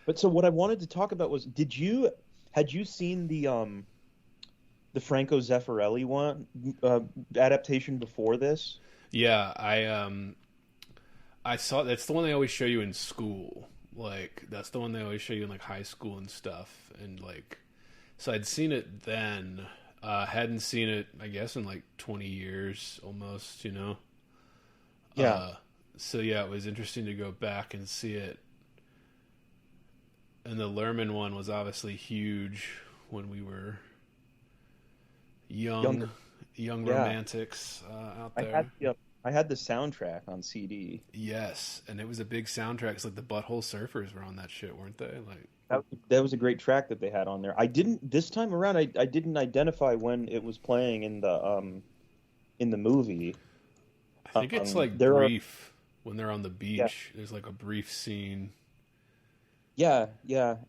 But so what I wanted to talk about was, had you seen the Franco Zeffirelli one uh, adaptation before this? Yeah, I saw that's the one they always show you in school. Like that's the one they always show you in like high school and stuff. And like, so I'd seen it then. Hadn't seen it, I guess, in like 20 years almost. Yeah, So yeah, it was interesting to go back and see it. And the Lerman one was obviously huge when we were young, younger. young Yeah, romantics out I there. had the I had the soundtrack on CD. Yes, and it was a big soundtrack. It's like the Butthole Surfers were on that shit, weren't they? Like, That was a great track that they had on there. I didn't this time around. I didn't identify when it was playing in the movie. I think it's like There are brief when they're on the yeah beach. There's like a brief scene. yeah,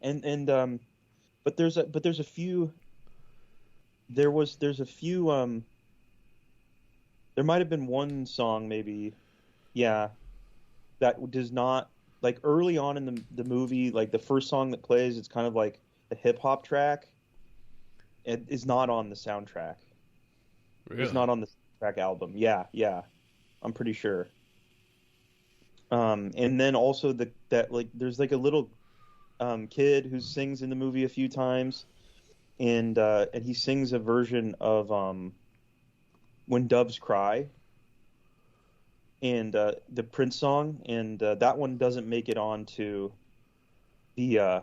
and but there's a few there's a few there might have been one song maybe, yeah, that does not, like, early on in the movie, like the first song that plays, it's kind of like a hip hop track. It is not on the soundtrack. It's Really? not on the soundtrack album. Yeah, I'm pretty sure. And then also that, like, there's like a little kid who sings in the movie a few times, and he sings a version of "When Doves Cry," and the Prince song, and that one doesn't make it onto the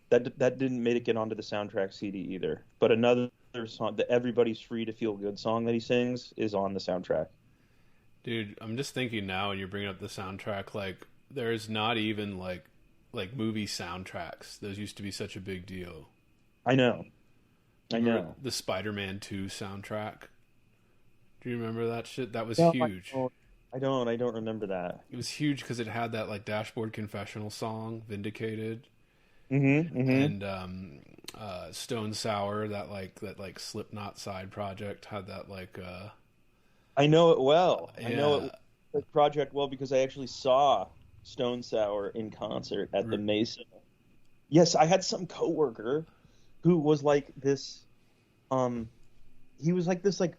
that didn't make it onto the soundtrack CD either. But another song, the "Everybody's Free to Feel Good" song that he sings, is on the soundtrack. Dude, I'm just thinking now when you're bringing up the soundtrack, like, there's not even like movie soundtracks. Those used to be such a big deal. I know, Do I you remember know. the Spider-Man 2 soundtrack? Do you remember that shit? That was No, huge. I don't remember that. It was huge because it had that like Dashboard Confessional song, Vindicated, Mm-hmm. and Stone Sour, that like Slipknot side project had that like I know it well. I know yeah. it the project well because I actually saw Stone Sour in concert at the Mesa. Yes, I had some coworker who was like this. Um, he was like this, like,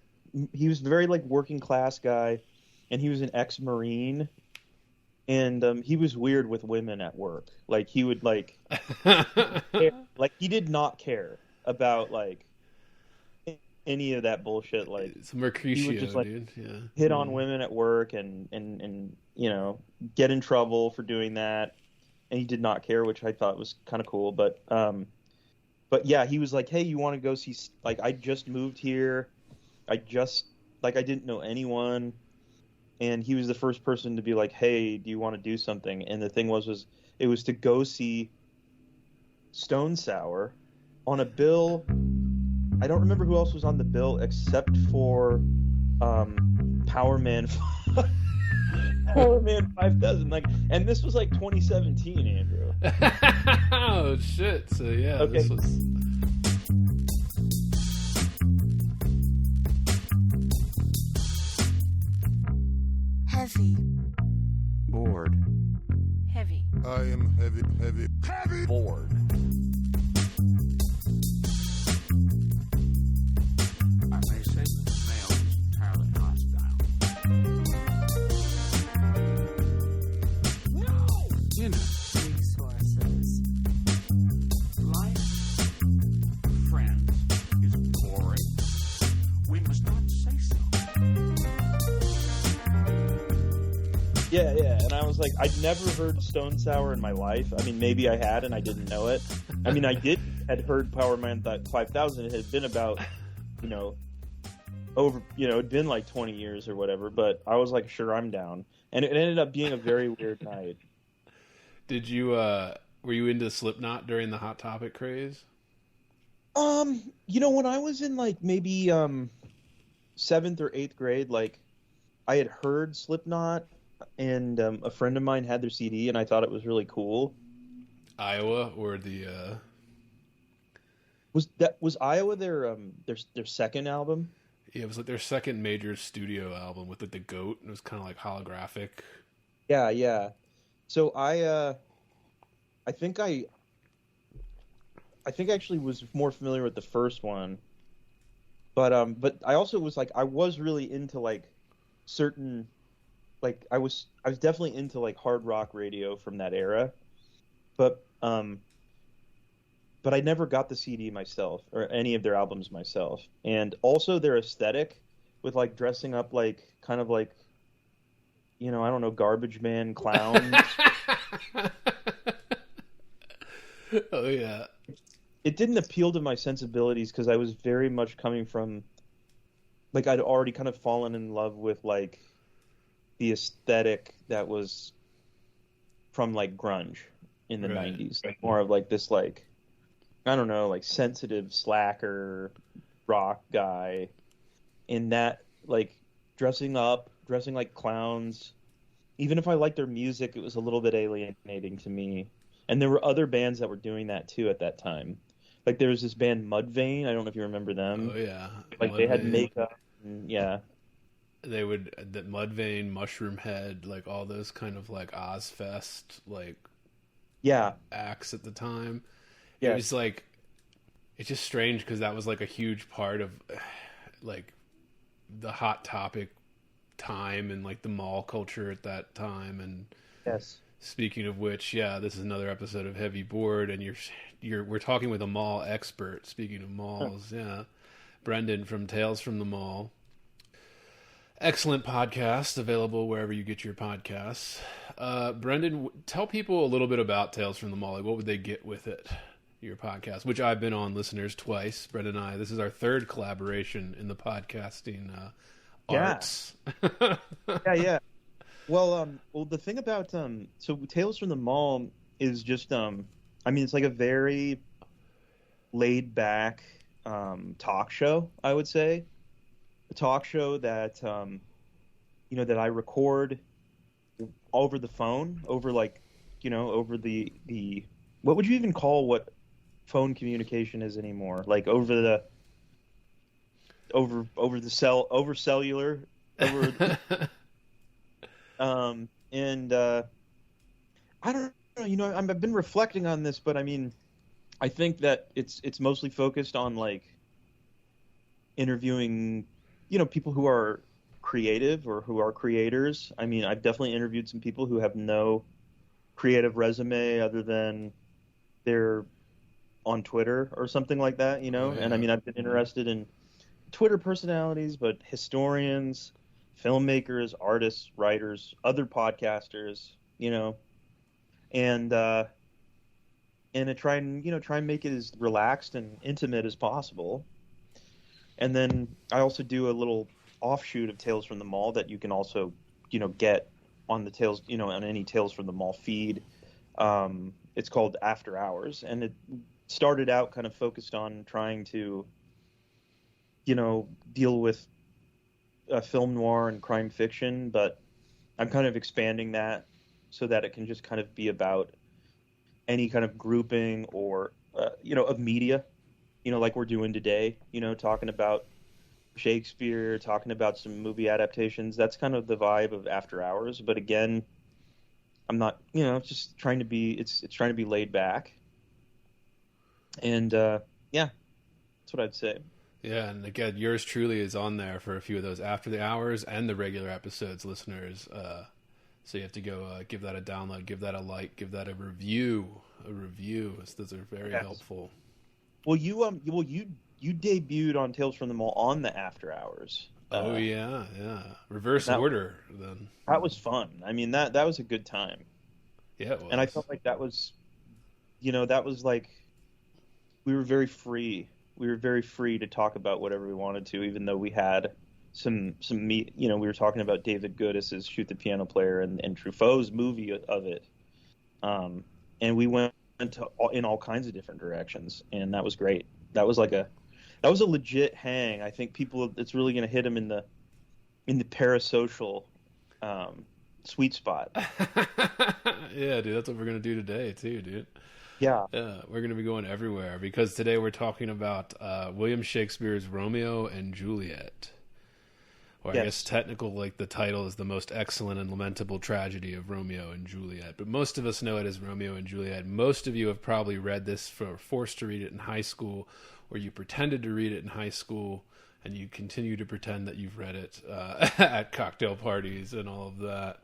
he was very, like, working class guy, and he was an ex-Marine, and he was weird with women at work. Like, he would, like, like, he did not care about, like, any of that bullshit. Like, It's he would just, Mercutio, like, dude. Yeah. hit on Mm. women at work, and get in trouble for doing that, and he did not care, which I thought was kind of cool. But yeah, he was like, hey, you want to go see, like, I just moved here. I just, like, I didn't know anyone, and he was the first person to be like, hey, do you want to do something? And the thing was it was to go see Stone Sour on a bill. I don't remember who else was on the bill except for Power Man. Power Man 5000. Like, and this was like 2017, Andrew. Oh shit! So yeah, this Okay. was Heavy. Bored. Heavy. I am heavy. Bored. I may say that the male is entirely hostile. No! Resources. Life, friends, is boring. We must not say so. Yeah. And I was like, I'd never heard Stone Sour in my life. I mean, maybe I had and I didn't know it. I mean, had heard Power Man 5000. It had been about, you know, it'd been like 20 years or whatever, but I was like, sure, I'm down. And it ended up being a very weird night. Did you were you into Slipknot during the Hot Topic craze? When I was in, like, maybe seventh or eighth grade, like, I had heard Slipknot, and a friend of mine had their CD, and I thought it was really cool. Iowa or the Was Iowa their second album? yeah, it was like their second major studio album with like the goat, and it was kind of like holographic. Yeah. So I I think I actually was more familiar with the first one, but I also was like I was really into like certain like I was definitely into like hard rock radio from that era, but but I never got the CD myself or any of their albums myself, and also their aesthetic with like dressing up like kind of like I don't know, garbage man clowns. Oh yeah. It didn't appeal to my sensibilities because I was very much coming from like I'd already kind of fallen in love with like the aesthetic that was from like grunge in the Right. 90s, like more of like this like I don't know, like sensitive slacker rock guy in that like dressing like clowns. Even if I liked their music, it was a little bit alienating to me. And there were other bands that were doing that too at that time. Like there was this band Mudvayne. I don't know if you remember them. Oh yeah. Like they had Mudvayne. makeup. And, yeah. They would the Mudvayne, Mushroom Head, like all those kind of like Ozfest like Yeah. acts at the time. Yeah. It was like it's just strange because that was like a huge part of like the Hot Topic time and like the mall culture at that time. And Yes. speaking of which, yeah, this is another episode of Heavy Board, and we're talking with a mall expert. Speaking of malls, yeah, Brendan from Tales from the Mall. Excellent podcast, available wherever you get your podcasts. Brendan, tell people a little bit about Tales from the Mall. Like, what would they get with it? Your podcast, which I've been on, listeners, twice. Brendan and I. This is our third collaboration in the podcasting arts. Yeah. Well, the thing about so Tales from the Mall is just I mean it's like a very laid back talk show, I would say. A talk show that that I record over the phone, over like over the what would you even call what phone communication is anymore? Like over the cellular over and I don't know, I've been reflecting on this, but I mean, I think that it's mostly focused on like interviewing, people who are creative or who are creators. I mean, I've definitely interviewed some people who have no creative resume other than they're on Twitter or something like that, Yeah. And I mean, I've been interested in Twitter personalities, but historians, filmmakers, artists, writers, other podcasters, and to try and make it as relaxed and intimate as possible. And then I also do a little offshoot of Tales from the Mall that you can also, get on the Tales, on any Tales from the Mall feed. It's called After Hours, and it started out kind of focused on trying to, deal with film noir and crime fiction, but I'm kind of expanding that so that it can just kind of be about any kind of grouping or, of media, like we're doing today, talking about Shakespeare, talking about some movie adaptations. That's kind of the vibe of After Hours. But again, I'm not, just trying to be, it's trying to be laid back. And, yeah, that's what I'd say. Yeah, and again, yours truly is on there for a few of those After the Hours and the regular episodes, listeners. So you have to go give that a download, give that a like, give that a review. Those are very helpful. Well, you debuted on Tales from the Mall on the After Hours. Oh yeah. Reverse order then. That was fun. I mean that was a good time. Yeah, it was. And I felt like that was, that was like we were very free. We were very free to talk about whatever we wanted to, even though we had some we were talking about David Goodis's Shoot the Piano Player and Truffaut's movie of it. And we went in all kinds of different directions, and that was great. That was a legit hang. I think it's really going to hit them in the parasocial sweet spot. Yeah, dude, that's what we're going to do today too, dude. Yeah. We're going to be going everywhere because today we're talking about William Shakespeare's Romeo and Juliet. Or I guess technical, like the title is The Most Excellent and Lamentable Tragedy of Romeo and Juliet. But most of us know it as Romeo and Juliet. Most of you have probably read this forced to read it in high school, or you pretended to read it in high school, and you continue to pretend that you've read it at cocktail parties and all of that.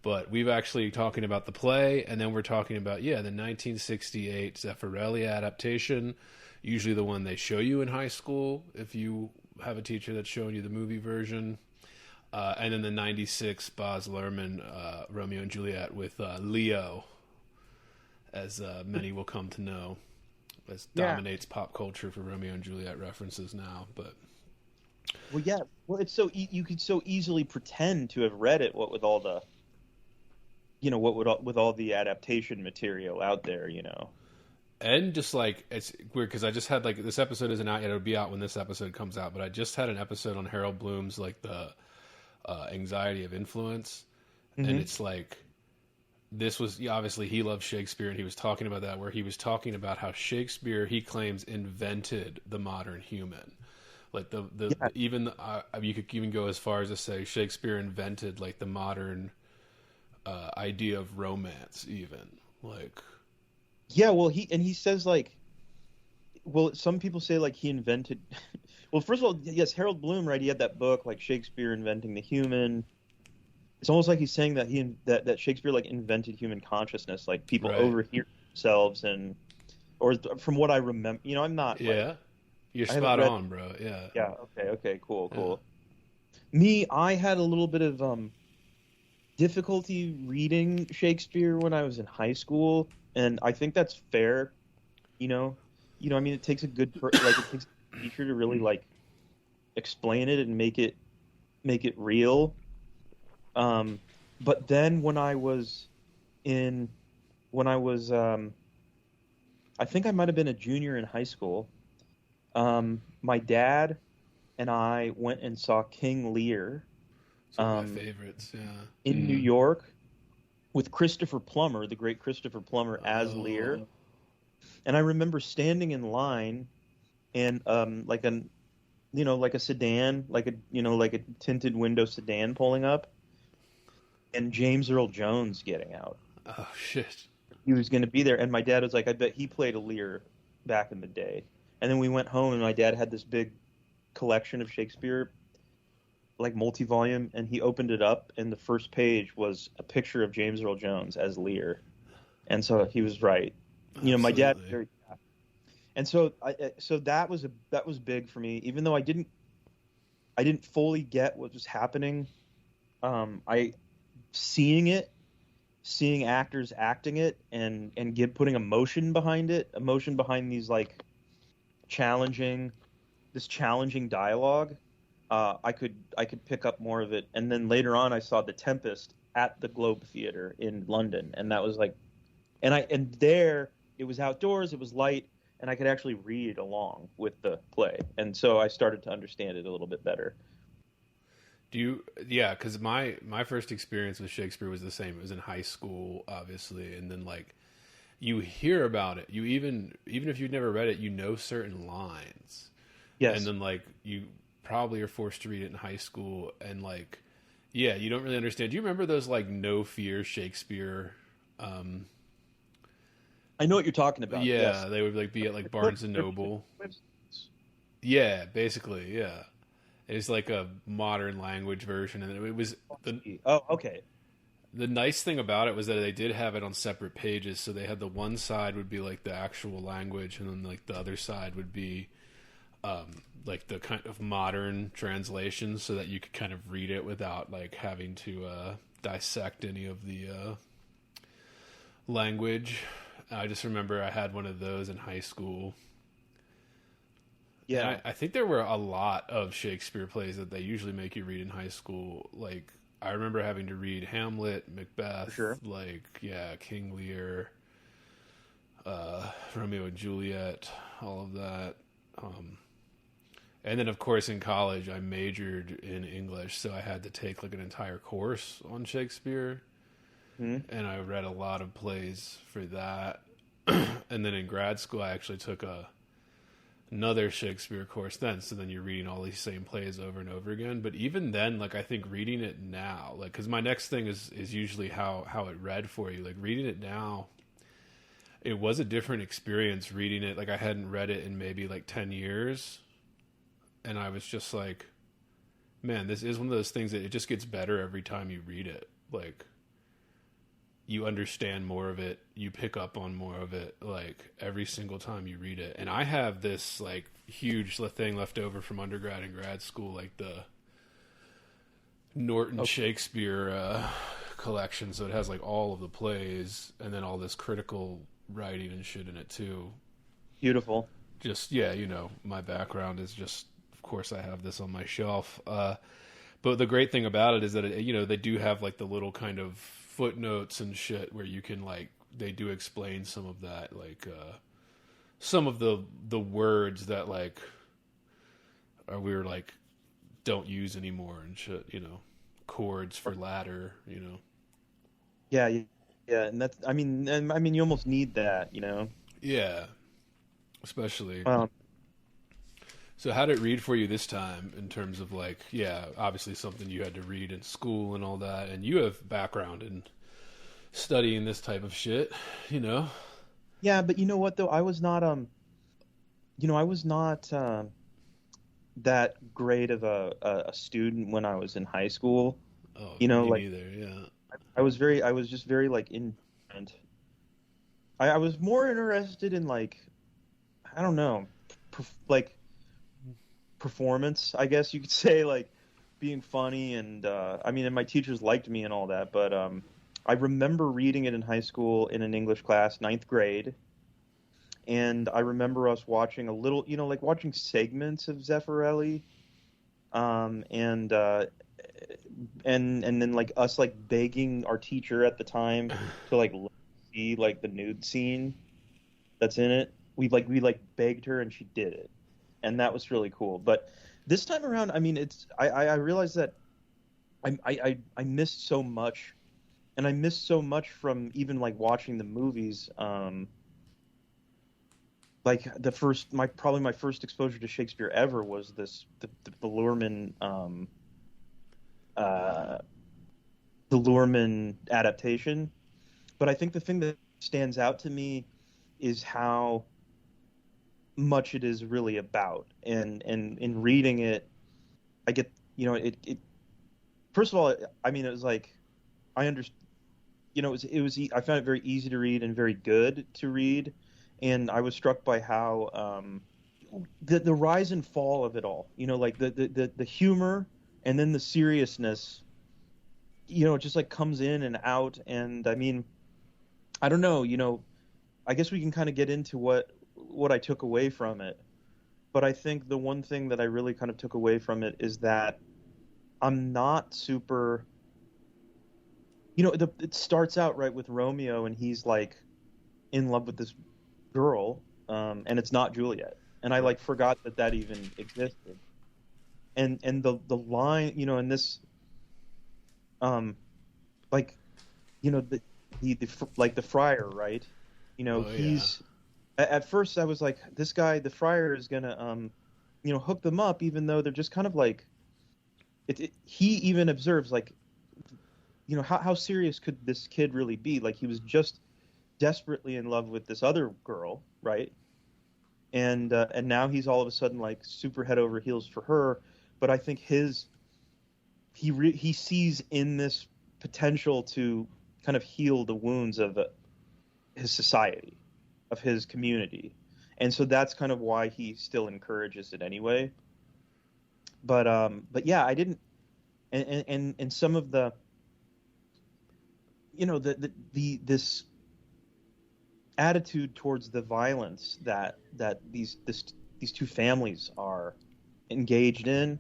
But we've actually talking about the play, and then we're talking about, the 1968 Zeffirelli adaptation, usually the one they show you in high school if you have a teacher that's showing you the movie version, and then the 96 Baz Luhrmann Romeo and Juliet with Leo, as many will come to know, as dominates pop culture for Romeo and Juliet references now. But it's so you could so easily pretend to have read it, what with all the with all the adaptation material out there, And just like, it's weird because I just had like, this episode isn't out yet. It'll be out when this episode comes out. But I just had an episode on Harold Bloom's like the anxiety of influence, and it's like, this was obviously he loves Shakespeare, and he was talking about that, where he was talking about how Shakespeare, he claims, invented the modern human. Like you could even go as far as to say Shakespeare invented like the modern idea of romance, even like. Yeah, well, he says like, some people say like he invented. Well, first of all, yes, Harold Bloom, right? He had that book like Shakespeare Inventing the Human. It's almost like he's saying that that Shakespeare like invented human consciousness, like people overhear themselves, or from what I remember, I'm not. Yeah, you're spot on, bro. Yeah. Yeah. Okay. Cool. Me, I had a little bit of difficulty reading Shakespeare when I was in high school. And I think that's fair, I mean, it takes a good, it takes a teacher to really like explain it and make it real. But then when I think I might have been a junior in high school, my dad and I went and saw King Lear. It's one of my favorites, in New York. With Christopher Plummer, the great Christopher Plummer as Lear. And I remember standing in line and like a sedan, like a tinted window sedan pulling up, and James Earl Jones getting out. Oh shit. He was going to be there, and my dad was like, I bet he played a Lear back in the day. And then we went home, and my dad had this big collection of Shakespeare, like multi-volume, and he opened it up, and the first page was a picture of James Earl Jones as Lear, and so he was right. My dad, and so that was big for me, even though I didn't fully get what was happening. Seeing actors acting it, and putting emotion behind it, emotion behind these like challenging dialogue. I could pick up more of it, and then later on I saw The Tempest at the Globe Theatre in London, and that was like, and there it was outdoors, it was light, and I could actually read along with the play, and so I started to understand it a little bit better. Because my first experience with Shakespeare was the same. It was in high school, obviously, and then like you hear about it, you even if you've never read it, certain lines, yes, and then like you probably are forced to read it in high school, and like you don't really understand. Do you remember those like No Fear Shakespeare? I know what you're talking about. Yes. They would like be at like Barnes and Noble. Yeah, basically, yeah. It's like a modern language version, and it was okay. The nice thing about it was that they did have it on separate pages, so they had the one side would be like the actual language, and then like the other side would be like the kind of modern translation, so that you could kind of read it without like having to dissect any of the language. I just remember I had one of those in high school. Yeah, I think there were a lot of Shakespeare plays that they usually make you read in high school. Like I remember having to read Hamlet, Macbeth, sure. King Lear, Romeo and Juliet, all of that. And then, of course, in college, I majored in English, so I had to take like an entire course on Shakespeare, and I read a lot of plays for that. And then in grad school, I actually took another Shakespeare course then. So then you're reading all these same plays over and over again. But even then, like, I think reading it now, like, because my next thing is usually how it read for you. Like, reading it now, it was a different experience reading it. Like, I hadn't read it in maybe like 10 years. And I was just like, man, this is one of those things that it just gets better every time you read it. Like, you understand more of it, you pick up on more of it, like, every single time you read it. And I have this, like, huge thing left over from undergrad and grad school, like the Norton Shakespeare collection. So it has, like, all of the plays and then all this critical writing and shit in it, too. Beautiful. Just, yeah, you know, my background is just, of course, I have this on my shelf. But the great thing about it is that, you know, they do have, like, the little kind of footnotes and shit where you can, like, they do explain some of that, like, some of the words that, like, we're, like, don't use anymore and shit, you know, chords for ladder, you know. Yeah, and that's, I mean, you almost need that, you know. Yeah, especially. Well, so how did it read for you this time in terms of, like, yeah, obviously something you had to read in school and all that, and you have background in studying this type of shit, you know? yeah, but you know what, though? I was not, that great of a student when I was in high school. Oh, you know, me like, neither, yeah. I was just very, like, I was more interested in, like, I don't know, like, performance, I guess you could say, like, being funny, and I mean, and my teachers liked me and all that, but I remember reading it in high school in an English class, 9th grade, and I remember us watching a little, you know, like, watching segments of Zeffirelli, and then, like, us, like, begging our teacher at the time to, like, see, like, the nude scene that's in it. We begged her, and she did it. And that was really cool. But this time around, I mean, I realized that I missed so much, and I missed so much from even, like, watching the movies. Like, probably my first exposure to Shakespeare ever was the Luhrmann adaptation. But I think the thing that stands out to me is how much it is really about, and in reading it, I get, you know, it first of all, I mean, it was like, I understand, you know, I found it very easy to read and very good to read, and I was struck by how the rise and fall of it all, you know, like the humor and then the seriousness, you know, it just, like, comes in and out. And I mean, I don't know, you know, I guess we can kind of get into what I took away from it. But I think the one thing that I really kind of took away from it is that I'm not super, you know, it starts out right with Romeo, and he's, like, in love with this girl, and it's not Juliet. And I, like, forgot that even existed. And the line, you know, in this, like, you know, the friar, right? You know, he's, at first I was like, this guy, the friar, is gonna, you know, hook them up, even though they're just kind of like, he even observes, like, you know, how serious could this kid really be? Like, he was just desperately in love with this other girl, right? And now he's all of a sudden, like, super head over heels for her. But I think he sees in this potential to kind of heal the wounds of his society, of his community, and so that's kind of why he still encourages it anyway. But yeah, I didn't, and some of the, you know, this attitude towards the violence that these two families are engaged in,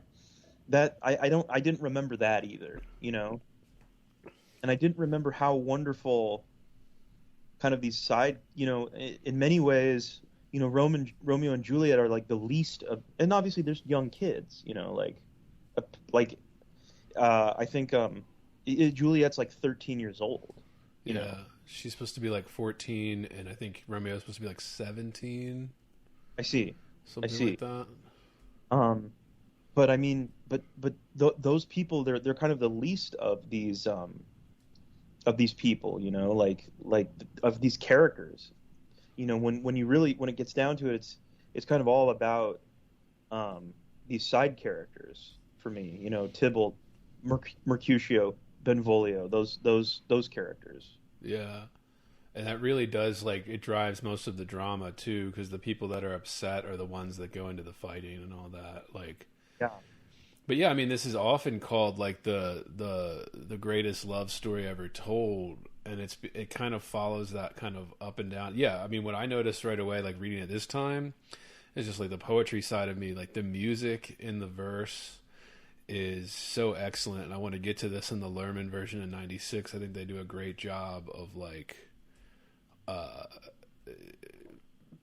that I didn't remember that either, you know, and I didn't remember how wonderful kind of these side, you know, in many ways, you know, Romeo and Juliet are, like, the least of, and obviously there's young kids, you know, I think Juliet's, like, 13 years old. You know? She's supposed to be, like, 14, and I think Romeo's supposed to be, like, 17. I see. something see. like that. But I mean, those people, they're kind of the least of these people, you know, like of these characters. You know, when it gets down to it, it's kind of all about these side characters for me. You know, Tybalt, Mercutio, Benvolio, those characters. Yeah. And that really does, like, it drives most of the drama too, because the people that are upset are the ones that go into the fighting and all that. Like, Yeah. but yeah, I mean, this is often called like the greatest love story ever told, and it kind of follows that kind of up and down. Yeah, I mean, what I noticed right away, like reading it this time, is just like the poetry side of me, like the music in the verse is so excellent, and I want to get to this in the Lerman version in '96. I think they do a great job of like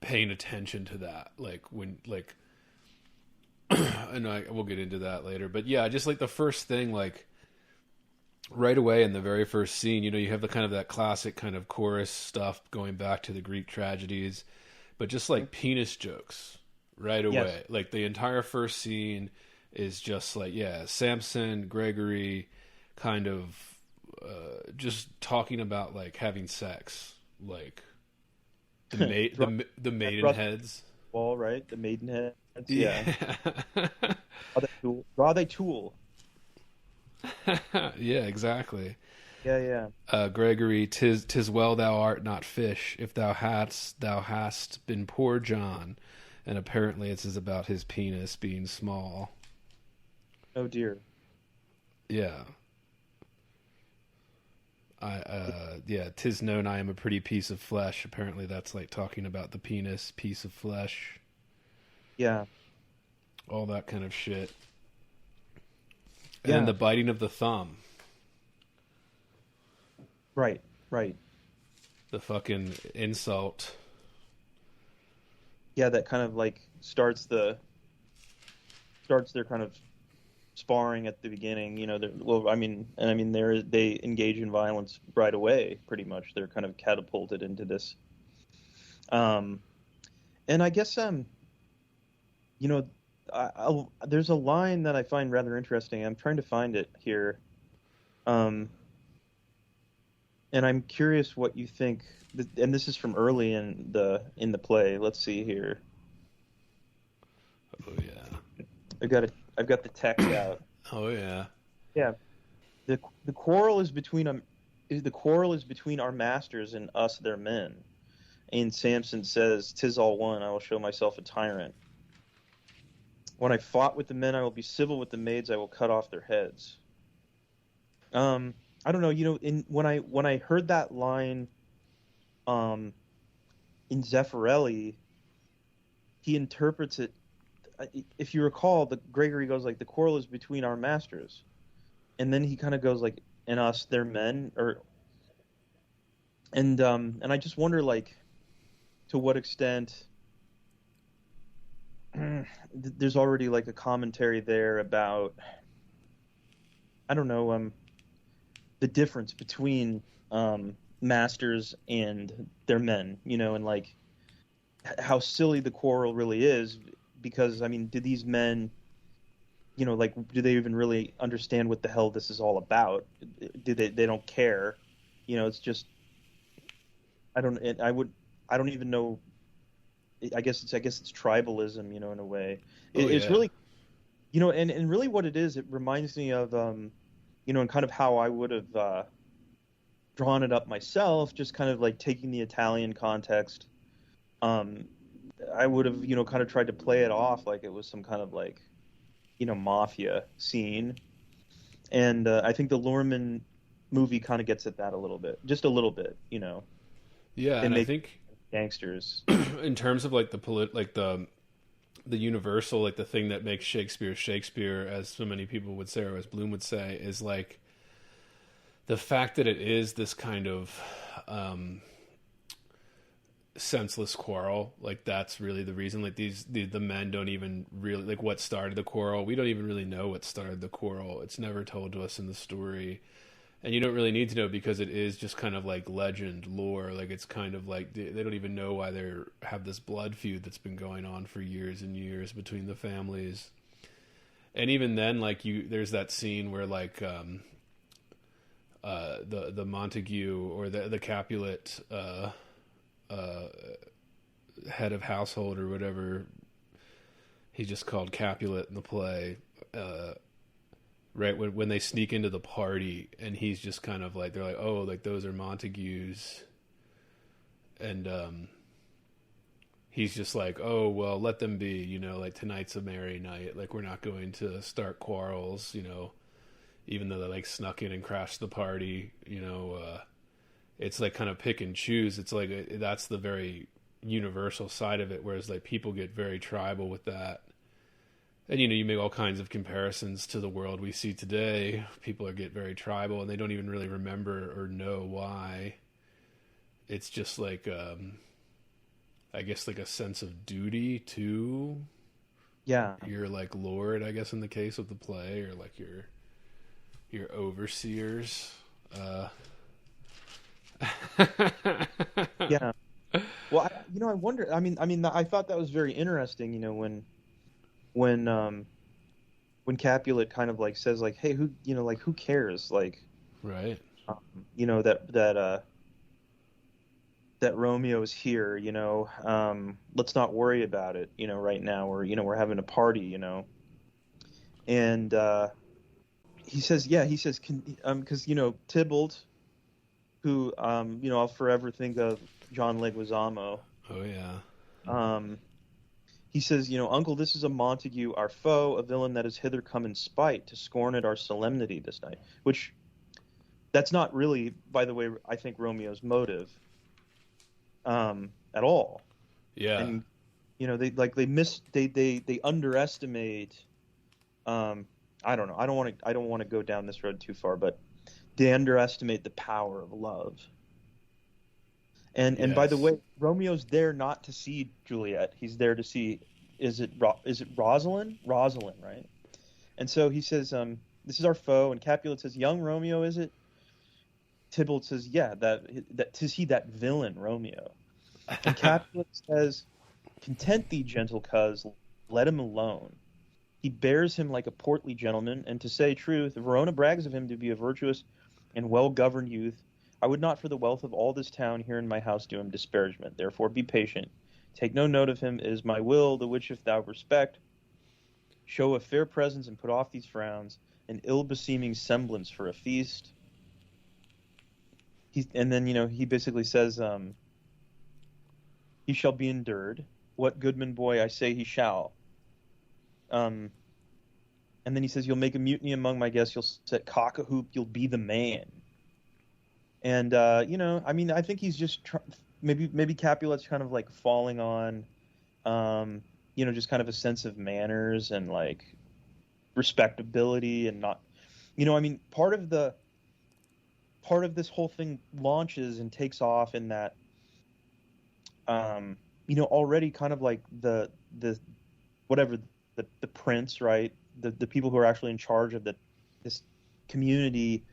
paying attention to that, like when like and we'll get into that later, but yeah, just like the first thing, like right away in the very first scene, you know, you have the kind of that classic kind of chorus stuff going back to the Greek tragedies, but just like penis jokes right away. Yes. Like the entire first scene is just like, yeah, Samson, Gregory kind of just talking about like having sex, like the maidenheads. Wall, right? The maidenheads. Yeah. Draw they tool. Yeah, exactly. Yeah, yeah. Gregory, tis well thou art not fish, if thou hast been poor John. And apparently it's about his penis being small. Oh dear. Yeah. Yeah, 'tis known I am a pretty piece of flesh. Apparently that's like talking about the penis, piece of flesh. Yeah. All that kind of shit. And Yeah. then the biting of the thumb. Right. The fucking insult. Yeah, that kind of like starts their kind of sparring at the beginning. You know, they engage in violence right away. Pretty much, they're kind of catapulted into this. And I guess you know, there's a line that I find rather interesting. I'm trying to find it here. And I'm curious what you think. And this is from early in the play. Let's see here. Oh yeah. I've got the text out. Oh yeah. Yeah. The quarrel is between our masters and us their men. And Samson says, "'Tis all one. I will show myself a tyrant. When I fought with the men, I will be civil with the maids. I will cut off their heads." I don't know. You know, when I heard that line, in Zeffirelli, he interprets it. If you recall, Gregory goes like, "The quarrel is between our masters," and then he kind of goes like, "and us, their men," and I just wonder, like, to what extent there's already like a commentary there about, I don't know, the difference between masters and their men, you know, and like how silly the quarrel really is, because I mean, do these men, you know, like, do they even really understand what the hell this is all about? Do they don't care? You know, it's just, I don't even know. I guess it's tribalism, you know, in a way. It's really, you know, and really what it is, it reminds me of, you know, and kind of how I would have drawn it up myself, just kind of like taking the Italian context. I would have, you know, kind of tried to play it off like it was some kind of like, you know, mafia scene. And I think the Lorman movie kind of gets at that a little bit, just a little bit, you know. Yeah, and I think gangsters, in terms of like the universal, like the thing that makes Shakespeare, as so many people would say, or as Bloom would say, is like the fact that it is this kind of senseless quarrel. Like that's really the reason. Like the men don't even really, like, what started the quarrel. We don't even really know what started the quarrel. It's never told to us in the story. And you don't really need to know because it is just kind of like legend lore. Like it's kind of like they don't even know why they have this blood feud that's been going on for years and years between the families. And even then, like there's that scene where like the Montague or the Capulet head of household or whatever, he's just called Capulet in the play. Right when they sneak into the party, and he's just kind of like, they're like, oh, like those are Montagues, and he's just like, oh well, let them be, you know, like tonight's a merry night, like we're not going to start quarrels, you know, even though they like snuck in and crashed the party, you know, it's like kind of pick and choose. It's like that's the very universal side of it, whereas like people get very tribal with that. And, you know, you make all kinds of comparisons to the world we see today. People get very tribal, and they don't even really remember or know why. It's just like, I guess, like a sense of duty to your, like, lord, I guess, in the case of the play, or, like, your overseers. Yeah. Well, I wonder, I mean, I thought that was very interesting, you know, when Capulet kind of like says like, hey, who cares, like, right, you know, that Romeo is here, you know, let's not worry about it, you know, right now, or, you know, we're having a party, you know. And he says because, you know, Tybalt, who you know, I'll forever think of John Leguizamo. Oh yeah. He says, you know, Uncle, this is a Montague, our foe, a villain that has hither come in spite to scorn at our solemnity this night. Which, that's not really, by the way, I think Romeo's motive at all. Yeah. And, you know, they underestimate. I don't know. I don't want to go down this road too far, but they underestimate the power of love. And by the way, Romeo's there not to see Juliet. He's there to see, is it Rosalind? Rosalind, right? And so he says, this is our foe. And Capulet says, young Romeo, is it? Tybalt says, yeah, that 'tis he, that villain Romeo. And Capulet says, content thee, gentle coz, let him alone. He bears him like a portly gentleman, and to say truth, Verona brags of him to be a virtuous and well-governed youth. I would not for the wealth of all this town here in my house do him disparagement. Therefore be patient. Take no note of him. It is my will, the which if thou respect, show a fair presence and put off these frowns, an ill-beseeming semblance for a feast. And then, you know, he basically says, he shall be endured. What goodman boy I say he shall. And then he says, you'll make a mutiny among my guests. You'll set cock a hoop. You'll be the man. And, you know, I mean, I think he's just maybe Capulet's kind of like falling on, you know, just kind of a sense of manners and like respectability and not, you know, I mean, part of this whole thing launches and takes off in that, you know, already kind of like the prince, right? The people who are actually in charge of this community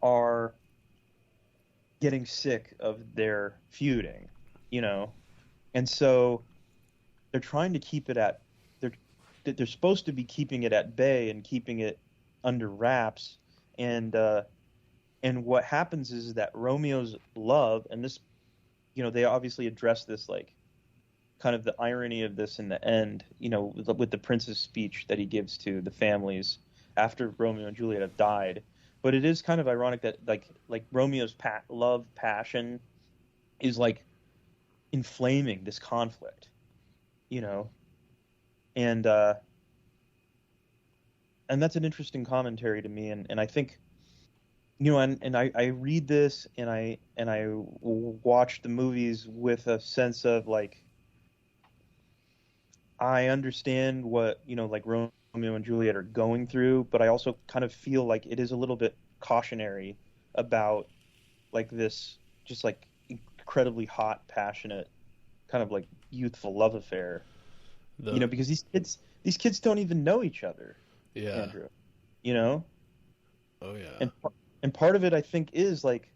are getting sick of their feuding, you know, and so they're trying to keep it at they're supposed to be keeping it at bay and keeping it under wraps, and what happens is that Romeo's love, and this, you know, they obviously address this, like, kind of the irony of this in the end, you know, with the prince's speech that he gives to the families after Romeo and Juliet have died. But it is kind of ironic that like Romeo's love passion is like inflaming this conflict, you know, and that's an interesting commentary to me, and I think, you know, and I read this and I watch the movies with a sense of like, I understand what, you know, like Romeo and Juliet are going through, but I also kind of feel like it is a little bit cautionary about like this just like incredibly hot, passionate, kind of like youthful love affair. You know, because these kids don't even know each other. Yeah. Andrew. You know? Oh yeah. And part of it, I think, is like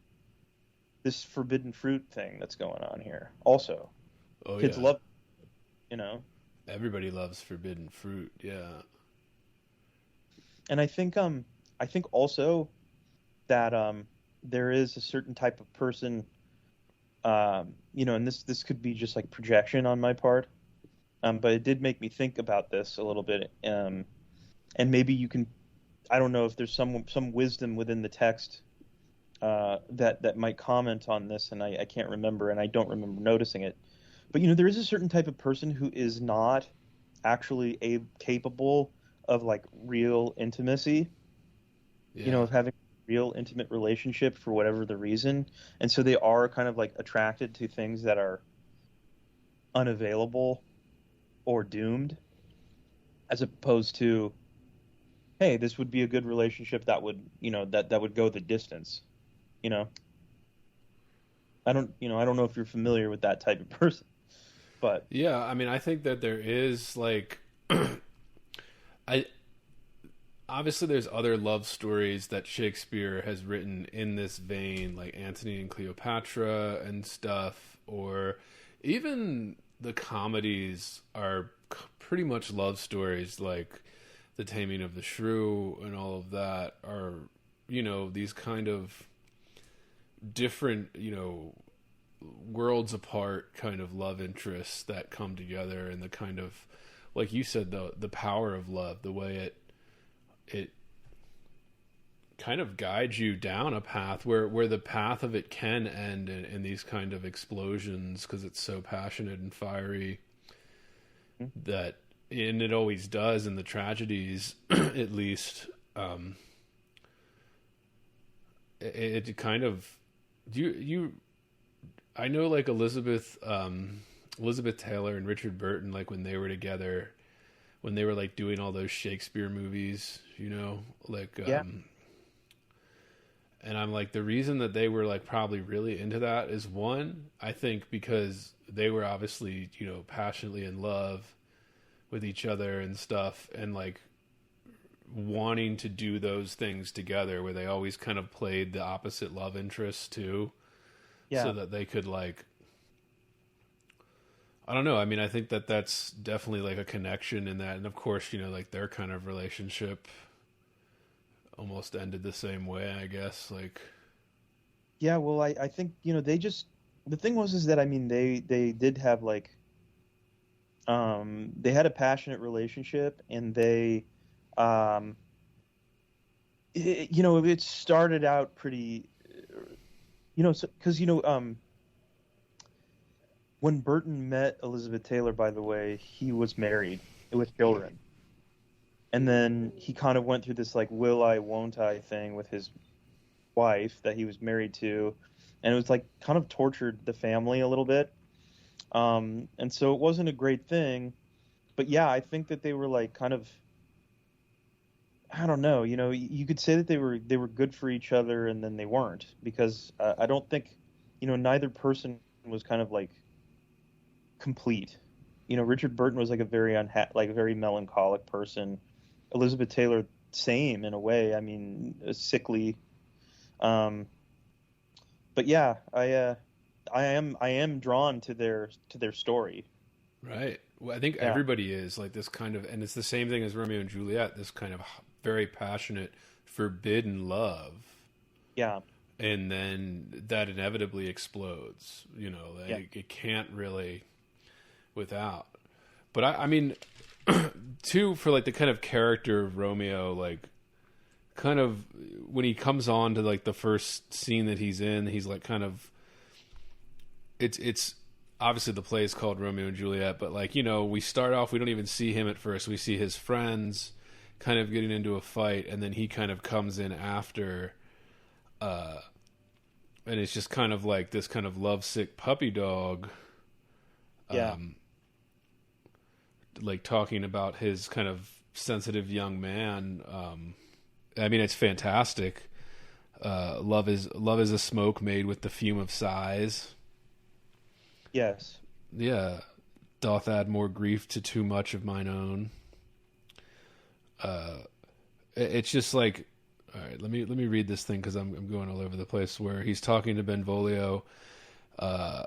this forbidden fruit thing that's going on here. Also, Oh kids yeah, love, you know, everybody loves forbidden fruit. Yeah, and I think also that there is a certain type of person, and this could be just like projection on my part, but it did make me think about this a little bit, and maybe you can, I don't know if there's some wisdom within the text that might comment on this, and I can't remember, and I don't remember noticing it. But there is a certain type of person who is not actually capable of like real intimacy, yeah, of having a real intimate relationship for whatever the reason, and so they are kind of like attracted to things that are unavailable or doomed, as opposed to, hey, this would be a good relationship that would, that would go the distance. You know, I don't know if you're familiar with that type of person, but yeah. I mean, I think that there is like, I obviously there's other love stories that Shakespeare has written in this vein, like Antony and Cleopatra and stuff, or even the comedies are pretty much love stories, like The Taming of the Shrew and all of that are, these kind of different, worlds apart kind of love interests that come together, and the kind of, like you said, the power of love, the way it kind of guides you down a path where the path of it can end in these kind of explosions, because it's so passionate and fiery that, and it always does in the tragedies, at least. It kind of, you I know, like Elizabeth Taylor and Richard Burton, like when they were together, when they were like doing all those Shakespeare movies, like yeah, and I'm like, the reason that they were like probably really into that is, one, I think because they were obviously, passionately in love with each other and stuff, and like wanting to do those things together, where they always kind of played the opposite love interests too, yeah, so that they could, like, I don't know. I mean, I think that that's definitely like a connection in that. And of course, like their kind of relationship almost ended the same way, I guess. Like, yeah. Well, I think they just, the thing was is that, I mean, they did have like, they had a passionate relationship, and they it started out pretty, because when Burton met Elizabeth Taylor, by the way, he was married with children. And then he kind of went through this like will I, won't I thing with his wife that he was married to. And it was like kind of tortured the family a little bit. And so it wasn't a great thing. But yeah, I think that they were like kind of, I don't know, you could say that they were good for each other, and then they weren't, because I don't think, neither person was kind of like complete. Richard Burton was like a very like a very melancholic person. Elizabeth Taylor, same in a way. I mean, sickly. But yeah, I am drawn to their story. right. Well, I think Yeah, everybody is like this kind of, and it's the same thing as Romeo and Juliet, this kind of very passionate, forbidden love. yeah, And then that inevitably explodes, yeah, like it can't really without. But I mean, too, for like the kind of character of Romeo, like kind of when he comes on to like the first scene that he's in, he's like kind of, it's obviously the play is called Romeo and Juliet, but like, we start off, we don't even see him at first. We see his friends kind of getting into a fight, and then he kind of comes in after, and it's just kind of like this kind of lovesick puppy dog, yeah, like talking about his kind of sensitive young man. I mean, it's fantastic. Love is a smoke made with the fume of sighs. yes, Yeah, doth add more grief to too much of mine own. It's just like, All right, let me read this thing because I'm going all over the place. Where he's talking to Benvolio, and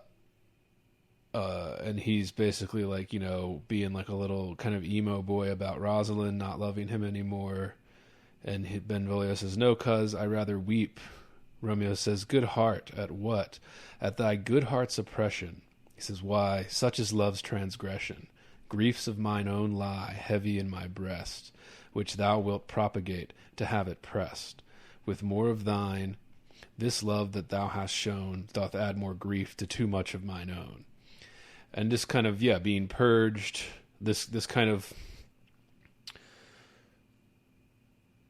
he's basically like, you know, being like a little kind of emo boy about Rosalind not loving him anymore. And Benvolio says, "No, cuz I rather weep." Romeo says, "Good heart, at what? At thy good heart's oppression." He says, "Why, such is love's transgression. Griefs of mine own lie heavy in my breast, which thou wilt propagate to have it pressed. With more of thine, this love that thou hast shown doth add more grief to too much of mine own." And just kind of, yeah, being purged, this kind of...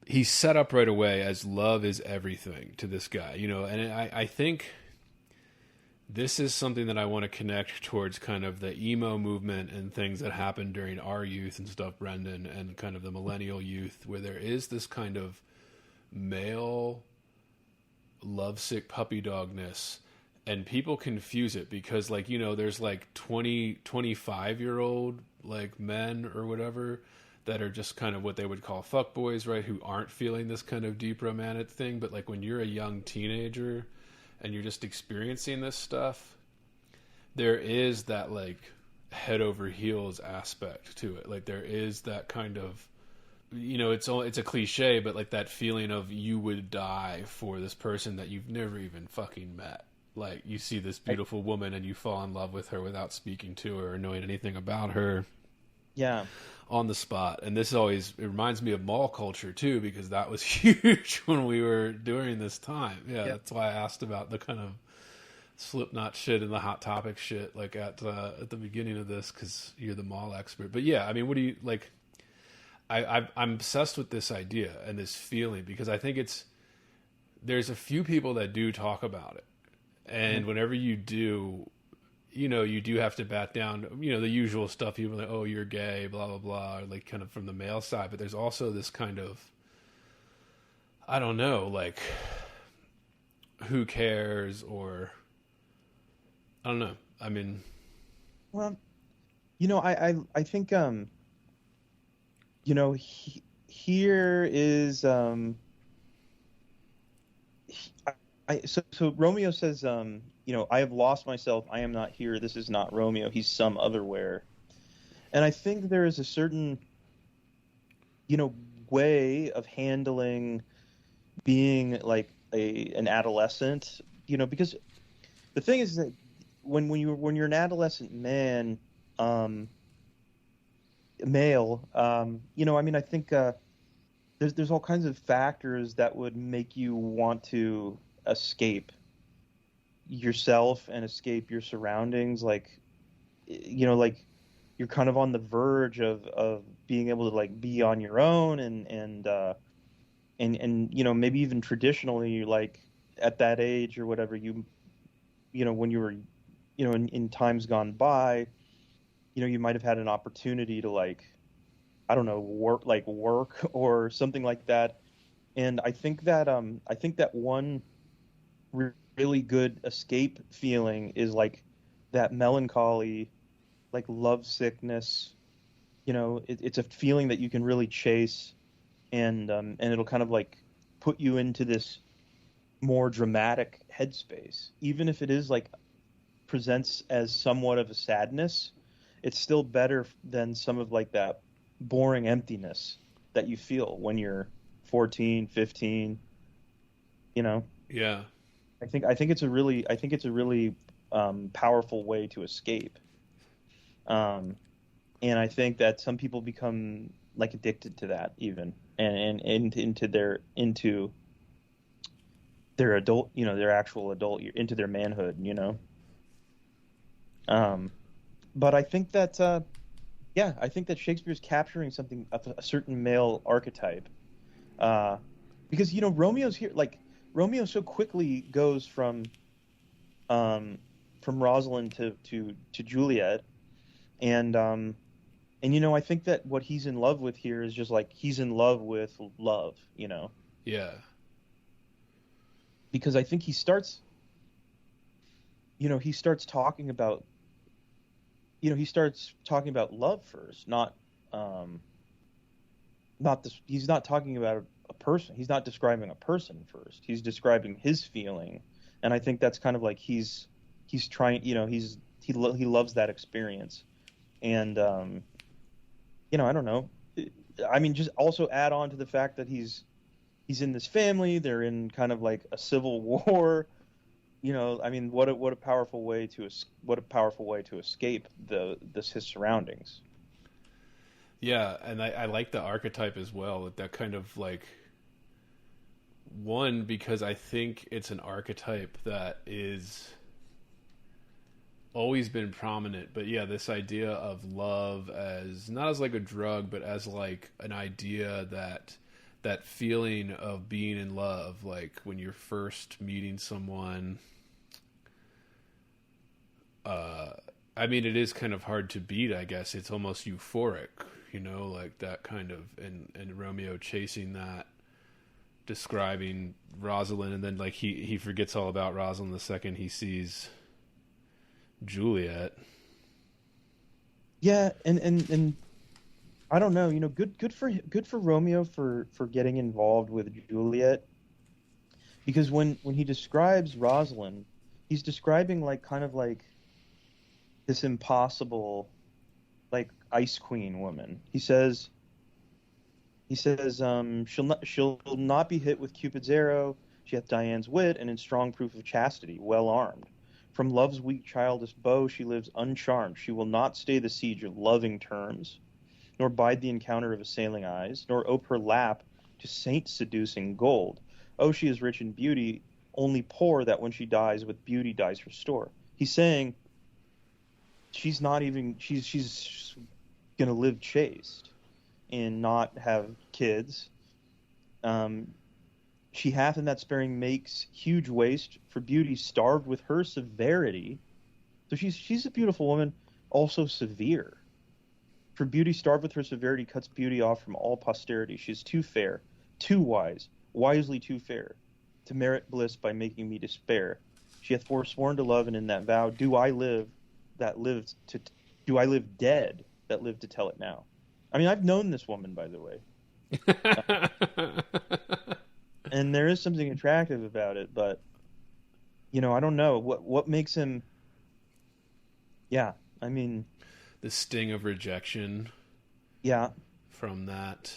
He's set up right away as love is everything to this guy, you know, and I think this is something that I want to connect towards kind of the emo movement and things that happened during our youth and stuff, Brendan, and kind of the millennial youth, where there is this kind of male lovesick puppy dogness, and people confuse it because, like, you know, there's like 25-year-old like men or whatever that are just kind of what they would call fuckboys, right? Who aren't feeling this kind of deep romantic thing. But like when you're a young teenager and you're just experiencing this stuff, there is that like head over heels aspect to it. Like there is that kind of, you know, it's a cliche, but like that feeling of you would die for this person that you've never even fucking met. Like you see this beautiful woman and you fall in love with her without speaking to her or knowing anything about her. Yeah. On the spot. And this always, it reminds me of mall culture too, because that was huge when we were during this time. Yeah, that's why I asked about the kind of Slipknot shit and the Hot Topic shit like at the beginning of this, because you're the mall expert. But yeah, I mean, what do you like? I'm obsessed with this idea and this feeling because I think there's a few people that do talk about it, and whenever you do, you know, you do have to bat down, you know, the usual stuff. People are like, oh, you're gay, blah, blah, blah, like kind of from the male side. But there's also this kind of, I don't know, like, who cares? Or, I don't know. I mean. Well, you know, I think, you know, here is, so Romeo says, you know, I have lost myself. I am not here. This is not Romeo. He's some other where. And I think there is a certain, you know, way of handling being like an adolescent, you know, because the thing is that when you're an adolescent male, you know, I mean, I think there's all kinds of factors that would make you want to escape yourself and escape your surroundings, like, you know, like you're kind of on the verge of being able to like be on your own and you know, maybe even traditionally, like at that age or whatever, you know, when you were, you know, in times gone by, you know, you might have had an opportunity to like, I don't know, work or something like that. And I think that one really good escape feeling is like that melancholy, like love sickness, you know, it's a feeling that you can really chase, and it'll kind of like put you into this more dramatic headspace, even if it is like presents as somewhat of a sadness. It's still better than some of like that boring emptiness that you feel when you're 14, 15, you know? Yeah. I think it's a really powerful way to escape. And I think that some people become like addicted to that even, and into their adult, you know, their actual adult, into their manhood, you know. But I think that, I think that Shakespeare's capturing something of a certain male archetype, because, you know, Romeo so quickly goes from Rosalind to Juliet, and you know, I think that what he's in love with here is just like he's in love with love, you know. Yeah. Because I think he starts talking about, you know, love first, not this. He's not talking about a person. He's not describing a person first. He's describing his feeling, and I think that's kind of like he's trying. He loves that experience, and I don't know. I mean, just also add on to the fact that he's in this family. They're in kind of like a civil war. I mean, what a powerful way to escape his surroundings. Yeah, and I like the archetype as well. That kind of like one, because I think it's an archetype that is always been prominent. But yeah, this idea of love as not as like a drug, but as like an idea that feeling of being in love, like when you're first meeting someone. I mean, it is kind of hard to beat, I guess. It's almost euphoric, like that kind of, and Romeo chasing that, describing Rosalind, and then like he forgets all about Rosalind the second he sees Juliet. Yeah, and I don't know, good for Romeo for getting involved with Juliet, because when he describes Rosalind, he's describing like kind of like this impossible, like ice queen woman. He says, she'll not be hit with Cupid's arrow. She hath Dian's wit, and in strong proof of chastity, well armed. From love's weak childish bow she lives uncharmed. She will not stay the siege of loving terms, nor bide the encounter of assailing eyes, nor ope her lap to saint seducing gold. Oh, she is rich in beauty, only poor that when she dies, with beauty dies her store. He's saying she's gonna live chaste and not have kids. She hath in that sparing makes huge waste for beauty starved with her severity. So she's a beautiful woman, also severe. For beauty starved with her severity cuts beauty off from all posterity. She is too fair, too wise, wisely too fair, to merit bliss by making me despair. She hath forsworn to love, and in that vow do I live dead that live to tell it now. I mean, I've known this woman, by the way. And there is something attractive about it, but I don't know what makes him. Yeah, I mean, the sting of rejection. Yeah. From that.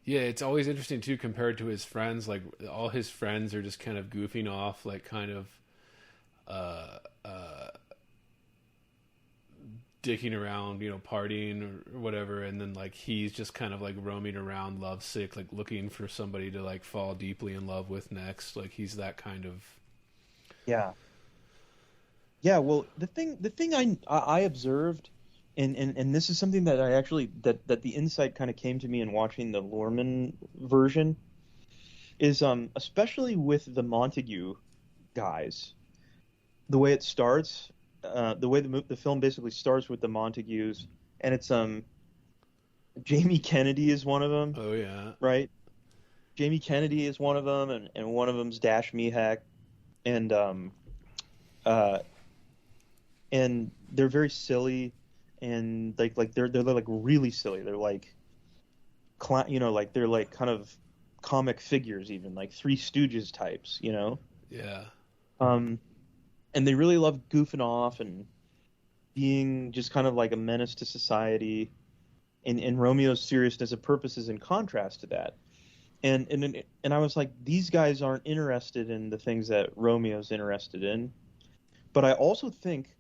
Yeah, it's always interesting too compared to his friends. Like all his friends are just kind of goofing off, like kind of dicking around, partying or whatever, and then like he's just kind of like roaming around lovesick, like looking for somebody to like fall deeply in love with next. Like he's that kind of. Yeah. Well, the thing I observed, and this is something that I actually that the insight kind of came to me in watching the Lorman version, is especially with the Montague guys, the way it starts. The way the film basically starts with the Montagues, and it's Jamie Kennedy is one of them. Oh yeah, right. Jamie Kennedy is one of them, and one of them's Dash Mihak, and they're very silly, and like they're like really silly. They're like, like they're like kind of comic figures, even like Three Stooges types, Yeah. And they really love goofing off and being just kind of like a menace to society. And Romeo's seriousness of purpose is in contrast to that. And I was like, these guys aren't interested in the things that Romeo's interested in. But I also think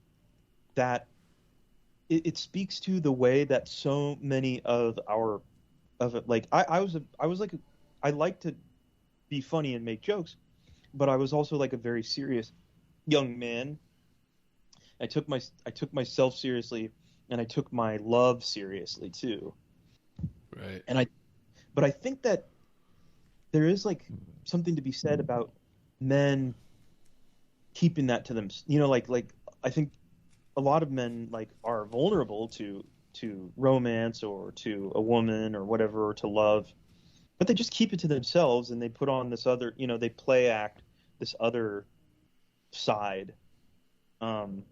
that it speaks to the way that so many of like I like to be funny and make jokes, but I was also like a very serious young man. I took myself seriously, and I took my love seriously too. Right. But I think that there is like something to be said about men keeping that to them. Like I think a lot of men like are vulnerable to romance or to a woman or whatever, or to love, but they just keep it to themselves, and they put on this other, they play act this other side. And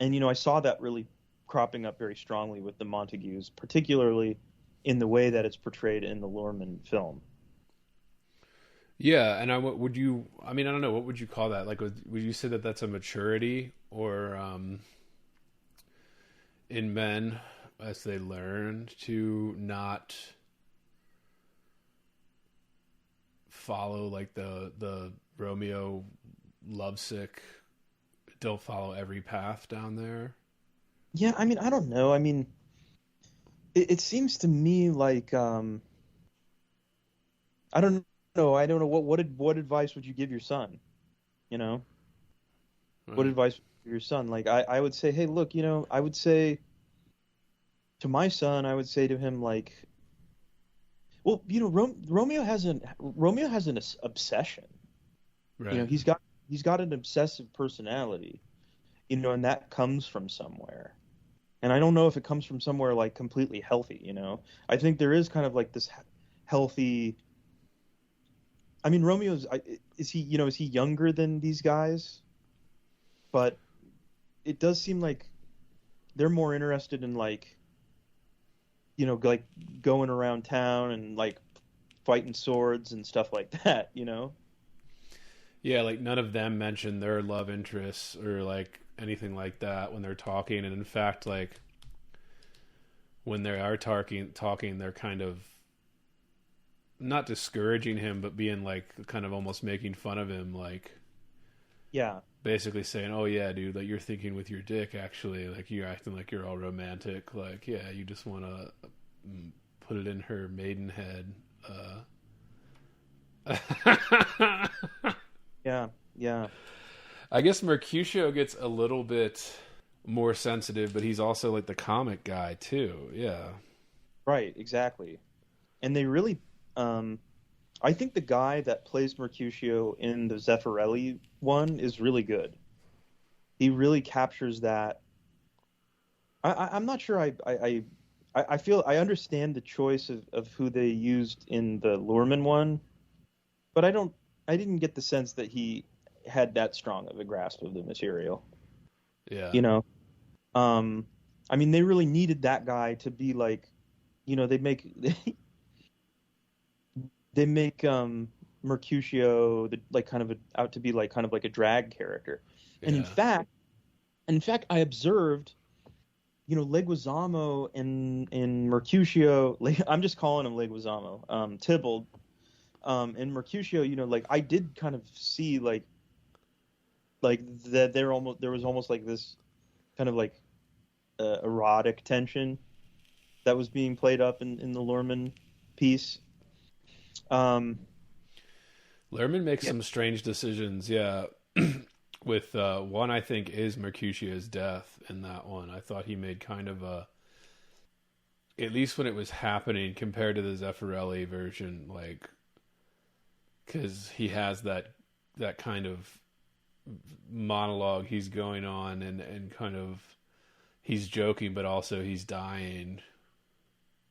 I saw that really cropping up very strongly with the Montagues, particularly in the way that it's portrayed in the Luhrmann film. Yeah, and what would you? I mean, I don't know. What would you call that? Like, would you say that that's a maturity, or in men as they learn to not follow like the Romeo lovesick, don't follow every path down there? Yeah, I mean, I don't know. I mean, it seems to me like I don't know. I don't know what advice would you give your son? You know, what Right. advice would you give your son? Like I would say, hey, look, I would say to my son, I would say to him like, well, Romeo has an obsession. Right. He's got an obsessive personality. And that comes from somewhere. And I don't know if it comes from somewhere like completely healthy. I think there is kind of like this healthy. I mean, is he younger than these guys? But it does seem like they're more interested in like going around town and like fighting swords and stuff like that. Yeah, like none of them mention their love interests or like anything like that when they're talking. And in fact, like when they are talking, they're kind of not discouraging him, but being like kind of almost making fun of him, like Yeah. basically saying, "Oh yeah, dude, like you're thinking with your dick. Actually, like you're acting like you're all romantic. Like yeah, you just want to put it in her maidenhead." Yeah. Yeah. I guess Mercutio gets a little bit more sensitive, but he's also like the comic guy too. Yeah. Right. Exactly. And they really, I think the guy that plays Mercutio in the Zeffirelli one is really good. He really captures that. I'm not sure. I feel I understand the choice of who they used in the Luhrmann one, but I didn't get the sense that he had that strong of a grasp of the material. Yeah. I mean, they really needed that guy to be like, they make they make Mercutio like kind of out to be like kind of like a drag character, and Yeah. in fact, I observed, Leguizamo and Mercutio. I'm just calling him Leguizamo. Tybalt, and Mercutio. Like I did kind of see like that there was almost like this kind of like erotic tension that was being played up in the Luhrmann piece. Lerman makes Yeah. some strange decisions. Yeah. With one, I think is Mercutio's death in that one. I thought he made kind of at least when it was happening compared to the Zeffirelli version, like, because he has that kind of monologue he's going on and kind of he's joking, but also he's dying.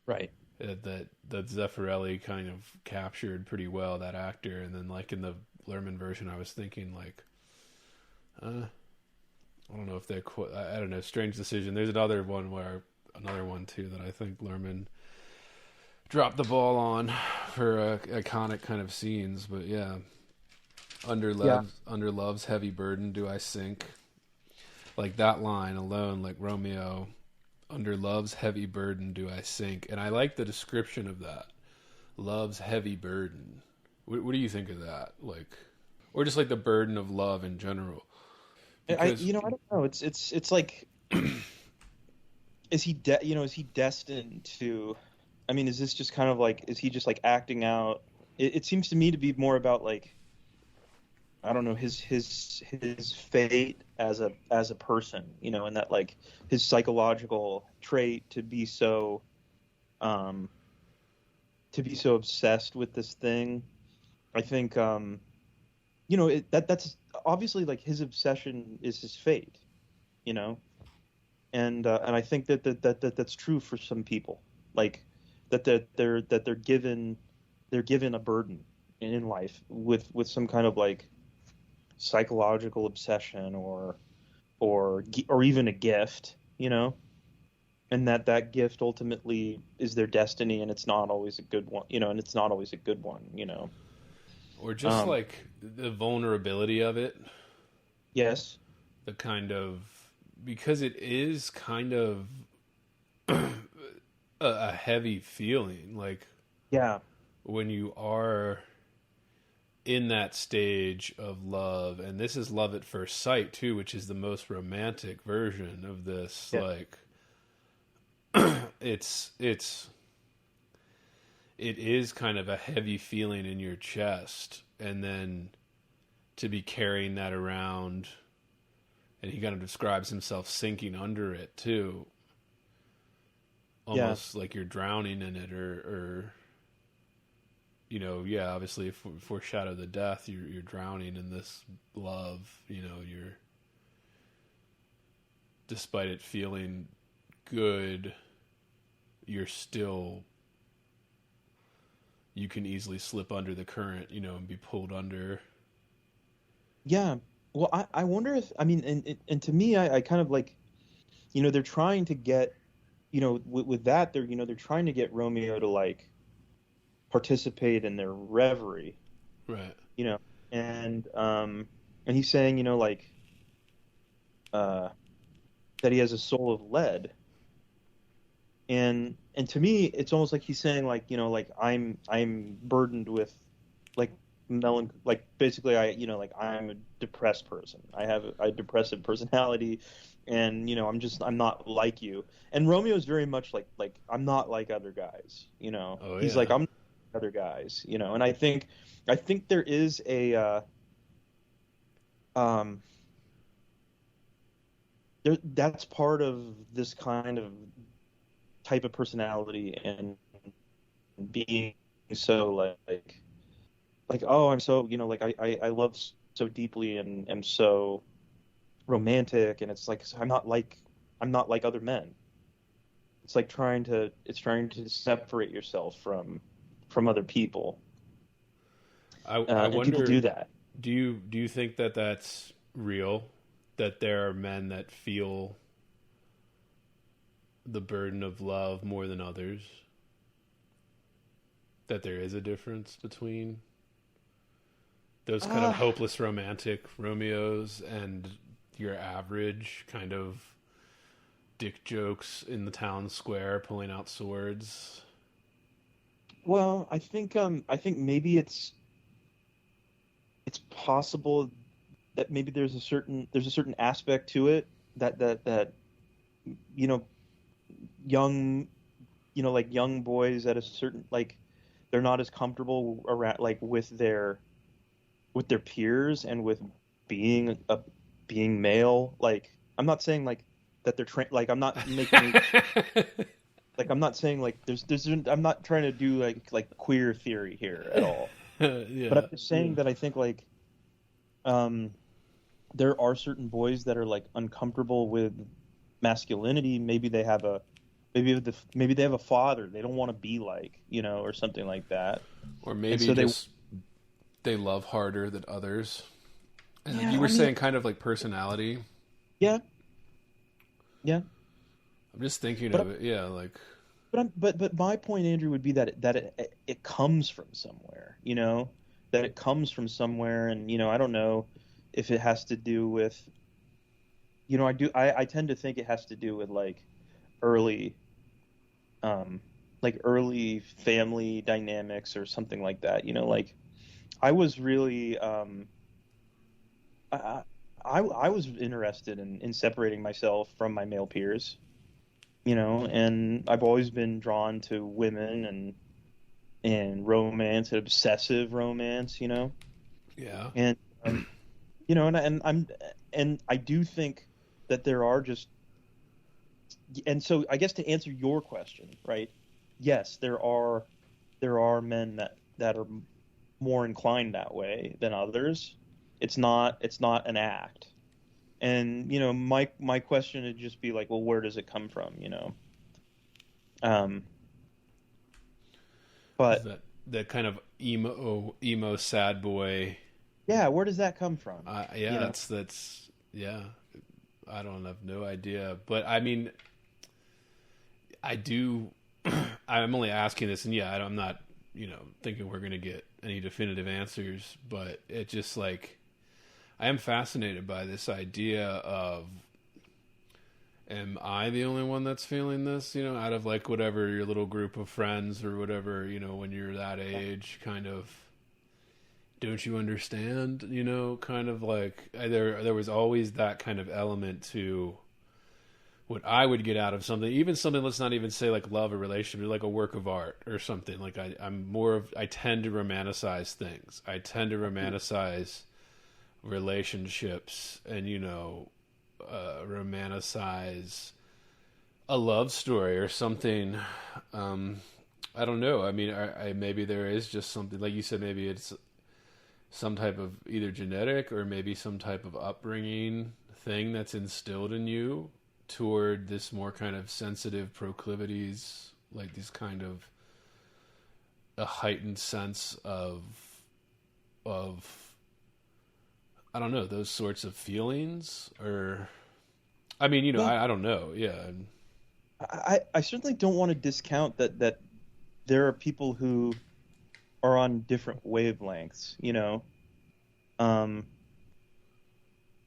Right. That Zeffirelli kind of captured pretty well, that actor. And then like in the Lerman version, I was thinking like, I don't know if they're I don't know, strange decision. There's another one too that I think Lerman dropped the ball on for iconic kind of scenes. But yeah, under love's heavy burden do I sink. Like that line alone, like Romeo, under love's heavy burden do I sink. And I like the description of that. Love's heavy burden. What do you think of that? Like, or just like the burden of love in general? Because, I don't know. It's like, is he destined to? I mean, is this just kind of like, is he just like acting out? It seems to me to be more about like, I don't know, his fate as a person, and that like his psychological trait to be so obsessed with this thing. I think that's obviously like his obsession is his fate, and I think that's true for some people, like that they're given a burden in life with some kind of like psychological obsession or even a gift, and and that gift ultimately is their destiny, and it's not always a good one, and it's not always a good one. Or just like the vulnerability of it. Yes. The kind of, because it is kind of a heavy feeling, like Yeah. when you are in that stage of love, and this is love at first sight too, which is the most romantic version of this. Yeah. Like it is kind of a heavy feeling in your chest, and then to be carrying that around, and he kind of describes himself sinking under it too, almost like you're drowning in it, or obviously foreshadow the death, you're drowning in this love, you're, despite it feeling good, you're still, you can easily slip under the current, and be pulled under. Yeah. Well, I wonder if, I mean, and to me, I kind of like, they're trying to get, with that, they're trying to get Romeo to like participate in their reverie, Right. And he's saying, like, that he has a soul of lead. And to me, it's almost like he's saying, like, like I'm burdened with like like basically like I'm a depressed person. I have a depressive personality, and I'm not like you. And Romeo is very much like I'm not like other guys. Oh, He's yeah. like I'm not like other guys. And I think there is a that's part of this kind of type of personality, and being so like oh, I'm so like I love so deeply and am so romantic, and it's like I'm not like other men. It's like trying to separate yourself from other people. I And wonder, people do that. Do you think that that's real? That there are men that feel the burden of love more than others? That there is a difference between those kind of hopeless romantic Romeos and your average kind of dick jokes in the town square pulling out swords? Well, I think maybe it's possible that maybe there's a certain aspect to it that young like young boys at a certain, like, they're not as comfortable around, like, with their peers and with being male. Like, I'm not saying like that they're like I'm not making like I'm not saying like there's I'm not trying to do like queer theory here at all. Yeah. But I'm just saying that I think like there are certain boys that are like uncomfortable with masculinity. Maybe they have a father they don't want to be like, or something like that. Or maybe so they love harder than others. And Yeah, you were I mean, saying kind of like personality. Yeah. I'm just thinking of it. Yeah, like. But my point, Andrew, would be that it comes from somewhere. That it comes from somewhere, and I don't know if it has to do with. I tend to think it has to do with like early family dynamics or something like that. Like I was really I was interested in separating myself from my male peers, and I've always been drawn to women and romance, and obsessive romance, Yeah. and and I do think that there are just, and so I guess to answer your question, right? Yes, there are men that are more inclined that way than others. It's not an act. And my question would just be like, well, where does it come from? But that kind of emo sad boy. Yeah, where does that come from? That's yeah. I don't have no idea, but I mean, I do. I'm only asking this, and yeah, I'm not, thinking we're going to get any definitive answers, but it just like, I am fascinated by this idea of, am I the only one that's feeling this, out of like whatever your little group of friends or whatever, when you're that age, kind of, don't you understand, kind of like, there was always that kind of element to what I would get out of something, even something, let's not even say like love or relationship, like a work of art or something. Like I tend to romanticize things. I tend to romanticize relationships and, romanticize a love story or something. I don't know. I mean, maybe there is just something, like you said, maybe it's some type of either genetic or maybe some type of upbringing thing that's instilled in you toward this more kind of sensitive proclivities, like these kind of a heightened sense of I don't know, those sorts of feelings, or I mean, well, I don't know. Yeah. I certainly don't want to discount that there are people who are on different wavelengths,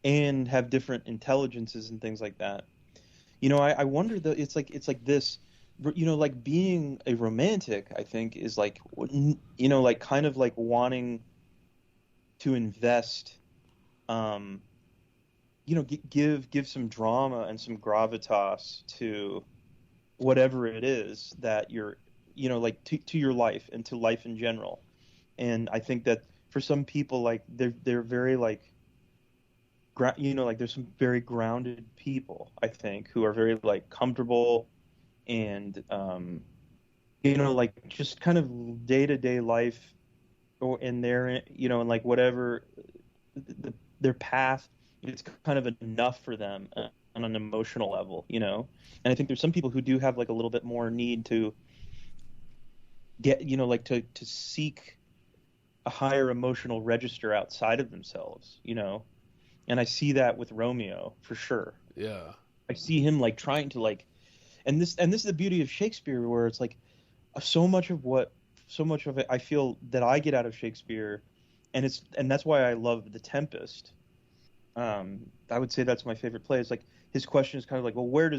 and have different intelligences and things like that. I wonder that it's like this, like being a romantic, I think is like, like kind of like wanting to invest, give some drama and some gravitas to whatever it is that you're, like to your life and to life in general. And I think that for some people, like they're very like, like there's some very grounded people, I think, who are very like comfortable and, like just kind of day-to-day life or in their, and like whatever their path, it's kind of enough for them on an emotional level, And I think there's some people who do have like a little bit more need to get, like to seek a higher emotional register outside of themselves, And I see that with Romeo for sure. Yeah. I see him like trying to like, and this is the beauty of Shakespeare, where it's like so much of it I feel that I get out of Shakespeare, and that's why I love The Tempest. I would say that's my favorite play. It's like his question is kind of like, well, where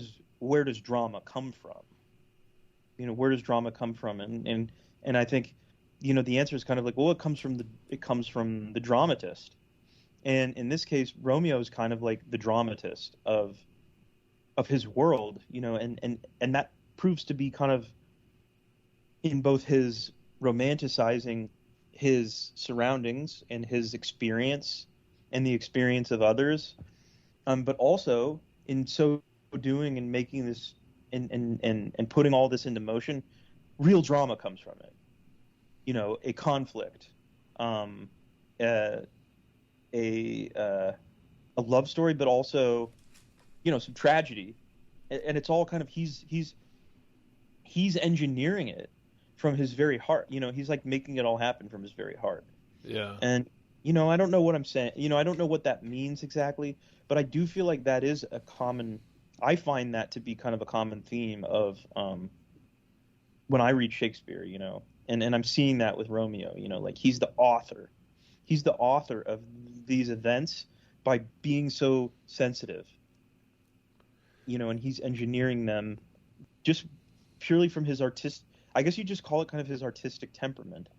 does drama come from? Where does drama come from? And I think, the answer is kind of like, well, it comes from the dramatist. And in this case, Romeo is kind of like the dramatist of his world, and that proves to be kind of in both his romanticizing his surroundings and his experience and the experience of others, but also in so doing and making this and putting all this into motion, real drama comes from it. A conflict, a love story, but also, some tragedy, and it's all kind of he's engineering it from his very heart. He's like making it all happen from his very heart. Yeah. And I don't know what I'm saying. I don't know what that means exactly, but I do feel like that is I find that to be kind of a common theme of when I read Shakespeare. And I'm seeing that with Romeo. Like he's the author. He's the author of these events by being so sensitive, and he's engineering them just purely from his I guess you just call it kind of his artistic temperament.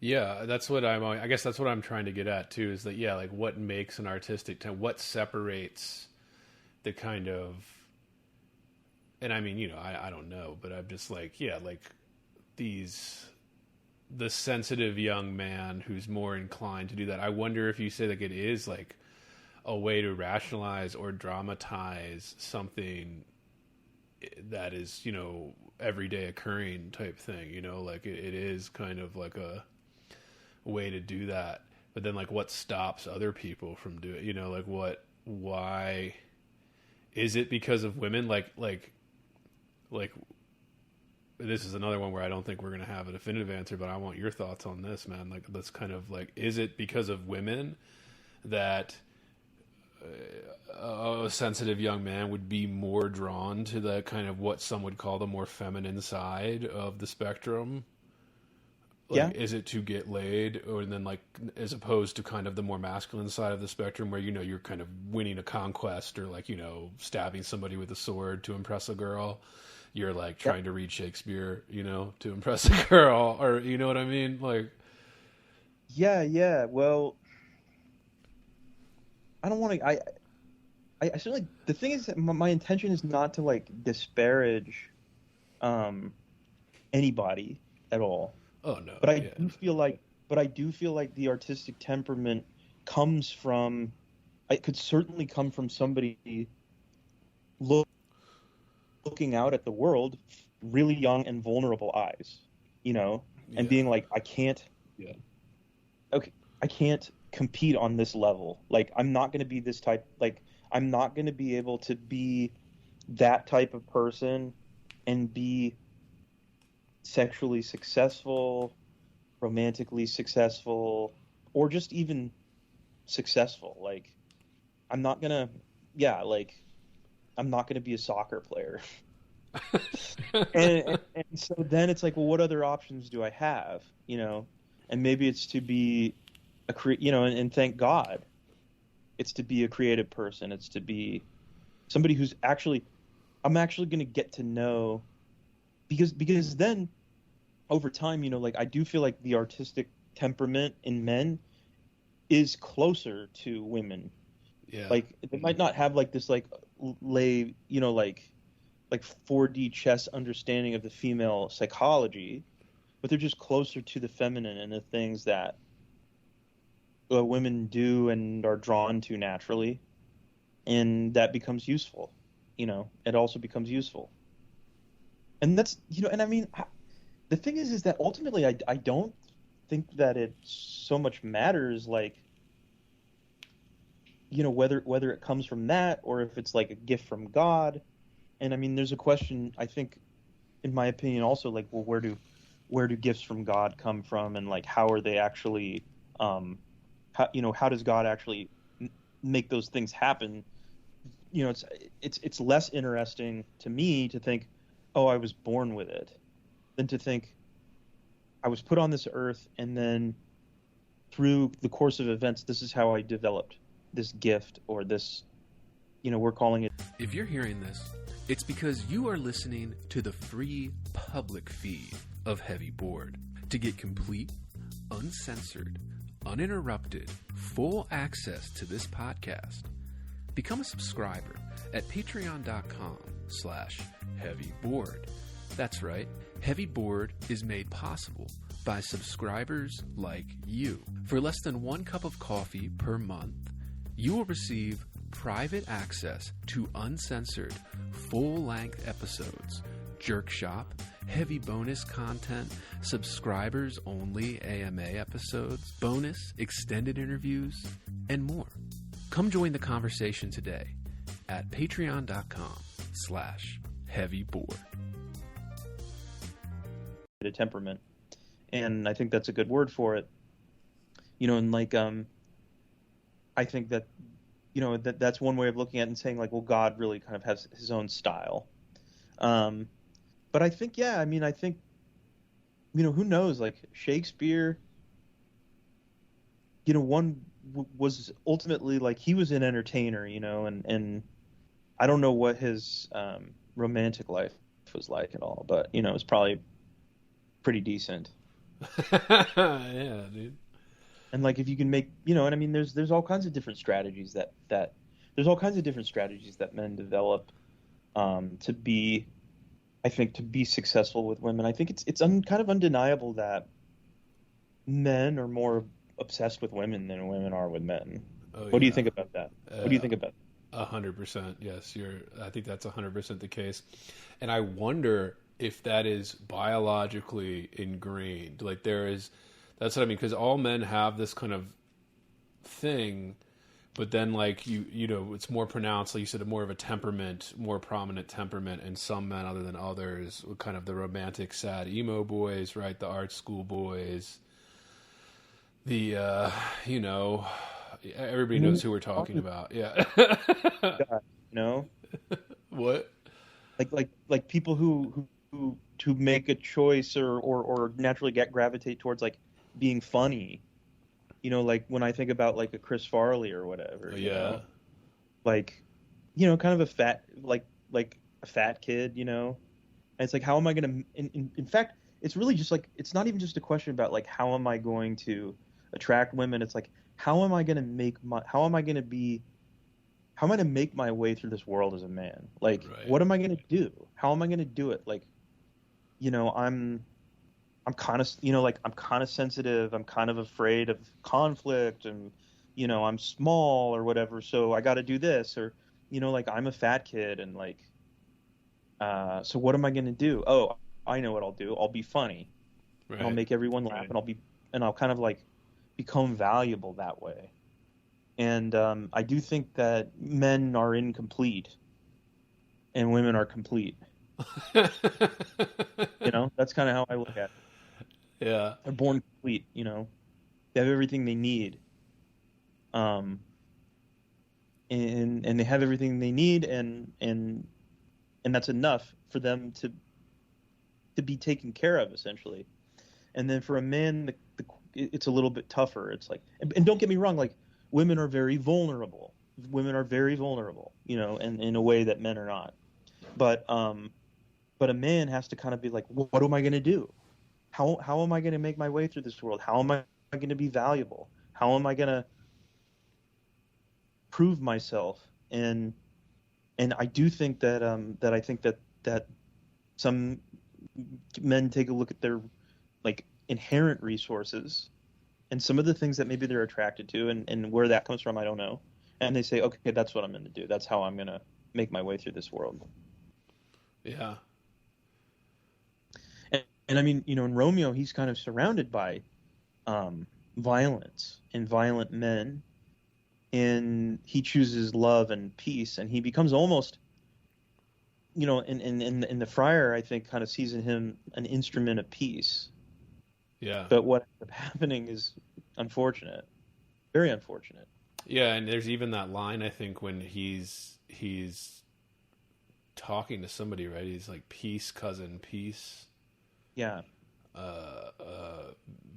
Yeah, I guess that's what I'm trying to get at too, is that, yeah, like what makes an artistic what separates the kind of, and I mean, I don't know, but I'm just like, yeah, like the sensitive young man who's more inclined to do that. I wonder if you say like it is like a way to rationalize or dramatize something that is, everyday occurring type thing, like it is kind of like a way to do that. But then like what stops other people from doing, like why is it because of women? Like this is another one where I don't think we're going to have a definitive answer, but I want your thoughts on this, man. Like, that's kind of like, is it because of women that a sensitive young man would be more drawn to the kind of what some would call the more feminine side of the spectrum. Like, Yeah. is it to get laid, or then like as opposed to kind of the more masculine side of the spectrum where, you know, you're kind of winning a conquest, or like, you know, stabbing somebody with a sword to impress a girl. You're like trying to read Shakespeare, you know, to impress a girl, or you know what I mean? Like, Yeah. Well, I don't want to. I certainly. The thing is that my intention is not to like disparage, anybody at all. oh no, But I yeah. do feel like, the artistic temperament comes from. It could certainly come from somebody looking out at the world, really young and vulnerable eyes, you know, and Yeah. being like, I can't. Yeah. Okay, I can't compete on this level. Like, I'm not going to be this type. Like, I'm not going to be able to be that type of person and be sexually successful, romantically successful, or just even successful. Like, I'm not going to, yeah, like, I'm not going to be a soccer player. and so then it's like, well, what other options do I have? You know, and maybe it's to be you know, and thank God, it's to be a creative person. It's to be somebody who's actually, I'm actually going to get to know, because then over time, you know, like I do feel like the artistic temperament in men is closer to women. Yeah. Like they might not have like this like lay, you know, like 4D chess understanding of the female psychology, but they're just closer to the feminine and the things that women do and are drawn to naturally, and that becomes useful. You know, it also becomes useful, and that's, you know, and I mean, the thing is that ultimately I don't think that it so much matters, like, you know, whether it comes from that or if it's like a gift from God. And I mean, there's a question, I think, in my opinion, also, like, well, where do gifts from God come from, and like how are they actually, how does God actually make those things happen? You know, it's less interesting to me to think, oh, I was born with it, than to think I was put on this earth, and then through the course of events, this is how I developed this gift, or this, you know, we're calling it. If you're hearing this, it's because you are listening to the free public feed of Heavy Board. To get complete, uncensored, uninterrupted, full access to this podcast, become a subscriber at patreon.com/heavyboard. That's right, Heavy Board is made possible by subscribers like you. For less than 1 cup of coffee per month, you will receive private access to uncensored, full-length episodes, Jerk Shop, heavy bonus content, subscribers-only AMA episodes, bonus extended interviews, and more. Come join the conversation today at patreon.com/heavyboard. A temperament, and I think that's a good word for it. You know, and like I think that, you know, that's one way of looking at it and saying, like, well, God really kind of has his own style. But I think, yeah, I mean, I think, you know, who knows, like Shakespeare, you know, was ultimately, like, he was an entertainer, you know, and I don't know what his romantic life was like at all, but, you know, it was probably pretty decent. Yeah, dude. And like, if you can make, you know, and I mean, there's all kinds of different strategies that men develop to be, I think, to be successful with women. I think it's kind of undeniable that men are more obsessed with women than women are with men. Oh, What do you yeah. think about that? What do you think about that? 100%. Yes, I think that's 100% the case, and I wonder if that is biologically ingrained. Like that's what I mean, because all men have this kind of thing, but then like you know, it's more pronounced, like you said, more of a temperament, more prominent temperament in some men other than others. Kind of the romantic, sad emo boys, right? The art school boys, the you know, Everybody knows who we're talking about. Yeah. God, you know, What? like people who to make a choice or naturally gravitate towards like being funny. You know, like when I think about like a Chris Farley or whatever. You know? Like, you know, kind of a fat like a fat kid. You know, and it's like, how am I going to? In fact, it's really just like, it's not even just a question about like how am I going to attract women. It's like, how am I going to make my way through this world as a man? Like, what am I going to do? How am I going to do it? Like, you know, I'm kind of, you know, like I'm kind of sensitive. I'm kind of afraid of conflict, and, you know, I'm small or whatever. So I got to do this, or, you know, like I'm a fat kid, and like, so what am I going to do? Oh, I know what I'll do. I'll be funny. Right. And I'll make everyone laugh, and I'll kind of like become valuable that way. And I do think that men are incomplete and women are complete. You know, that's kind of how I look at it. Yeah. They're born complete, you know. They have everything they need. And they have everything they need, and that's enough for them to be taken care of, essentially. And then for a man, it's a little bit tougher. It's like, and don't get me wrong, like, women are very vulnerable. Women are very vulnerable, you know, and in a way that men are not. But a man has to kind of be like, what am I going to do? How am I going to make my way through this world? How am I going to be valuable? How am I going to prove myself? And I do think that I think that some men take a look at their like inherent resources and some of the things that maybe they're attracted to, and where that comes from, I don't know. And they say, okay, that's what I'm going to do. That's how I'm going to make my way through this world. Yeah. And I mean, you know, in Romeo, he's kind of surrounded by violence and violent men, and he chooses love and peace, and he becomes almost, you know, in the Friar, I think, kind of sees in him an instrument of peace. Yeah. But what ends up happening is unfortunate, very unfortunate. Yeah, and there's even that line, I think, when he's talking to somebody, right? He's like, peace, cousin, peace. Yeah.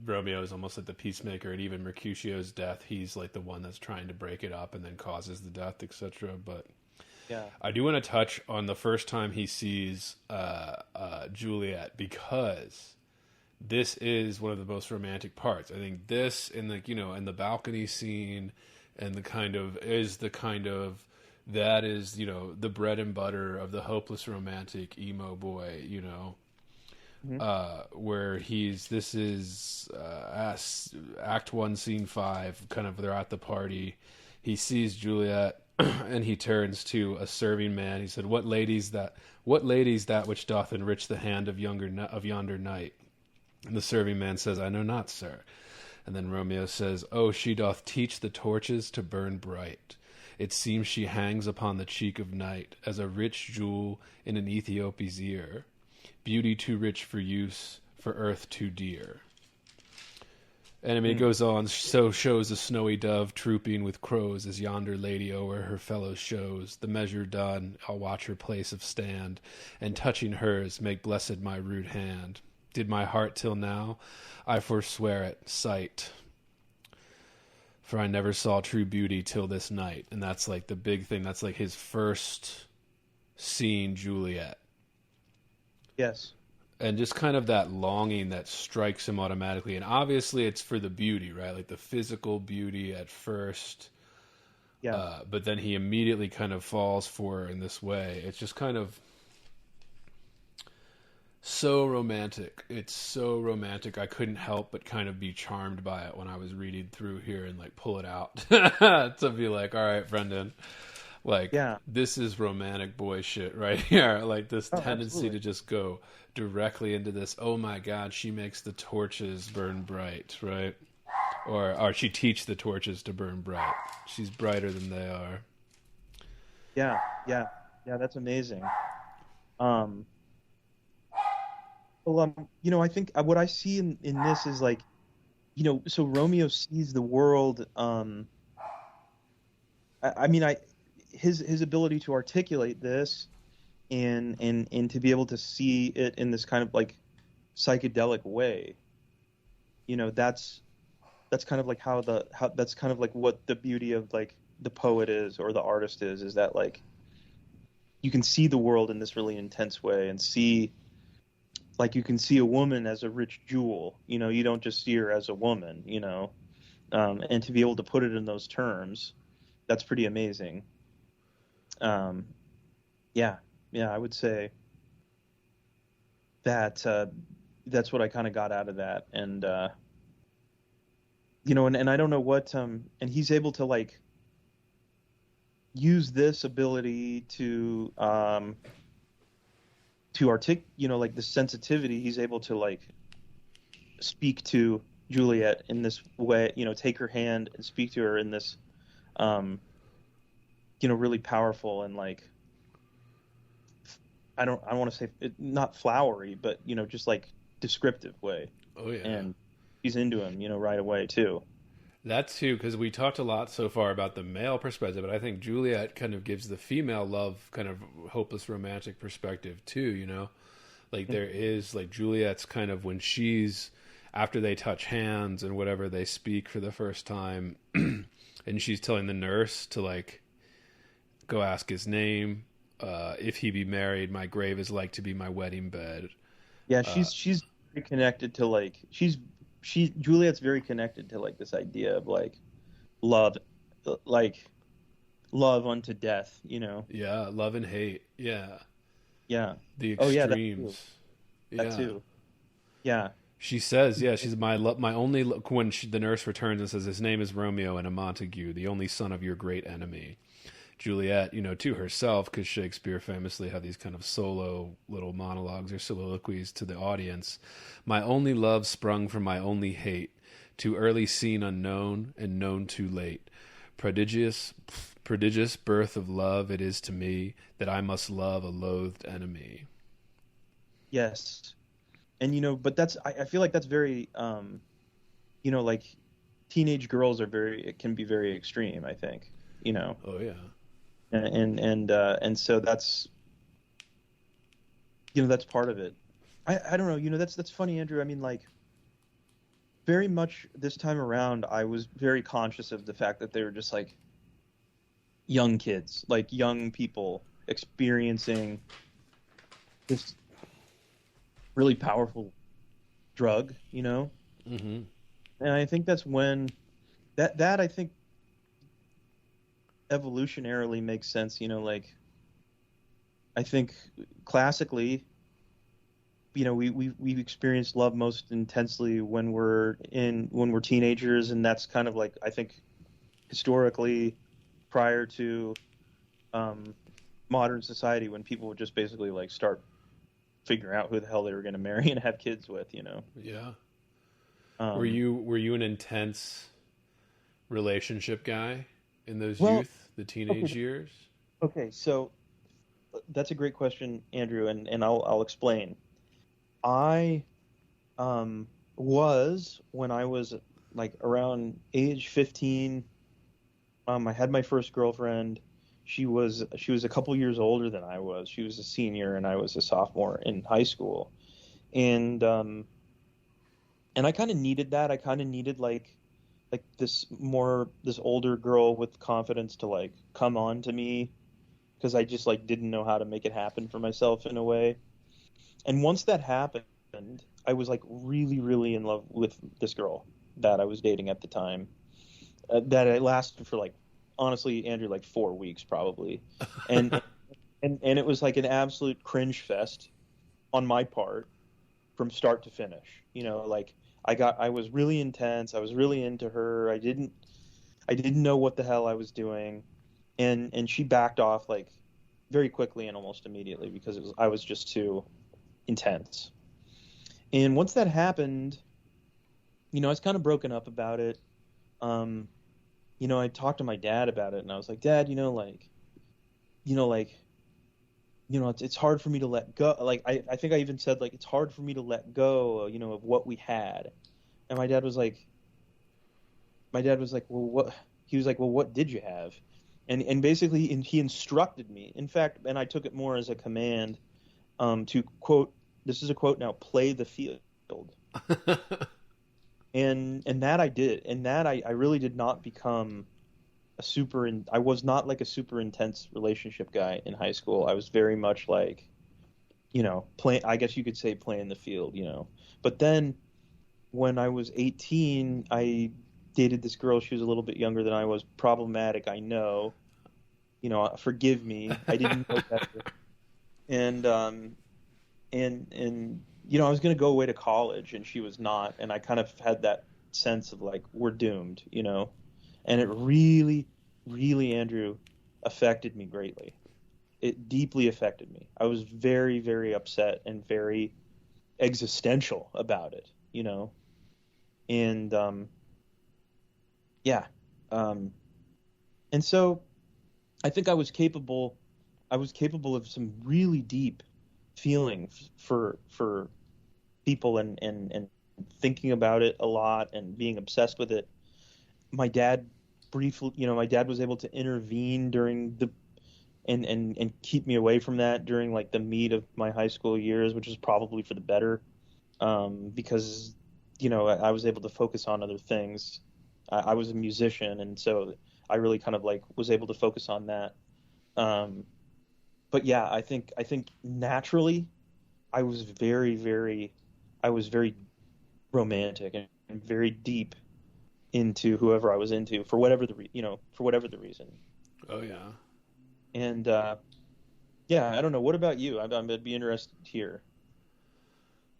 Romeo is almost like the peacemaker, and even Mercutio's death, he's like the one that's trying to break it up and then causes the death, etc. But yeah, I do want to touch on the first time he sees Juliet, because this is one of the most romantic parts. I think this, and like, you know, and the balcony scene, and that is, you know, the bread and butter of the hopeless romantic emo boy, you know. Where this is Act 1, Scene 5, kind of, they're at the party. He sees Juliet, and he turns to a serving man. He said, What lady's that which doth enrich the hand of yonder knight? And the serving man says, I know not, sir. And then Romeo says, Oh, she doth teach the torches to burn bright. It seems she hangs upon the cheek of night as a rich jewel in an Ethiopi's ear. Beauty too rich for use, for earth too dear. And I mean, it goes on, so shows a snowy dove trooping with crows as yonder lady o'er her fellows shows. The measure done, I'll watch her place of stand, and touching hers make blessed my rude hand. Did my heart till now, I forswear it, sight. For I never saw true beauty till this night. And that's like the big thing. That's like his first seeing Juliet. Yes. And just kind of that longing that strikes him automatically. And obviously it's for the beauty, right? Like the physical beauty at first. Yeah. But then he immediately kind of falls for her in this way. It's just kind of so romantic. It's so romantic. I couldn't help but kind of be charmed by it when I was reading through here and like pull it out to be like, all right, Brendan. Like, yeah. This is romantic boy shit right here. Like this tendency absolutely. To just go directly into this. Oh my God, she makes the torches burn bright, right? Or she teach the torches to burn bright. She's brighter than they are. Yeah. That's amazing. Well, you know, I think what I see in this is like, you know, so Romeo sees the world I mean, his ability to articulate this and to be able to see it in this kind of like psychedelic way, that's kind of like how that's kind of like what the beauty of like the poet is, or the artist is that like you can see the world in this really intense way, and see, like, you can see a woman as a rich jewel, you don't just see her as a woman, and to be able to put it in those terms, that's pretty amazing. Yeah, I would say that that's what I kind of got out of that. And and I don't know what and he's able to like use this ability to like the sensitivity. He's able to like speak to Juliet in this way, take her hand and speak to her in this really powerful and like, I want to say it, not flowery, but just like descriptive way. Oh yeah. And he's into him, right away too. That too, because we talked a lot so far about the male perspective, but I think Juliet kind of gives the female love kind of hopeless romantic perspective too, like there is like Juliet's kind of when she's after they touch hands and whatever, they speak for the first time and she's telling the nurse to like go ask his name, if he be married, my grave is like to be my wedding bed. Yeah, she's very connected to like Juliet's very connected to like this idea of like love unto death, Yeah, love and hate. Yeah. Yeah. The extremes. That too. Yeah. She says, yeah, she's my only when the nurse returns and says his name is Romeo and a Montague, the only son of your great enemy. Juliet, to herself, because Shakespeare famously had these kind of solo little monologues or soliloquies to the audience. My only love sprung from my only hate, too early seen unknown and known too late. Prodigious birth of love it is to me that I must love a loathed enemy. Yes. And, but that's, I feel like that's very, like teenage girls it can be very extreme, I think, Oh yeah. And so that's that's part of it. I don't know, that's funny, Andrew. I mean, like, very much this time around I was very conscious of the fact that they were just like young kids, like young people experiencing this really powerful drug, Mm-hmm. And I think that's when that I think evolutionarily makes sense, like I think classically, we experience love most intensely when we're teenagers, and that's kind of like, I think, historically prior to modern society, when people would just basically like start figuring out who the hell they were going to marry and have kids with, Yeah. Were you an intense relationship guy in those the teenage years? Okay, so that's a great question, Andrew, and I'll explain. I was, when I was like around age 15, I had my first girlfriend. She was a couple years older than I was. She was a senior and I was a sophomore in high school. And I kind of needed that. I kind of needed like this older girl with confidence to like come on to me, because I just like didn't know how to make it happen for myself in a way. And once that happened, I was like really, really in love with this girl that I was dating at the time. That it lasted for like, honestly, Andrew, like 4 weeks probably. And and it was like an absolute cringe fest on my part from start to finish. Like I was really intense. I was really into her. I didn't know what the hell I was doing. And she backed off like very quickly and almost immediately, because I was just too intense. And once that happened, I was kind of broken up about it. I talked to my dad about it, and I was like, Dad, it's hard for me to let go. Like, I think I even said, like, it's hard for me to let go, of what we had. And my dad was like, well, what? He was like, well, what did you have? and basically he instructed me. In fact, and I took it more as a command, to quote. This is a quote now. Play the field. And that I did, and that I really did not become I was not like a super intense relationship guy in high school. I was very much like, I guess you could say playing the field, But then when I was 18, I dated this girl. She was a little bit younger than I was. Problematic, I know. Forgive me. I didn't know better. And I was going to go away to college, and she was not. And I kind of had that sense of like, we're doomed, And it really, really, Andrew, affected me greatly. It deeply affected me. I was very, very upset and very existential about it, And and so I think I was capable of some really deep feelings for people and thinking about it a lot and being obsessed with it. My dad was able to intervene during and keep me away from that during like the meat of my high school years, which was probably for the better, because I was able to focus on other things. I was a musician, and so I really kind of like was able to focus on that. But yeah, I think naturally I was very romantic and very deep into whoever I was into for whatever the reason. Oh yeah. And I don't know. What about you? I'd be interested here.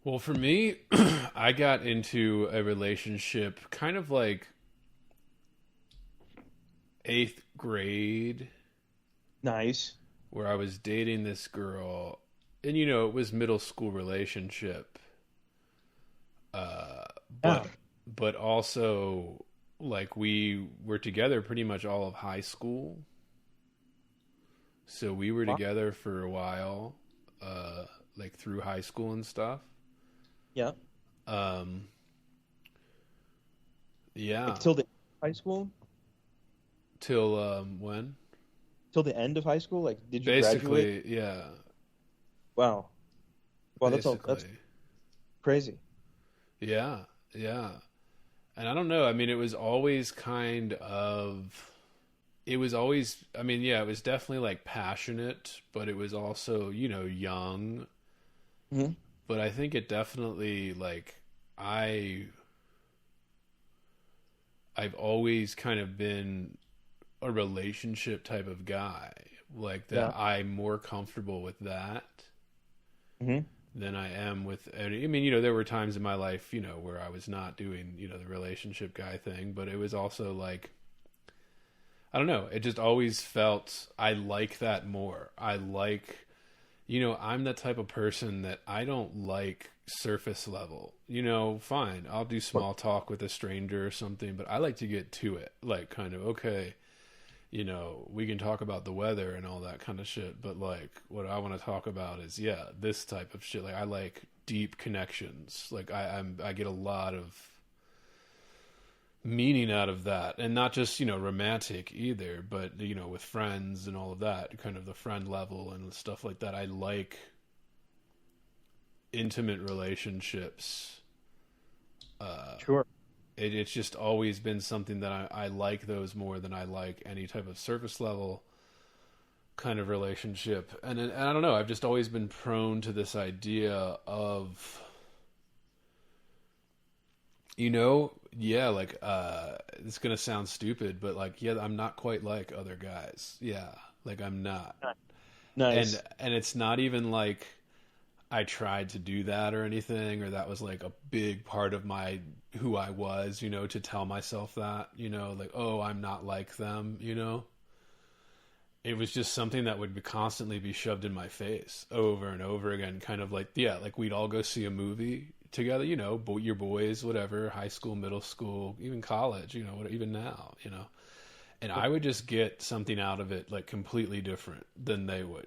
Well, for me, I got into a relationship kind of like 8th grade. Nice. Where I was dating this girl, and it was middle school relationship. But also like we were together pretty much all of high school. So we were together for a while, like through high school and stuff. Yeah. Yeah. Like till the high school? Till when? Till the end of high school? Like, did you basically, graduate? Yeah. Wow. That's crazy. Yeah. And I don't know. I mean, it was always kind of... It was always... I mean, yeah, it was definitely, like, passionate, but it was also, young. Mm-hmm. But I think it definitely, like, I've always kind of been a relationship type of guy. Like, that I'm more comfortable with that than I am with... I mean, there were times in my life, where I was not doing, the relationship guy thing, but it was also, like... I don't know. It just always felt I like that more. I like, I'm the type of person that I don't like surface level. Fine, I'll do small talk with a stranger or something, but I like to get to it. Like, kind of, okay, we can talk about the weather and all that kind of shit, but like, what I want to talk about is, this type of shit. Like, I like deep connections. Like, I get a lot of meaning out of that, and not just romantic either, but with friends and all of that, kind of the friend level and stuff like that. I like intimate relationships. Sure. It's just always been something that I like those more than I like any type of surface level kind of relationship. And I don't know, I've just always been prone to this idea of like, it's going to sound stupid, but like, I'm not quite like other guys. Yeah. Like, I'm not. Nice. And it's not even like I tried to do that or anything, or that was like a big part of who I was, to tell myself that, like, oh, I'm not like them, It was just something that would constantly be shoved in my face over and over again. Kind of like, like we'd all go see a movie together, your boys, whatever, high school, middle school, even college, even now, and I would just get something out of it like completely different than they would,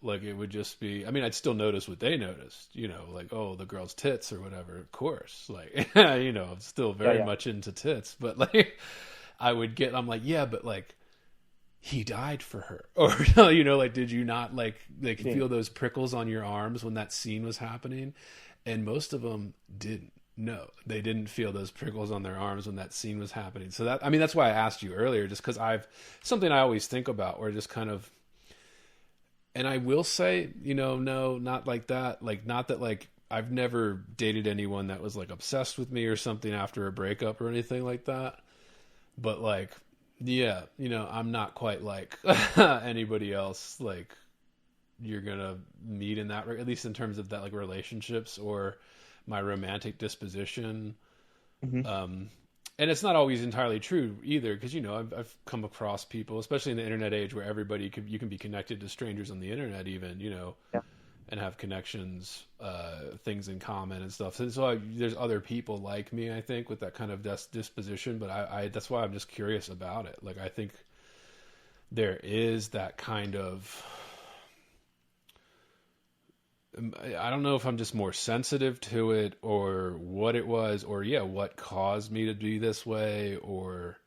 like it would just be, I mean, I'd still notice what they noticed, like, oh, the girl's tits or whatever, of course, like, I'm still very much into tits, but like, I'm like, yeah, but like, he died for her, or you know, like, did you not like feel those prickles on your arms when that scene was happening? And most of them didn't. No, they didn't feel those prickles on their arms when that scene was happening. So that, I mean, that's why I asked you earlier, just because something I always think about, where just kind of, and I will say, you know, no, not like that. Like, not that, like, I've never dated anyone that was like obsessed with me or something after a breakup or anything like that. But like, yeah, you know, I'm not quite like anybody else. Like, you're gonna meet in that, at least in terms of that, like, relationships or my romantic disposition. And it's not always entirely true either, because, you know, I've come across people, especially in the internet age, where you can be connected to strangers on the internet even, you know, and have connections, things in common and stuff. So there's other people like me, I think, with that kind of disposition, but I that's why I'm just curious about it. Like, I think there is that kind of, I don't know if I'm just more sensitive to it, or what it was, or what caused me to be this way, or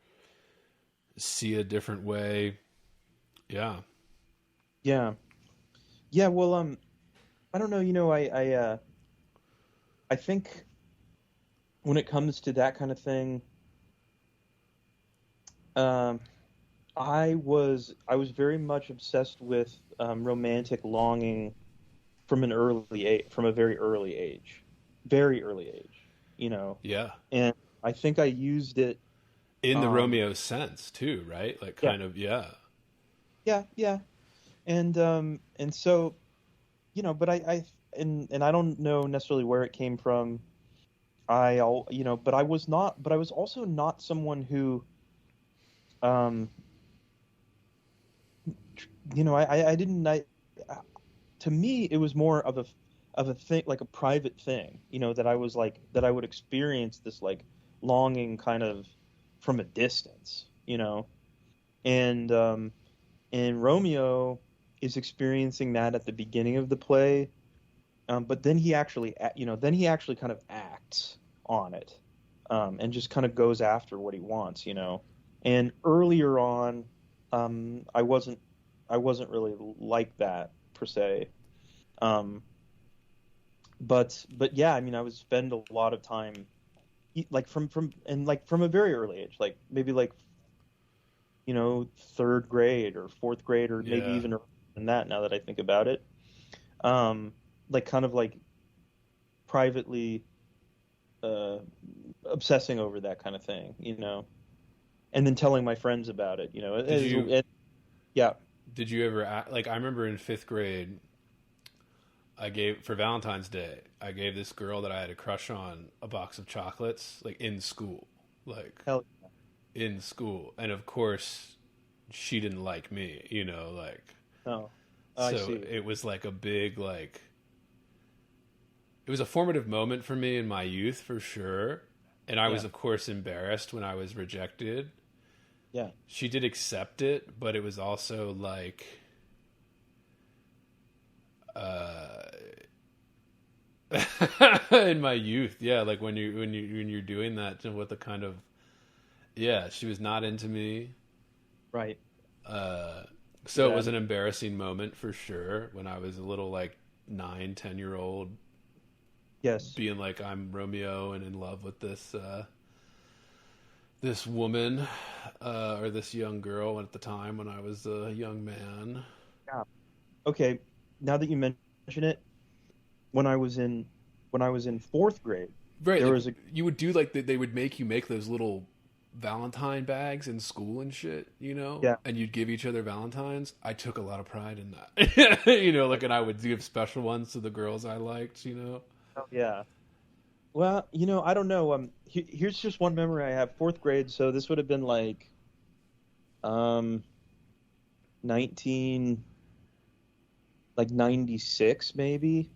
see a different way. Yeah. Well, I don't know. You know, I think when it comes to that kind of thing, I was very much obsessed with romantic longing from a very early age, you know. Yeah. And I think I used it in the Romeo sense too, right? Like, kind of, yeah. And so, you know, but I don't know necessarily where it came from. But I was also not someone who, you know, to me, it was more of a thing, like a private thing, you know, that I would experience this, like, longing kind of from a distance, you know, and Romeo is experiencing that at the beginning of the play, but then he actually kind of acts on it, and just kind of goes after what he wants, you know. And earlier on, I wasn't really like that per se, but yeah, I mean, I would spend a lot of time, like, from a very early age, like maybe, like, you know, third grade or fourth grade, or maybe even earlier than that, now that I think about it, like, kind of like privately obsessing over that kind of thing, you know, and then telling my friends about it, you know. Did you ever, like, I remember in 5th grade, for Valentine's Day, I gave this girl that I had a crush on a box of chocolates, like, in school. Like, hell yeah. In school. And of course, she didn't like me, you know, like. Oh, so I see. It was like a big, like, it was a formative moment for me in my youth, for sure. And I was, of course, embarrassed when I was rejected. Yeah. She did accept it, but it was also like, in my youth, like when you're doing that, with the kind of, she was not into me, right? So it was an embarrassing moment for sure when I was a little, like, 9-10-year-old, being like, I'm Romeo and in love with this this woman, or this young girl at the time when I was a young man. Yeah. Okay. Now that you mention it, when I was in 4th grade, right, there like, was you would do, like, they would make you make those little Valentine bags in school and shit, you know? Yeah. And you'd give each other Valentines. I took a lot of pride in that. You know, like, and I would give special ones to the girls I liked, you know? Oh, yeah. Well, you know, I don't know. Here's just one memory I have. 4th grade, so this would have been like 96 maybe.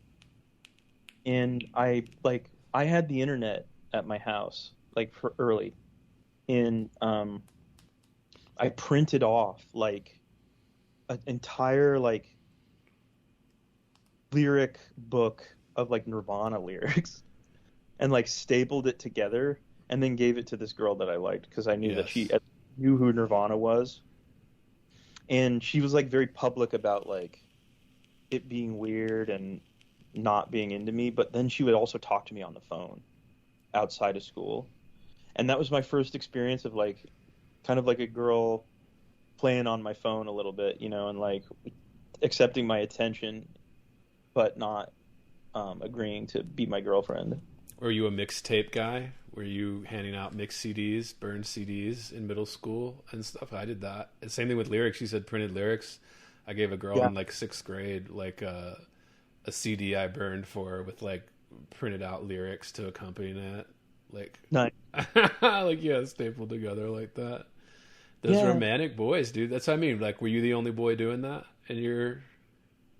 And I had the internet at my house, like, for early. And I printed off, like, an entire, like, lyric book of, like, Nirvana lyrics, and, like, stapled it together, and then gave it to this girl that I liked, because I knew that she knew who Nirvana was. And she was like very public about like it being weird and not being into me, but then she would also talk to me on the phone outside of school. And that was my first experience of like kind of like a girl playing on my phone a little bit, you know, and like accepting my attention but not agreeing to be my girlfriend. Were you a mixtape guy? Were you handing out mixed CDs, burned CDs in middle school and stuff? I did that. And same thing with lyrics. You said printed lyrics. I gave a girl in like 6th grade like a CD I burned for her with like printed out lyrics to accompany that. Like, Nice. like stapled together like that. Those romantic boys, dude. That's what I mean. Like, were you the only boy doing that? And you're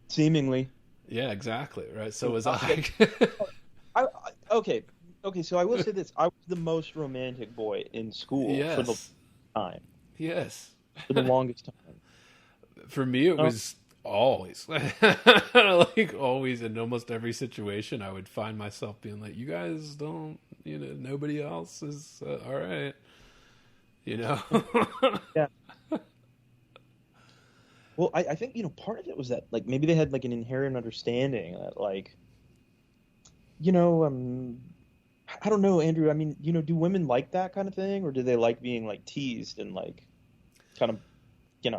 Seemingly. Yeah, exactly. Right. So was I. Okay. So I will say this: I was the most romantic boy in school for the time. Yes. For the longest time. For me, it was always, like always, in almost every situation, I would find myself being like, "You guys don't, nobody else is all right." Yeah. Well, I think, part of it was that, like, maybe they had, like, an inherent understanding that, like, I don't know, Andrew, I mean, do women like that kind of thing, or do they like being, like, teased and, like, kind of, do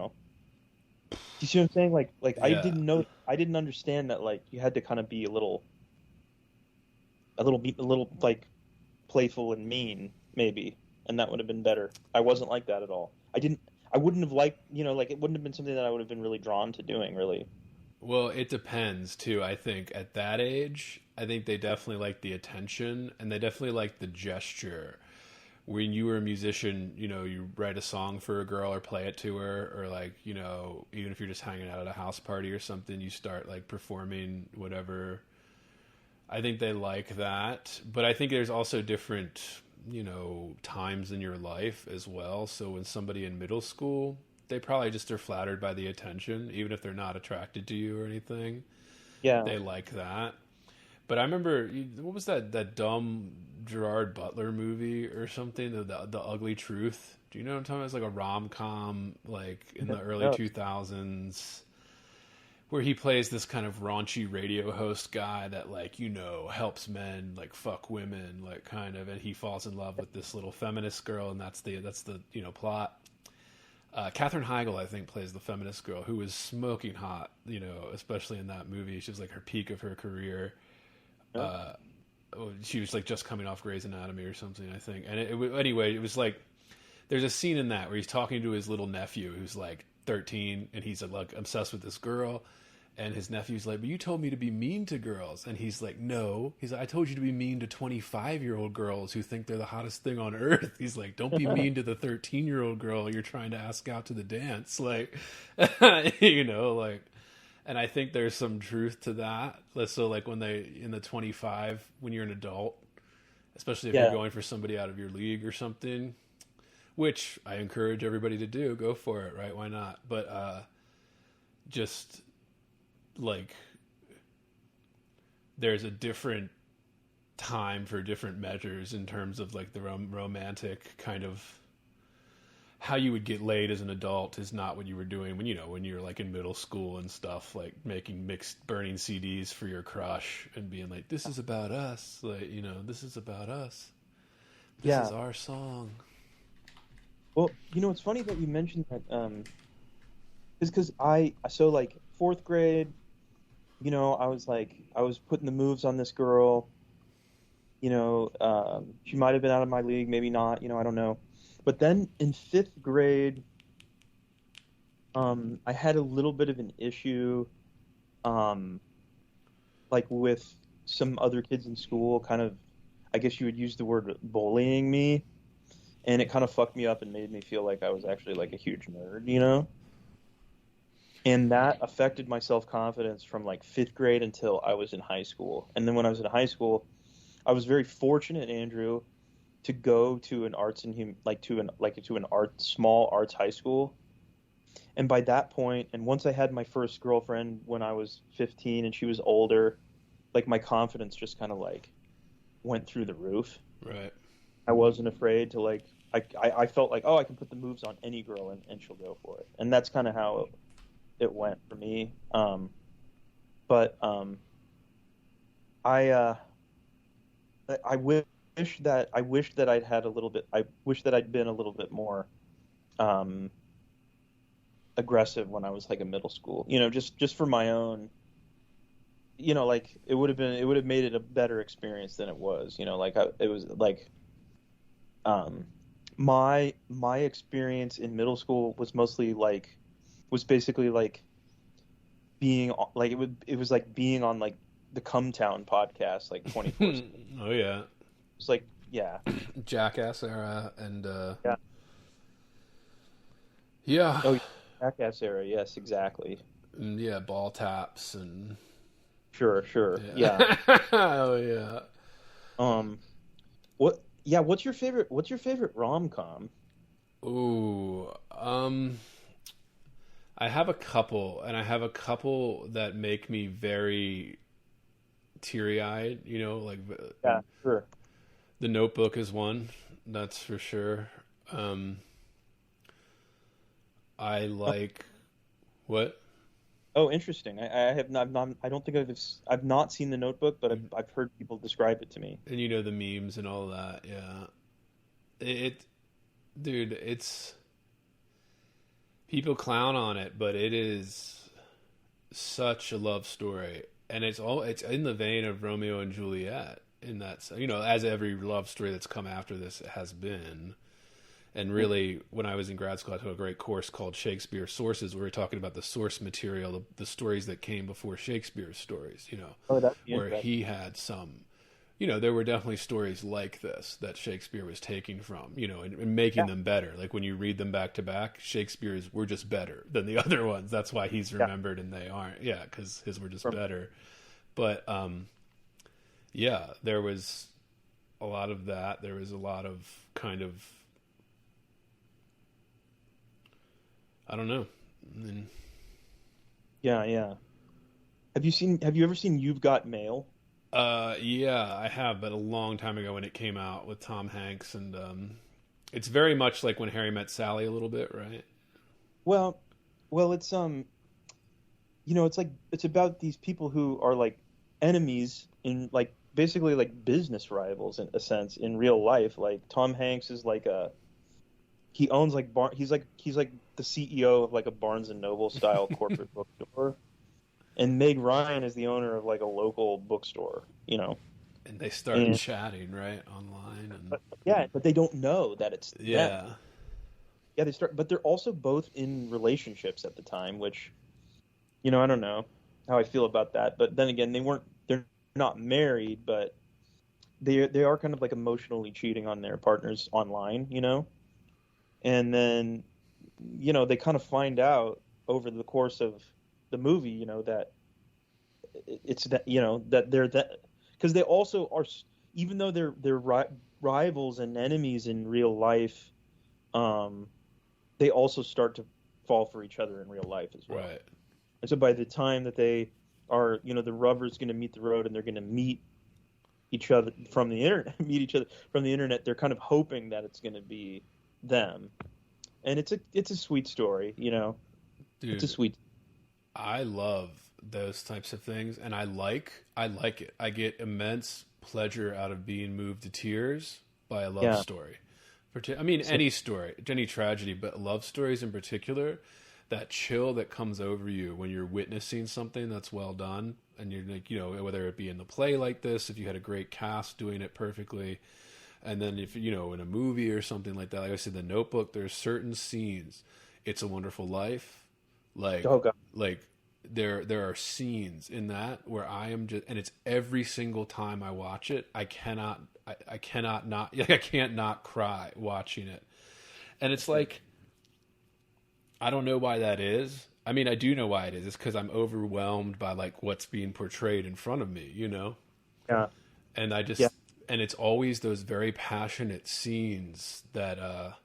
you see what I'm saying? Like, Yeah. I didn't understand that, like, you had to kind of be a little, like, playful and mean, maybe, and that would have been better. I wasn't like that at all. I wouldn't have liked, like, it wouldn't have been something that I would have been really drawn to doing, really. Well, it depends, too. I think at that age, I think they definitely like the attention, and they definitely like the gesture. When you were a musician, you write a song for a girl or play it to her, or, like, even if you're just hanging out at a house party or something, you start, like, performing whatever. I think they like that. But I think there's also different times in your life as well. So when somebody in middle school, they probably just are flattered by the attention, even if they're not attracted to you or anything. Yeah. They like that. But I remember, what was that dumb Gerard Butler movie or something, the Ugly Truth? Do you know what I'm talking about? It's like a rom-com, like in the early 2000s, where he plays this kind of raunchy radio host guy that, like, helps men, like, fuck women, like, kind of, and he falls in love with this little feminist girl, and that's the plot. Katherine Heigl, I think, plays the feminist girl who was smoking hot, especially in that movie. She was like her peak of her career. She was like just coming off Grey's Anatomy or something, I think. And anyway, it was like, there's a scene in that where he's talking to his little nephew who's like 13, and he's like obsessed with this girl. And his nephew's like, "But you told me to be mean to girls." And he's like, "No." He's like, "I told you to be mean to 25-year-old girls who think they're the hottest thing on earth." He's like, "Don't be mean to the 13-year-old girl you're trying to ask out to the dance." Like, like, and I think there's some truth to that. So like when in the 25, when you're an adult, especially if you're going for somebody out of your league or something, which I encourage everybody to do, go for it, right? Why not? But, just, like, there's a different time for different measures in terms of, like, the romantic kind of how you would get laid as an adult is not what you were doing when you're like in middle school and stuff, like burning CDs for your crush and being like, "This is about us." Like, this is about us. This is our song. Well, it's funny that you mentioned that, is because like 4th grade, I was putting the moves on this girl, she might have been out of my league, maybe not, I don't know. But then in 5th grade, I had a little bit of an issue, like with some other kids in school, kind of, I guess you would use the word bullying me, and it kind of fucked me up and made me feel like I was actually like a huge nerd, And that affected my self-confidence from like 5th grade until I was in high school. And then when I was in high school, I was very fortunate, Andrew, to go to an small arts high school. And by that point, and once I had my first girlfriend when I was 15 and she was older, like my confidence just kind of like went through the roof. Right. I wasn't afraid to like I felt like, oh, I can put the moves on any girl and she'll go for it, and that's kind of how it went for me. But I wish that I'd had a little bit. I wish that I'd been a little bit more aggressive when I was like in middle school. Just for my own. Like it would have made it a better experience than it was. It was like my experience in middle school was basically like being like it was like being on like the Come Town podcast like 24/7. Oh yeah. It's like, yeah. Jackass era and Yeah. Yeah. Oh, Jackass era, yes, exactly. And yeah, ball taps and Sure. Yeah. Oh yeah. What's your favorite rom-com? Ooh, I have a couple, and I have a couple that make me very teary-eyed, like Yeah, sure. The Notebook is one, that's for sure. I like what? Oh, interesting. I have not. I don't think I've not seen The Notebook, but I've heard people describe it to me. And the memes and all that. Yeah, dude, it's people clown on it, but it is such a love story, and it's in the vein of Romeo and Juliet. In that, as every love story that's come after this has been. And really, when I was in grad school, I took a great course called Shakespeare Sources, where we're talking about the source material, the stories that came before Shakespeare's stories, where he had some, there were definitely stories like this that Shakespeare was taking from, and making them better. Like when you read them back to back, Shakespeare's were just better than the other ones. That's why he's remembered and they aren't. Yeah, because his were just better. But, yeah, there was a lot of that. There was a lot of kind of, I don't know. Yeah. Have you ever seen You've Got Mail? Yeah, I have, but a long time ago when it came out with Tom Hanks, and it's very much like When Harry Met Sally a little bit, right? Well, it's it's like it's about these people who are like enemies in like basically like business rivals in a sense in real life. Like Tom Hanks is like he owns like he's like the CEO of like a Barnes and Noble style corporate bookstore, and Meg Ryan is the owner of like a local bookstore. And they started chatting right online, and but they don't know that it's them. Yeah, but they're also both in relationships at the time, which I don't know how I feel about that. But then again, they're not married, but they are kind of like emotionally cheating on their partners online, and then they kind of find out over the course of the movie, that it's that that they're that because they also are, even though they're rivals and enemies in real life, they also start to fall for each other in real life as well. Right. And so by the time that they are, the rubber's going to meet the road and they're going to meet each other from the internet, they're kind of hoping that it's going to be them. And it's a sweet story, Dude, it's a sweet. I love those types of things, and I like it. I get immense pleasure out of being moved to tears by a love story. Any story, any tragedy, but love stories in particular, that chill that comes over you when you're witnessing something that's well done, and you're like, whether it be in the play like this, if you had a great cast doing it perfectly. And then if, in a movie or something like that, like I said, The Notebook, there's certain scenes, It's a Wonderful Life, like there are scenes in that where I am just, and it's every single time I watch it, I can't not cry watching it. And it's like, I don't know why that is. I mean, I do know why it is. It's because I'm overwhelmed by like what's being portrayed in front of me, Yeah. And I just, and it's always those very passionate scenes that,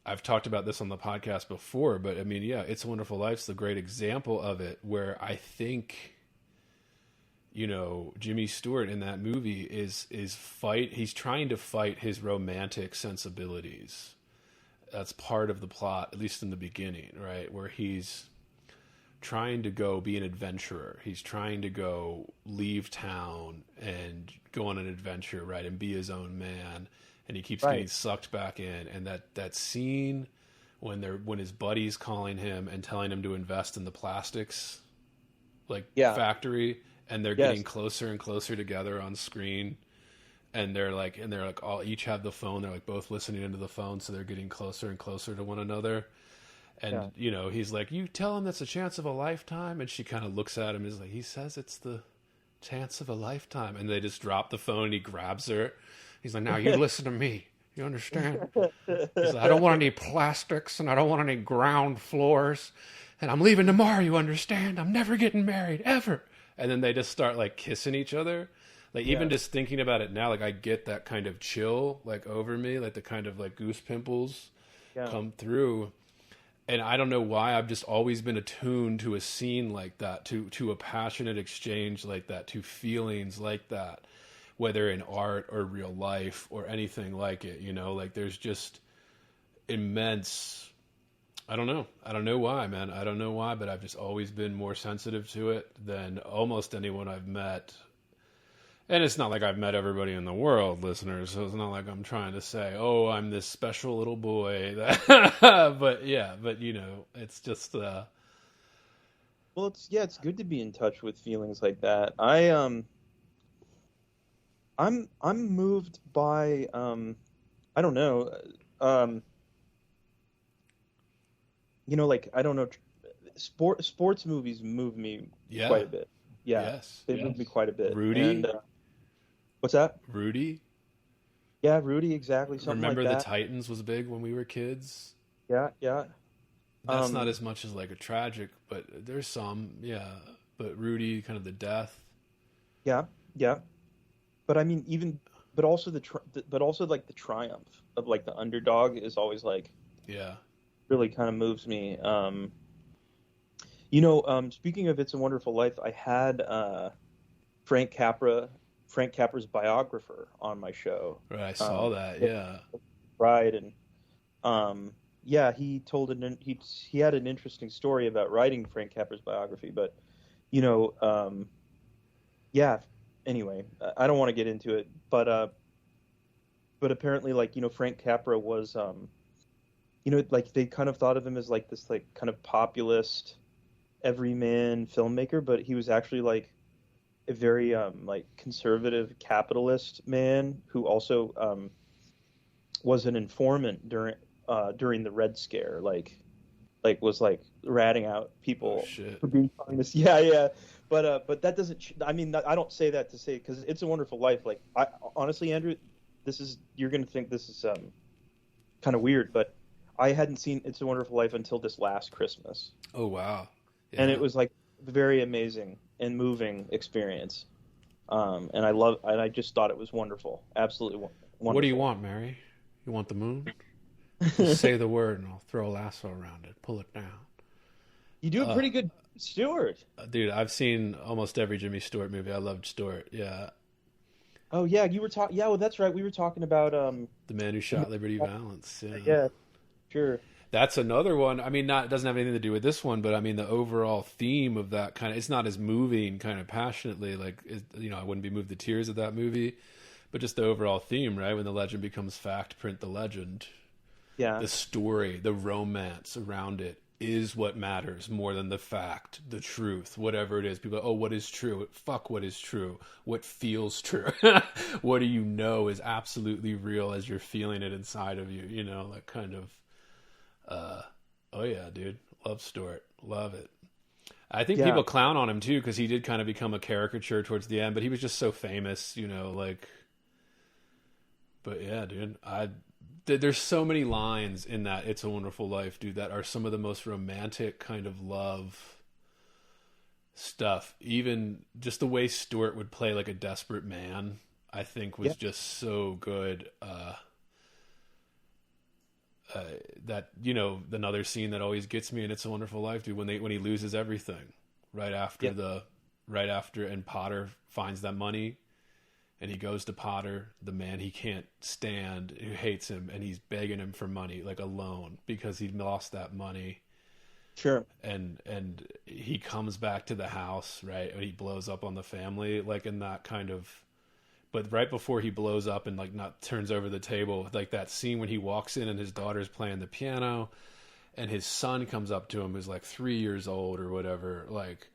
I've talked about this on the podcast before, but I mean, yeah, It's a Wonderful Life's the great example of it, where I think you know, Jimmy Stewart in that movie he's trying to fight his romantic sensibilities. That's part of the plot, at least in the beginning, right? Where he's trying to go be an adventurer. He's trying to go leave town and go on an adventure, right? And be his own man. And he keeps getting sucked back in. And that scene when his buddy's calling him and telling him to invest in the plastics factory, and they're getting closer and closer together on screen. And they're like all each have the phone. They're like both listening into the phone, so they're getting closer and closer to one another. And you know, he's like, "You tell him that's a chance of a lifetime." And she kind of looks at him and is like, "He says it's the chance of a lifetime." And they just drop the phone. And he grabs her. He's like, "Now you listen to me. You understand?" He's like, "I don't want any plastics, and I don't want any ground floors, and I'm leaving tomorrow. You understand? I'm never getting married ever." And then they just start like kissing each other. Like, even just thinking about it now, like, I get that kind of chill, like, over me, like, the kind of, like, goose pimples come through. And I don't know why, I've just always been attuned to a scene like that, to a passionate exchange like that, to feelings like that, whether in art or real life or anything like it, you know? Like, there's just immense... I don't know why, man. I don't know why, but I've just always been more sensitive to it than almost anyone I've met. And it's not like I've met everybody in the world, listeners, so it's not like I'm trying to say, oh, I'm this special little boy. But you know, it's just... Well, it's good to be in touch with feelings like that. I'm moved by, I don't know, you know, like, I don't know, sports movies move me quite a bit. Yeah, they move me quite a bit. Rudy? And, what's that? Rudy? Yeah, Rudy, exactly. Something Remember like that. the Titans was big when we were kids? Yeah. That's not as much as like a tragic, but there's some, But Rudy, kind of the death. Yeah. But I mean, but also like the triumph of like the underdog is always like, really kind of moves me. You know, speaking of It's a Wonderful Life, I had Frank Capra's biographer on my show. Right, I saw that. Yeah. Right, and he told he had an interesting story about writing Frank Capra's biography, but you know, Anyway, I don't want to get into it, but apparently, like, you know, Frank Capra was, you know, like they kind of thought of him as like this like kind of populist, everyman filmmaker, but he was actually like a very like conservative capitalist man who also was an informant during the Red Scare, like was like ratting out people for being communists. Yeah. But that doesn't. I mean, I don't say that to say, because It's a Wonderful Life. Like, honestly, Andrew, you're gonna think this is kind of weird, but I hadn't seen It's a Wonderful Life until this last Christmas. Oh wow! Yeah. And it was like a very amazing and moving experience. And I just thought it was wonderful, absolutely wonderful. What do you want, Mary? You want the moon? Just say the word, and I'll throw a lasso around it. Pull it down. You do a pretty good Stewart. Dude, I've seen almost every Jimmy Stewart movie. I loved Stewart. Yeah. Oh yeah, you were talking. Yeah, well, that's right. We were talking about The Man Who Shot Liberty Valance. Yeah, sure. That's another one. I mean, it doesn't have anything to do with this one, but I mean, the overall theme of that kind of, it's not as moving kind of passionately, like, you know, I wouldn't be moved to tears of that movie, but just the overall theme, right? When the legend becomes fact, print the legend. Yeah. The story, the romance around it is what matters more than the fact, the truth, whatever it is. People are, oh, what is true? Fuck what is true. What feels true? What do you know is absolutely real as you're feeling it inside of you, you know, like kind of, oh yeah, dude. Love Stewart. Love it. I think people clown on him too, because he did kind of become a caricature towards the end, but he was just so famous, you know, like, but yeah, dude, there's so many lines in that It's a Wonderful Life, dude, that are some of the most romantic kind of love stuff. Even just the way Stewart would play like a desperate man, I think was just so good. That, you know, another scene that always gets me in It's a Wonderful Life, dude, when he loses everything right after the right after, and Potter finds that money, and he goes to Potter, the man he can't stand, who hates him, and he's begging him for money, like a loan, because he lost that money. Sure. And he comes back to the house, right, and he blows up on the family, like in that kind of, but right before he blows up and like not turns over the table, like that scene when he walks in and his daughter's playing the piano, and his son comes up to him, who's like 3 years old or whatever, like,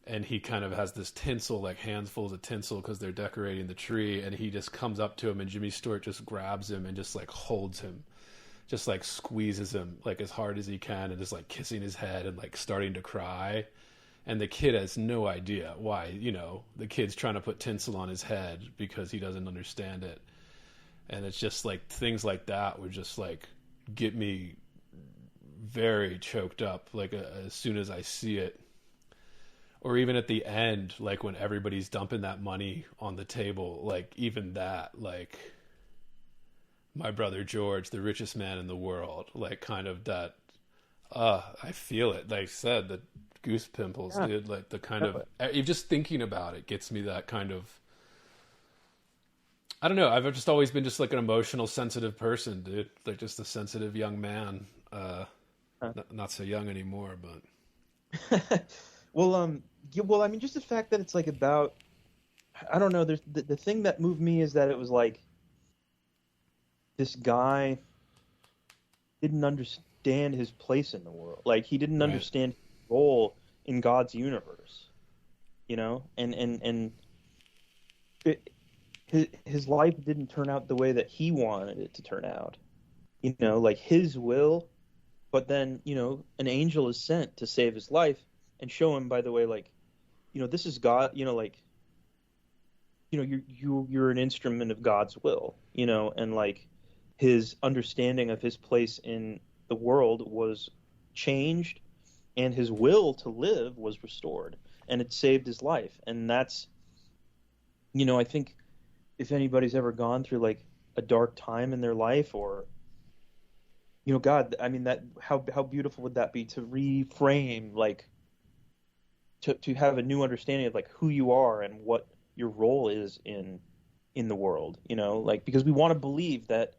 and he kind of has this tinsel, like handfuls of tinsel because they're decorating the tree, and he just comes up to him, and Jimmy Stewart just grabs him and just like holds him, just like squeezes him like as hard as he can, and just like kissing his head and like starting to cry. And the kid has no idea why, you know, the kid's trying to put tinsel on his head because he doesn't understand it. And it's just like things like that would just like get me very choked up, like as soon as I see it. Or even at the end, like when everybody's dumping that money on the table, like even that, like my brother George, the richest man in the world, like kind of that, I feel it. Like I said, the goose pimples, yeah. dude, like the kind of, even just thinking about it gets me that kind of, I don't know. I've just always been just like an emotional, sensitive person, dude. Like just a sensitive young man. Not so young anymore, but. Well, yeah, well, I mean, just the fact that it's like about, I don't know. There's the thing that moved me is that it was like this guy didn't understand his place in the world. Like he didn't Right. understand his role in God's universe, you know, and his life didn't turn out the way that he wanted it to turn out, you know, like his will. But then, you know, an angel is sent to save his life and show him, by the way, like, you know, this is God, you know, like, you know, you're an instrument of God's will, you know, and like his understanding of his place in the world was changed, and his will to live was restored, and it saved his life. And that's, you know, I think if anybody's ever gone through like a dark time in their life, or, you know, God, I mean, that how beautiful would that be to reframe, like to have a new understanding of like who you are and what your role is in the world, you know, like, because we want to believe that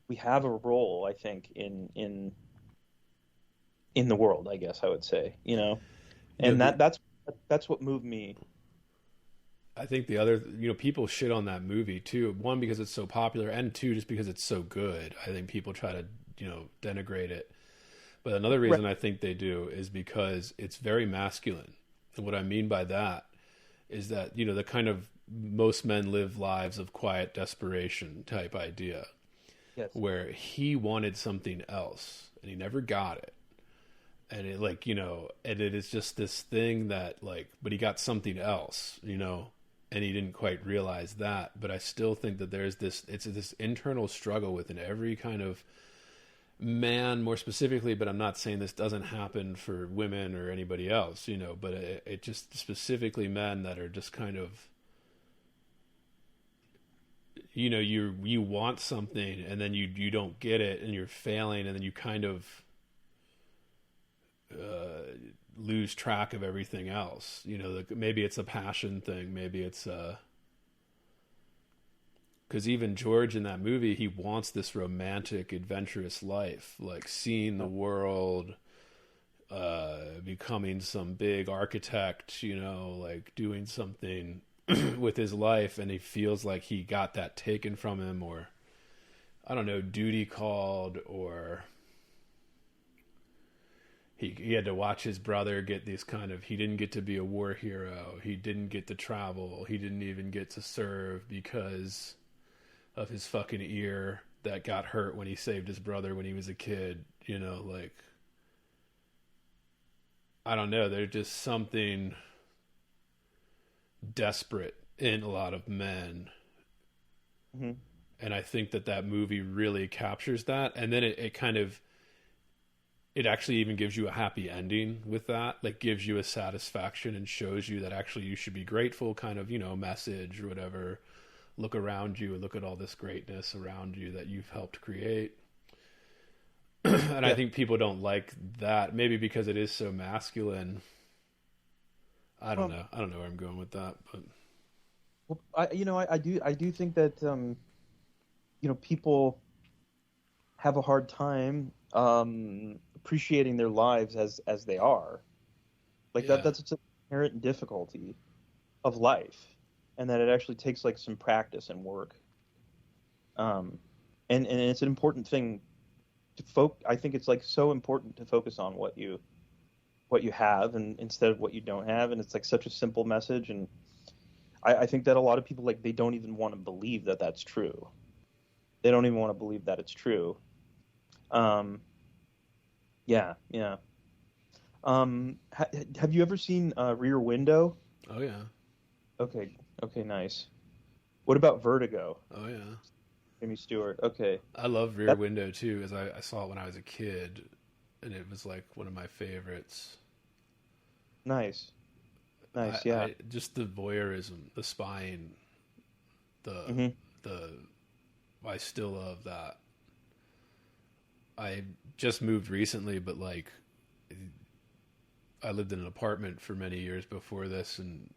we have a role, I think, in the world, I guess I would say, you know, and Yeah, that's what moved me. I think the other, you know, people shit on that movie too. One, because it's so popular, and two, just because it's so good. I think people try to, you know, denigrate it. But another reason Right. I think they do is because it's very masculine. And what I mean by that is that, you know, the kind of most men live lives of quiet desperation type idea, Yes. where he wanted something else and he never got it. And it, like, you know, and it is just this thing that, like, but he got something else, you know, and he didn't quite realize that. But I still think that there's it's this internal struggle within every kind of man, more specifically, but I'm not saying this doesn't happen for women or anybody else, you know, but it just specifically men that are just kind of, you know, you want something and then you don't get it and you're failing, and then you kind of lose track of everything else, you know. Maybe it's a passion thing, maybe it's because even George in that movie, he wants this romantic, adventurous life, like seeing the world, becoming some big architect, you know, like doing something with his life, and he feels like he got that taken from him, or I don't know, duty called, or he had to watch his brother get these kind of, he didn't get to be a war hero, he didn't get to travel, he didn't even get to serve because of his fucking ear that got hurt when he saved his brother when he was a kid, you know, like, I don't know, there's just something desperate in a lot of men. Mm-hmm. And I think that movie really captures that. And then it kind of, it actually even gives you a happy ending with that, like gives you a satisfaction and shows you that actually you should be grateful, kind of, you know, message or whatever. Look around you and look at all this greatness around you that you've helped create. And I think people don't like that, maybe because it is so masculine. I don't know. I don't know where I'm going with that, but Well, I do think that people have a hard time appreciating their lives as they are. Like Yeah. that's an inherent difficulty of life, and that it actually takes like some practice and work. And it's an important thing to I think it's like so important to focus on what you have and instead of what you don't have, and it's like such a simple message. And I think that a lot of people, like, they don't even want to believe that that's true. They don't even want to believe that it's true. Yeah. Have you ever seen Rear Window? oh yeah, Okay, nice. What about Vertigo? oh yeah. Jimmy Stewart. Okay, I love Rear That- Window too, as I saw it when I was a kid, and it was like one of my favorites. nice. Just the voyeurism, the spying, Mhm. I still love that. I just moved recently, but like, I lived in an apartment for many years before this, and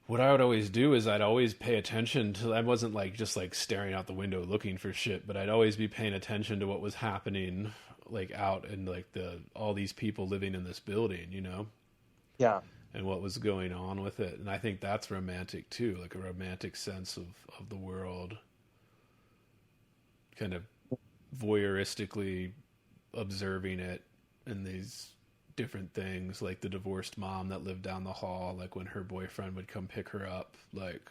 what I would always do is I'd always pay attention to. I wasn't like just like staring out the window looking for shit, but I'd always be paying attention to what was happening, like out and like all these people living in this building, Yeah. and what was going on with it. And I think that's romantic too, like a romantic sense of the world, kind of voyeuristically observing it and these different things, like the divorced mom that lived down the hall, like when her boyfriend would come pick her up, like,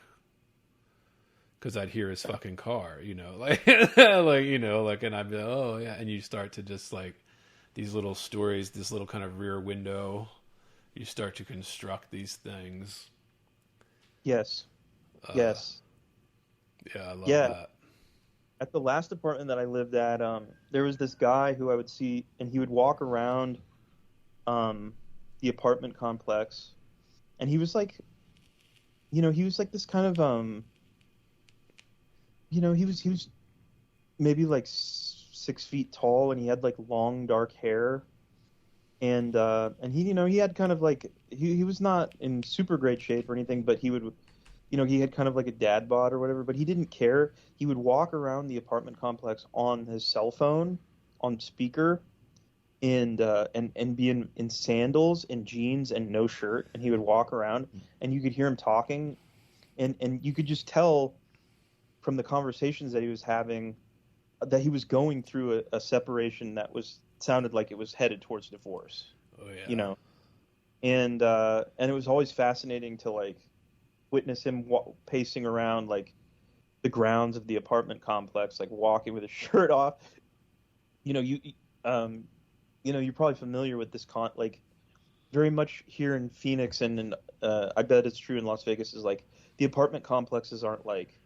because I'd hear his fucking car, like, and I'd be like, oh yeah, and you start to just like these little stories, this little kind of Rear Window, you start to construct these things. Yes. Yes. Yeah, I love Yeah. that. At the last apartment that I lived at, there was this guy who I would see, and he would walk around the apartment complex, and he was like, he was like this kind of, he was maybe like 6 feet tall, and he had like long dark hair, and he had kind of like he was not in super great shape or anything, but he would. He had kind of like a dad bod or whatever, but he didn't care. He would walk around the apartment complex on his cell phone, on speaker, and be in sandals and jeans and no shirt, and he would walk around, and you could hear him talking, and you could just tell from the conversations that he was having that he was going through a separation that sounded like it was headed towards divorce. Oh yeah. And it was always fascinating to like witness him pacing around like the grounds of the apartment complex, like walking with his shirt off. You're probably familiar with this like very much here in Phoenix, and I bet it's true in Las Vegas, is like the apartment complexes aren't like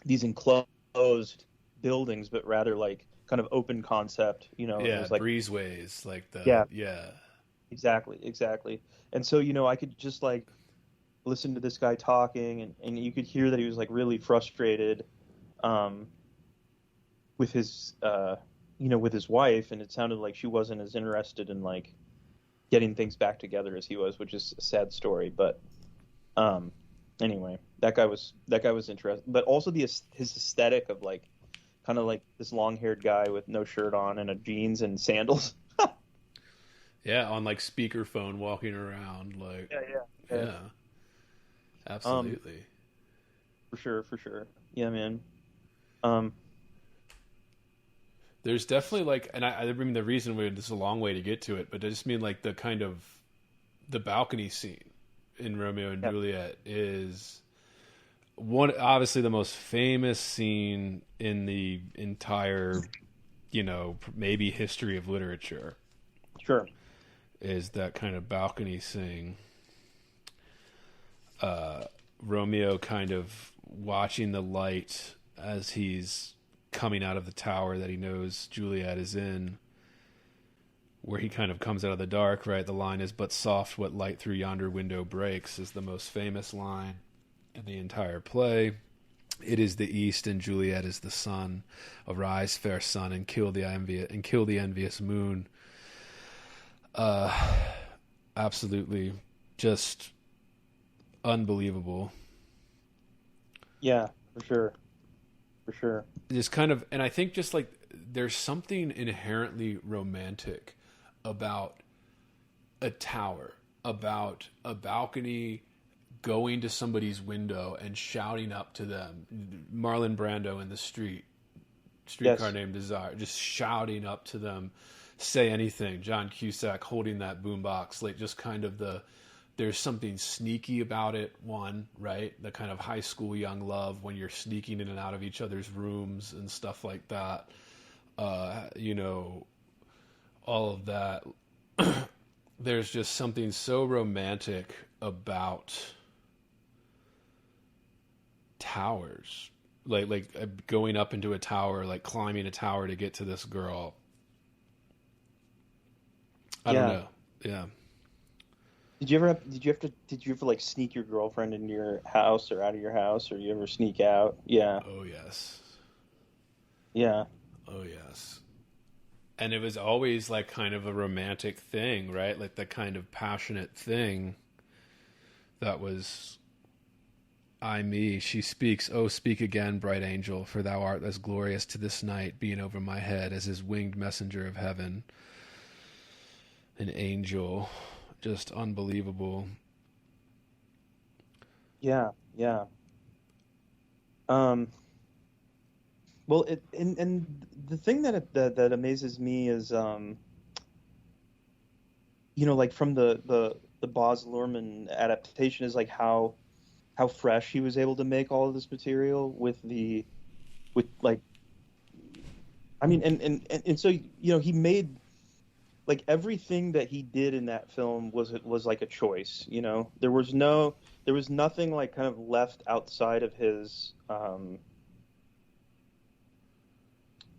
these enclosed buildings, but rather like kind of open concept. Yeah, there's like breezeways, like the Yeah. Exactly. And so, I could just like listen to this guy talking, and you could hear that he was like really frustrated with his with his wife, and it sounded like she wasn't as interested in like getting things back together as he was, which is a sad story. But anyway, that guy was interesting, but also his aesthetic of like kind of like this long-haired guy with no shirt on and a jeans and sandals. Yeah, on like speakerphone walking around, like yeah. Absolutely. For sure. Yeah, man. There's definitely like, and I mean the reason this is a long way to get to it, but I just mean like the kind of the balcony scene in Romeo and Juliet is obviously the most famous scene in the entire, maybe history of literature. Sure. Is that kind of balcony scene. Romeo kind of watching the light as he's coming out of the tower that he knows Juliet is in, where he kind of comes out of the dark, right? The line is, "But soft what light through yonder window breaks," is the most famous line in the entire play. It is the east and Juliet is the sun. Arise, fair sun, and kill the envious moon. absolutely, just unbelievable. Yeah, for sure. Just kind of, and I think just like there's something inherently romantic about a tower, about a balcony, going to somebody's window and shouting up to them. Marlon Brando in the Streetcar Yes. Named Desire, just shouting up to them, say anything. John Cusack holding that boombox, like just kind of there's something sneaky about it. One, right? The kind of high school young love when you're sneaking in and out of each other's rooms and stuff like that. All of that. There's just something so romantic about towers, like going up into a tower, like climbing a tower to get to this girl. I don't know. Yeah. Did you ever like sneak your girlfriend into your house or out of your house, or you ever sneak out? Yeah. Oh yes. Yeah. Oh yes. And it was always like kind of a romantic thing, right? Like the kind of passionate thing that was, I me, she speaks, oh, speak again, bright angel, for thou art as glorious to this night, being over my head as his winged messenger of heaven. An angel, just unbelievable. Yeah. Well, and the thing that amazes me is, like from the Baz Luhrmann adaptation is like how fresh he was able to make all of this material and so he made like everything that he did in that film was like a choice. There was nothing like kind of left outside of his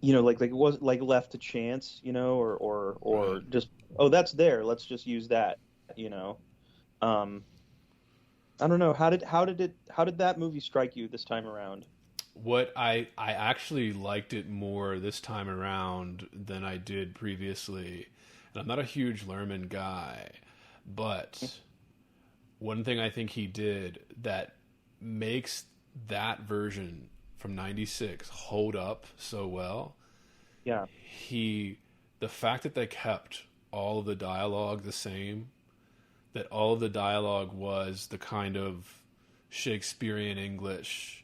like it wasn't like left to chance, or Right. just, oh, that's there, let's just use that. I don't know, how did that movie strike you this time around? What I actually liked it more this time around than I did previously. And I'm not a huge Lerman guy, but one thing I think he did that makes that version from 96 hold up so well. Yeah. The fact that they kept all of the dialogue the same, that all of the dialogue was the kind of Shakespearean English.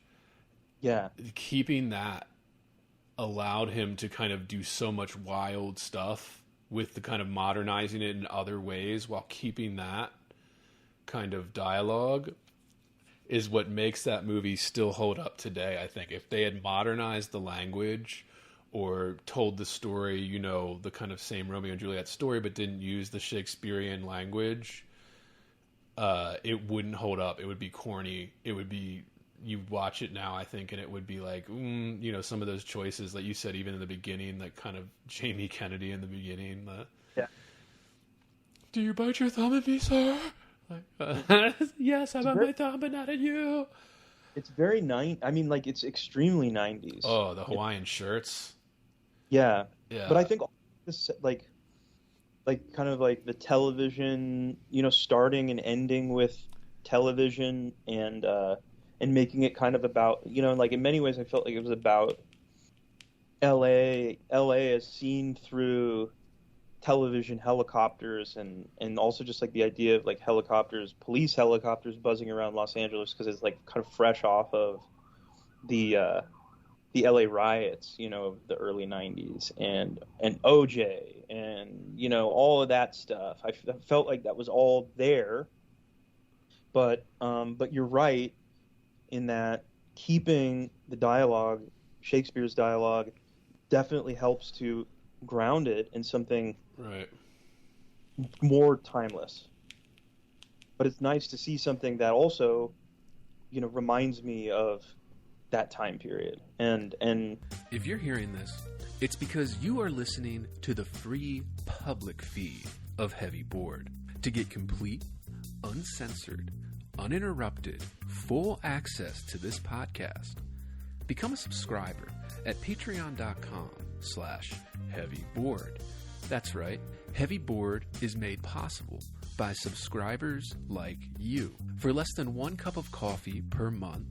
Yeah. Keeping that allowed him to kind of do so much wild stuff with the kind of modernizing it in other ways while keeping that kind of dialogue is what makes that movie still hold up today. I think if they had modernized the language or told the story, the kind of same Romeo and Juliet story, but didn't use the Shakespearean language, it wouldn't hold up. It would be corny. It would be, you watch it now, I think, and it would be like, some of those choices, like you said, even in the beginning, like kind of Jamie Kennedy in the beginning. Yeah. Do you bite your thumb at me, sir? Like, yes, I bite my thumb, but not at you. It's very it's extremely 90s. Oh, the Hawaiian shirts. Yeah. Yeah. But I think this, like kind of like the television, starting and ending with television and making it kind of about, like in many ways I felt like it was about LA as seen through television, helicopters, and also just like the idea of like helicopters, police helicopters buzzing around Los Angeles, because it's like kind of fresh off of the LA riots, of the early 90s and OJ and, all of that stuff. I felt like that was all there, but you're right in that keeping the dialogue, Shakespeare's dialogue, definitely helps to ground it in something right, more timeless. But it's nice to see something that also, reminds me of that time period. And If you're hearing this, it's because you are listening to the free public feed of Heavy Board. To get complete, uncensored, uninterrupted, full access to this podcast, become a subscriber at patreon.com/heavyboard. That's right, Heavy Board is made possible by subscribers like you. For less than 1 cup of coffee per month,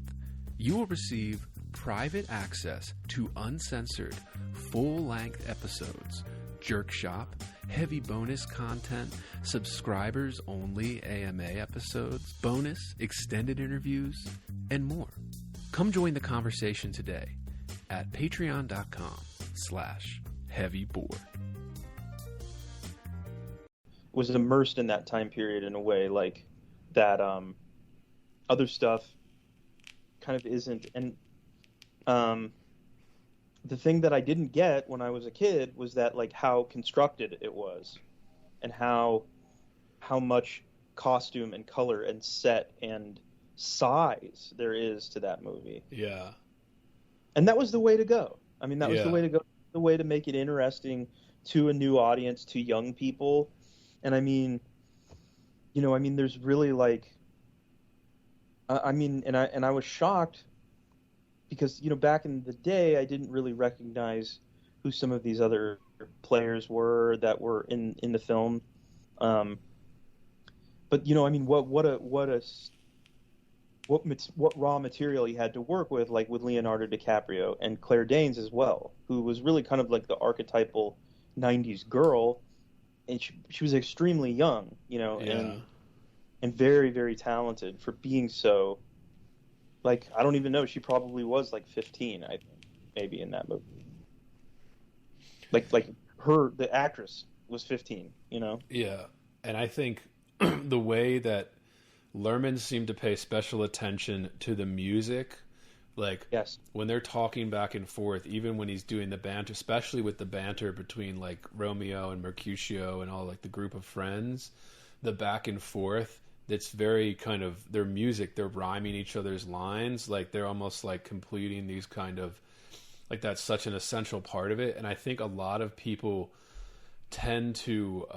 you will receive private access to uncensored, full-length episodes, Jerk Shop, heavy bonus content, subscribers-only AMA episodes, bonus extended interviews, and more. Come join the conversation today at patreon.com/heavyboard. Was immersed in that time period in a way like that other stuff kind of isn't. And the thing that I didn't get when I was a kid was that like how constructed it was, and how much costume and color and set and size there is to that movie. Yeah. And that was the way to go. I mean, that was the way to go, the way to make it interesting to a new audience, to young people. And I mean, there's really like, I was shocked because, back in the day, I didn't really recognize who some of these other players were that were in the film. But what raw material he had to work with, like with Leonardo DiCaprio and Claire Danes as well, who was really kind of like the archetypal 90s girl. And she was extremely young, and very, very talented for being so, like, I don't even know. She probably was like 15, I think, maybe in that movie. Like the actress was 15, Yeah. And I think the way that Lerman seemed to pay special attention to the music, like yes, when they're talking back and forth, even when he's doing the banter, especially with the banter between like Romeo and Mercutio and all like the group of friends, the back and forth, that's very kind of their music, they're rhyming each other's lines, like they're almost like completing these kind of, like that's such an essential part of it. And I think a lot of people tend to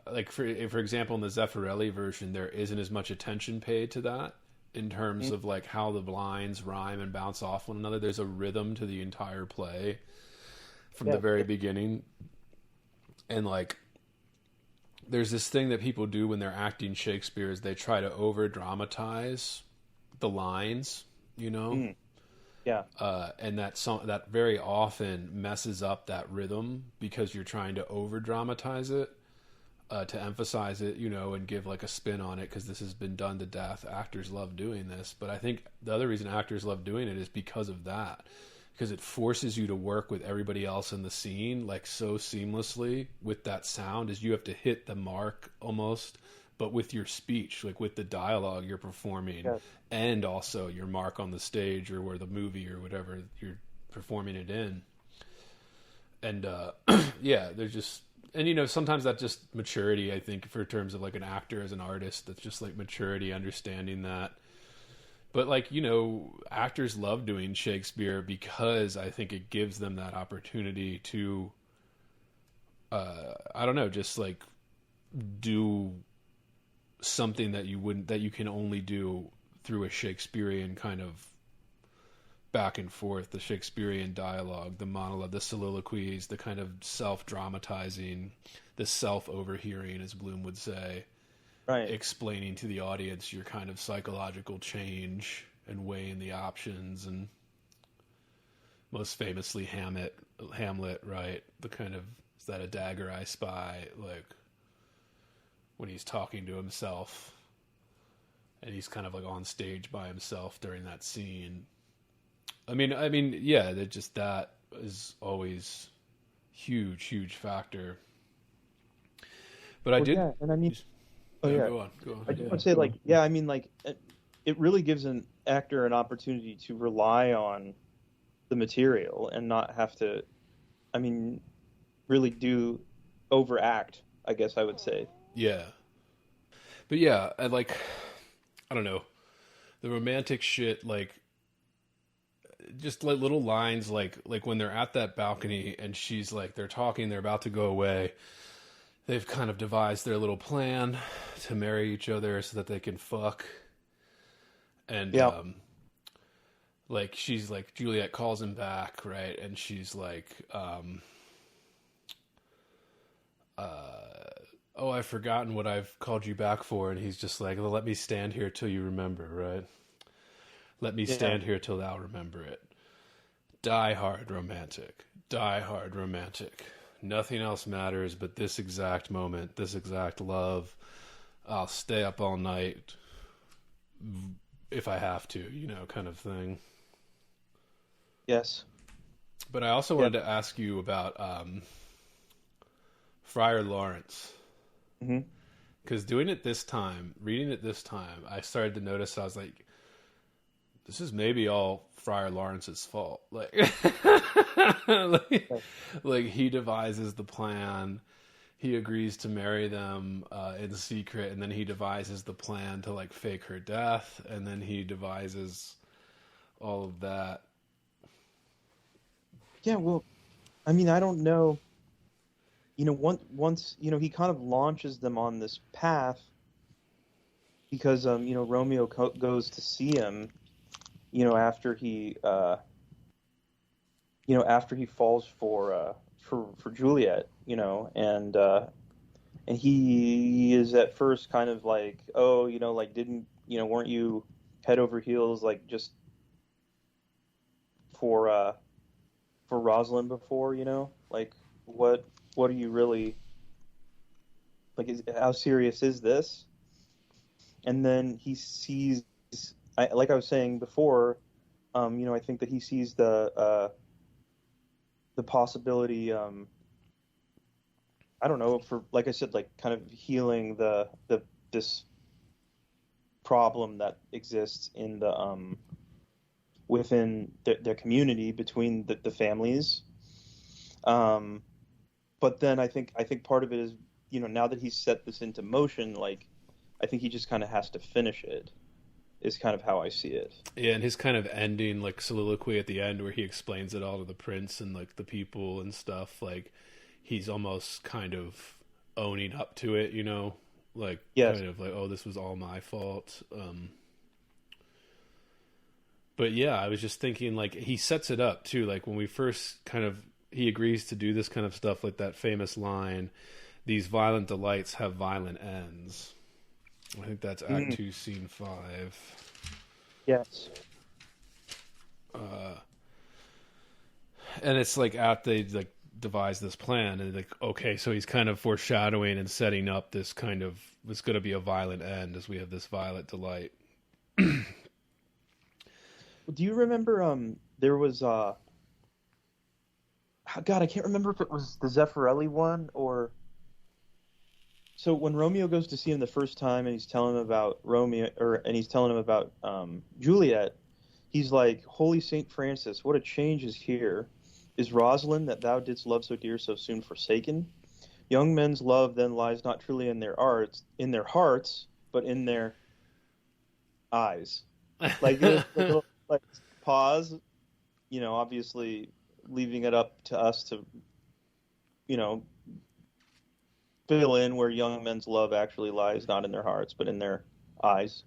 like for example in the Zeffirelli version there isn't as much attention paid to that in terms of like how the lines rhyme and bounce off one another. There's a rhythm to the entire play from the very beginning, and like there's this thing that people do when they're acting Shakespeare is they try to over dramatize the lines, and that very often messes up that rhythm because you're trying to over dramatize it to emphasize it, and give like a spin on it, because this has been done to death. Actors love doing this, but I think the other reason actors love doing it is because of that, because it forces you to work with everybody else in the scene like so seamlessly with that sound, as you have to hit the mark almost, but with your speech, like with the dialogue you're performing, and also your mark on the stage or where the movie or whatever you're performing it in. And there's just, and sometimes that's just maturity, I think, for terms of like an actor as an artist, that's just like maturity, understanding that. But like, actors love doing Shakespeare because I think it gives them that opportunity to, I don't know, just like do something that you can only do through a Shakespearean kind of back and forth, the Shakespearean dialogue, the monologue, the soliloquies, the kind of self-dramatizing, the self-overhearing, as Bloom would say, right, explaining to the audience your kind of psychological change and weighing the options, and most famously Hamlet, right? The kind of, is that a dagger I spy, like when he's talking to himself and he's kind of like on stage by himself during that scene. I mean, yeah, that is always huge factor. But go on. I just want to say, it really gives an actor an opportunity to rely on the material and not have to, really do overact, I guess I would say. Yeah. But yeah, I don't know, the romantic shit, like, just like little lines, like when they're at that balcony and she's like, they're talking, they're about to go away. They've kind of devised their little plan to marry each other so that they can fuck. And, like, she's like, Juliet calls him back, right? And she's like, oh, I've forgotten what I've called you back for. And he's just like, well, let me stand here till you remember, right? Let me stand here till thou remember it. Die hard romantic. Die hard romantic. Nothing else matters but this exact moment, this exact love. I'll stay up all night if I have to, kind of thing. Yes. But I also wanted to ask you about Friar Lawrence. Because doing it this time, reading it this time, I started to notice, I was like, this is maybe all Friar Lawrence's fault. Like, like he devises the plan. He agrees to marry them in secret, and then he devises the plan to like fake her death, and then he devises all of that. Yeah, well, I mean, I don't know. Once he kind of launches them on this path because Romeo goes to see him, after he falls for Juliet, and he is at first kind of like, oh, weren't you head over heels like just for Rosalind before, like what are you really like? How serious is this? And then he sees, like I was saying before, I think that he sees the possibility, I don't know, for, like I said, like kind of healing this problem that exists in the within their community between the families. But then I think part of it is, now that he's set this into motion, like I think he just kind of has to finish it. Is kind of how I see it. Yeah, and his kind of ending, like soliloquy at the end, where he explains it all to the prince and like the people and stuff. Like he's almost kind of owning up to it, like kind of like, oh, this was all my fault. But yeah, I was just thinking, like he sets it up too. Like when we first he agrees to do this kind of stuff, like that famous line, "These violent delights have violent ends." I think that's Act 2, Scene 5. Yes. And it's like after they like devise this plan, and like, okay, so he's kind of foreshadowing and setting up this kind of, it's going to be a violent end as we have this violent delight. Do you remember? There was God, I can't remember if it was the Zeffirelli one or. So when Romeo goes to see him the first time, and he's telling him about Juliet, he's like, "Holy Saint Francis, what a change is here! Is Rosalind that thou didst love so dear so soon forsaken? Young men's love then lies not truly in their hearts, but in their eyes." Like a little like pause, obviously leaving it up to us to, fill in where young men's love actually lies not in their hearts but in their eyes.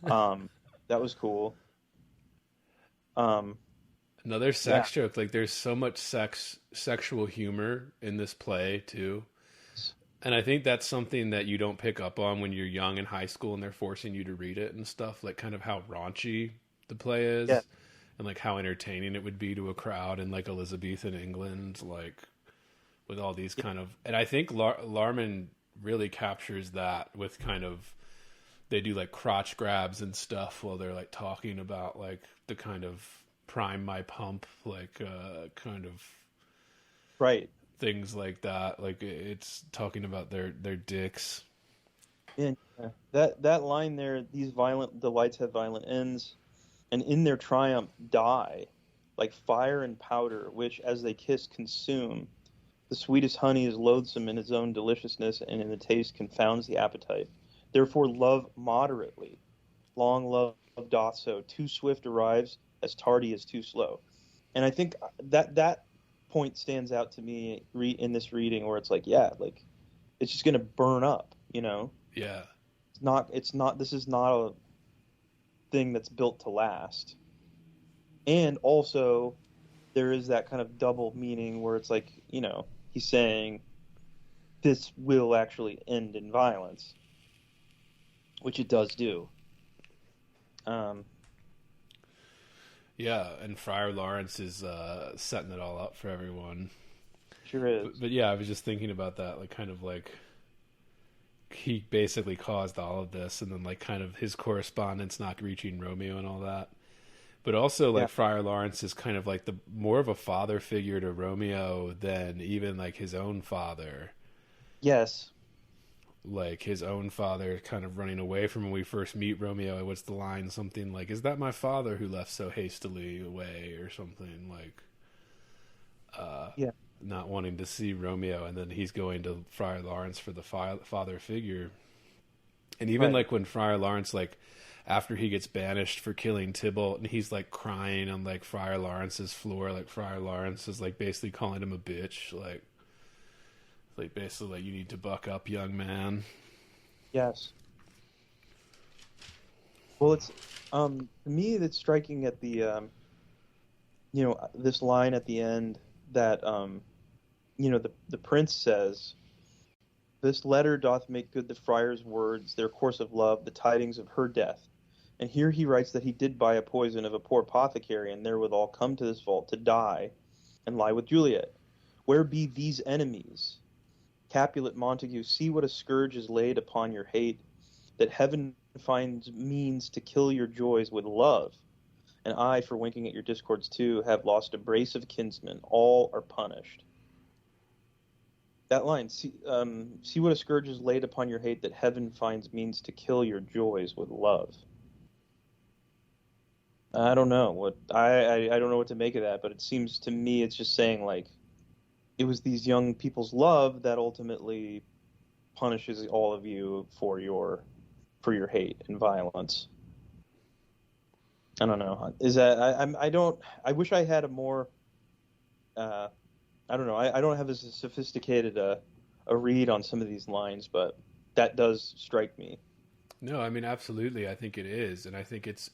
That was cool. Another sex joke. Like there's so much sexual humor in this play too, and I think that's something that you don't pick up on when you're young in high school and they're forcing you to read it and stuff. Like kind of how raunchy the play is, and like how entertaining it would be to a crowd in like Elizabethan England, like. With all these kind of, and I think Larman really captures that with kind of, they do like crotch grabs and stuff while they're like talking about like the kind of prime my pump, like kind of right things like that. Like it's talking about their dicks. And that line there, "These violent delights have violent ends, and in their triumph die, like fire and powder, which as they kiss consume. The sweetest honey is loathsome in its own deliciousness, and in the taste confounds the appetite. Therefore love moderately. Long love doth so. Too swift arrives, as tardy as too slow." And I think that point stands out to me in this reading, where it's like, like it's just going to burn up, Yeah. It's not. This is not a thing that's built to last. And also, there is that kind of double meaning where it's like, he's saying, this will actually end in violence, which it does do. Yeah, and Friar Lawrence is setting it all up for everyone. Sure is. But yeah, I was just thinking about that, like kind of like he basically caused all of this, and then like kind of his correspondence not reaching Romeo and all that. But also like Friar Lawrence is kind of like the more of a father figure to Romeo than even like his own father. Yes. Like his own father kind of running away from when we first meet Romeo. What's the line? Something like, "Is that my father who left so hastily away?" or something like not wanting to see Romeo, and then he's going to Friar Lawrence for the father figure. And even like when Friar Lawrence, like after he gets banished for killing Tybalt, and he's like crying on like Friar Lawrence's floor, like Friar Lawrence is like basically calling him a bitch, like basically like, you need to buck up, young man. Yes. Well, it's to me that's striking at the this line at the end that the prince says, "This letter doth make good the friar's words, their course of love, the tidings of her death." And here he writes that he did buy a poison of a poor apothecary, and therewithal come to this vault to die and lie with Juliet. Where be these enemies? Capulet Montague, see what a scourge is laid upon your hate, that heaven finds means to kill your joys with love. And I, for winking at your discords too, have lost a brace of kinsmen. All are punished. That line, see what a scourge is laid upon your hate, that heaven finds means to kill your joys with love. I don't know what I don't know what to make of that, but it seems to me it's just saying like it was these young people's love that ultimately punishes all of you for your hate and violence. I don't know. Is that I wish I had a more I don't know. I don't have as sophisticated a read on some of these lines, but that does strike me. No, I mean absolutely. I think it is, and I think it's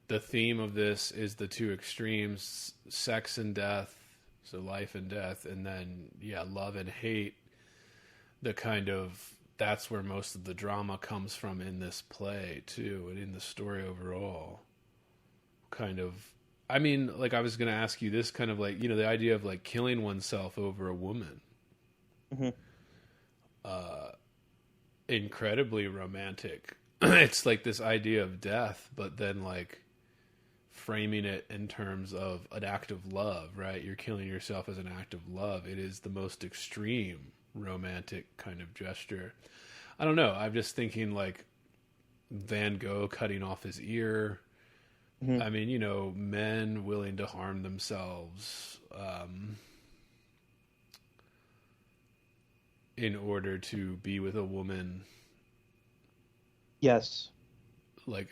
the theme of this is the two extremes: sex and death, so life and death, and then love and hate. The kind of that's where most of the drama comes from in this play too, and in the story overall. Kind of. I mean, like I was going to ask you this kind of like, the idea of like killing oneself over a woman. Mm-hmm. Incredibly romantic. It's like this idea of death, but then like framing it in terms of an act of love, right? You're killing yourself as an act of love. It is the most extreme romantic kind of gesture. I don't know. I'm just thinking like Van Gogh cutting off his ear. Mm-hmm. I mean, men willing to harm themselves in order to be with a woman. Yes. Like,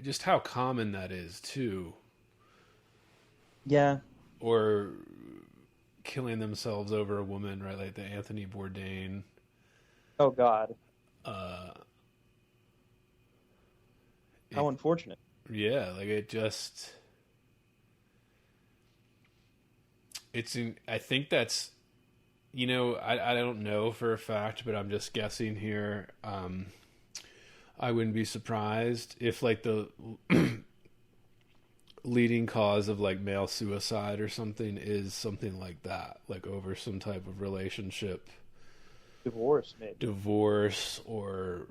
just how common that is, too. Yeah. Or killing themselves over a woman, right? Like the Anthony Bourdain. Oh, God. How unfortunate. Yeah, like it just... I think that's... I don't know for a fact, but I'm just guessing here. I wouldn't be surprised if like the leading cause of like male suicide or something is something like that, like over some type of relationship. Divorce, maybe. Divorce or